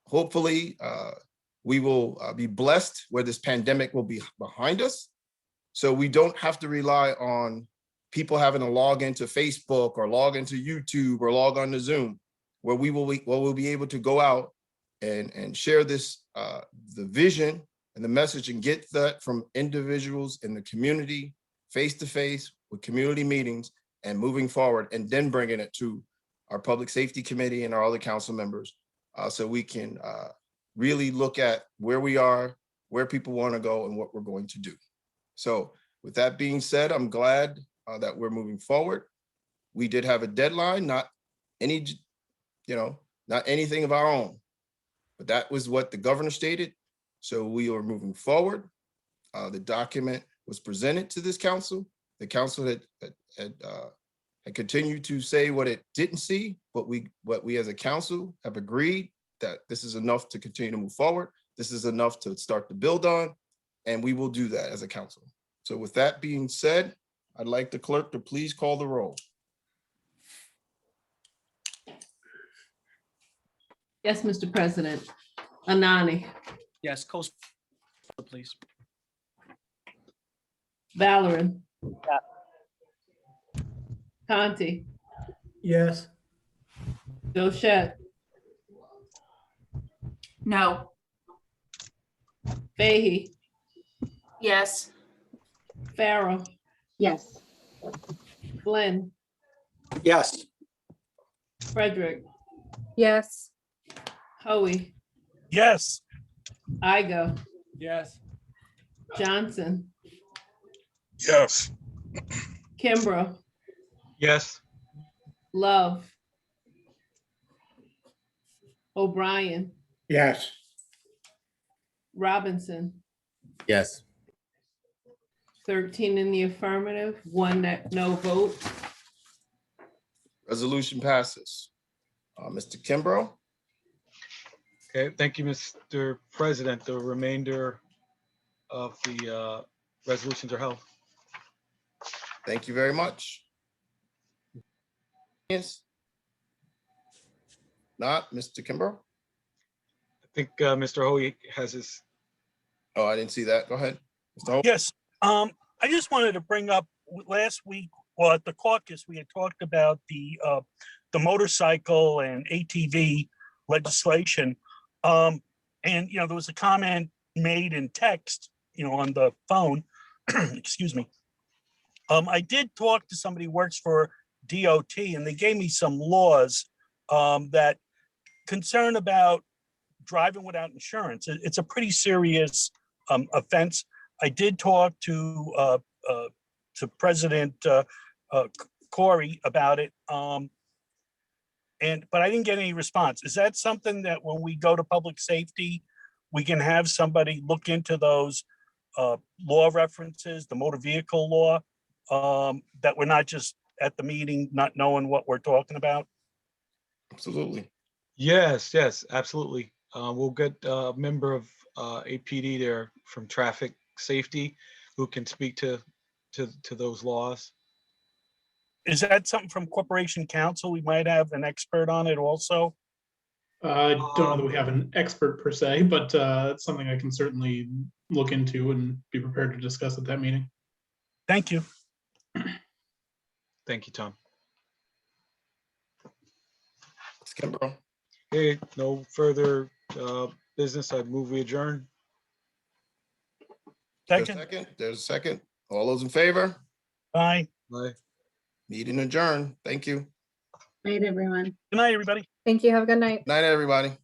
hopefully we will be blessed where this pandemic will be behind us. So we don't have to rely on people having to log into Facebook or log into YouTube or log on to Zoom, where we'll be able to go out and share this, the vision and the message, and get that from individuals in the community, face-to-face with community meetings, and moving forward, and then bringing it to our Public Safety Committee and our other council members, so we can really look at where we are, where people want to go, and what we're going to do. So with that being said, I'm glad that we're moving forward. We did have a deadline, not anything of our own, but that was what the governor stated. So we are moving forward. The document was presented to this council. The council had continued to say what it didn't see, but what we as a council have agreed that this is enough to continue to move forward. This is enough to start to build on, and we will do that as a council. So with that being said, I'd like the clerk to please call the roll. Yes, Mr. President. Anani. Yes, please. Valoren. Conti, Yes. Dochette, No. Fahey, Yes. Farrell, Yes. Flynn, Yes. Frederick, Yes. Hoey, Yes. Igo, Yes. Johnson, Yes. Kimbrough, Yes. Love, O'Brien, Yes. Robinson, Yes. 13 in the affirmative, 1 no vote. Resolution passes. Mr. Kimbrough? Okay, thank you, Mr. President. The remainder of the resolutions are held. Thank you very much. Yes. Not Mr. Kimbrough? I think Mr. Hoy has his. Oh, I didn't see that. Go ahead. Mr. Hope? Yes. I just wanted to bring up last week, well, at the caucus, we had talked about the motorcycle and ATV legislation. And, there was a comment made in text, on the phone, excuse me. I did talk to somebody who works for DOT, and they gave me some laws that concern about driving without insurance. It's a pretty serious offense. I did talk to President Corey about it, but I didn't get any response. Is that something that when we go to public safety, we can have somebody look into those law references, the motor vehicle law, that we're not just at the meeting, not knowing what we're talking about? Absolutely. Yes, absolutely. We'll get a member of APD there from traffic safety who can speak to those laws. Is that something from Corporation Counsel? We might have an expert on it also. I don't know that we have an expert per se, but it's something I can certainly look into and be prepared to discuss at that meeting. Thank you. Thank you, Tom. Mr. Kimbrough? Okay, no further business. I move we adjourn. There's a second. There's a second. All those in favor? Bye. Bye. Meeting adjourned. Thank you. Night, everyone. Good night, everybody. Thank you. Have a good night. Night, everybody.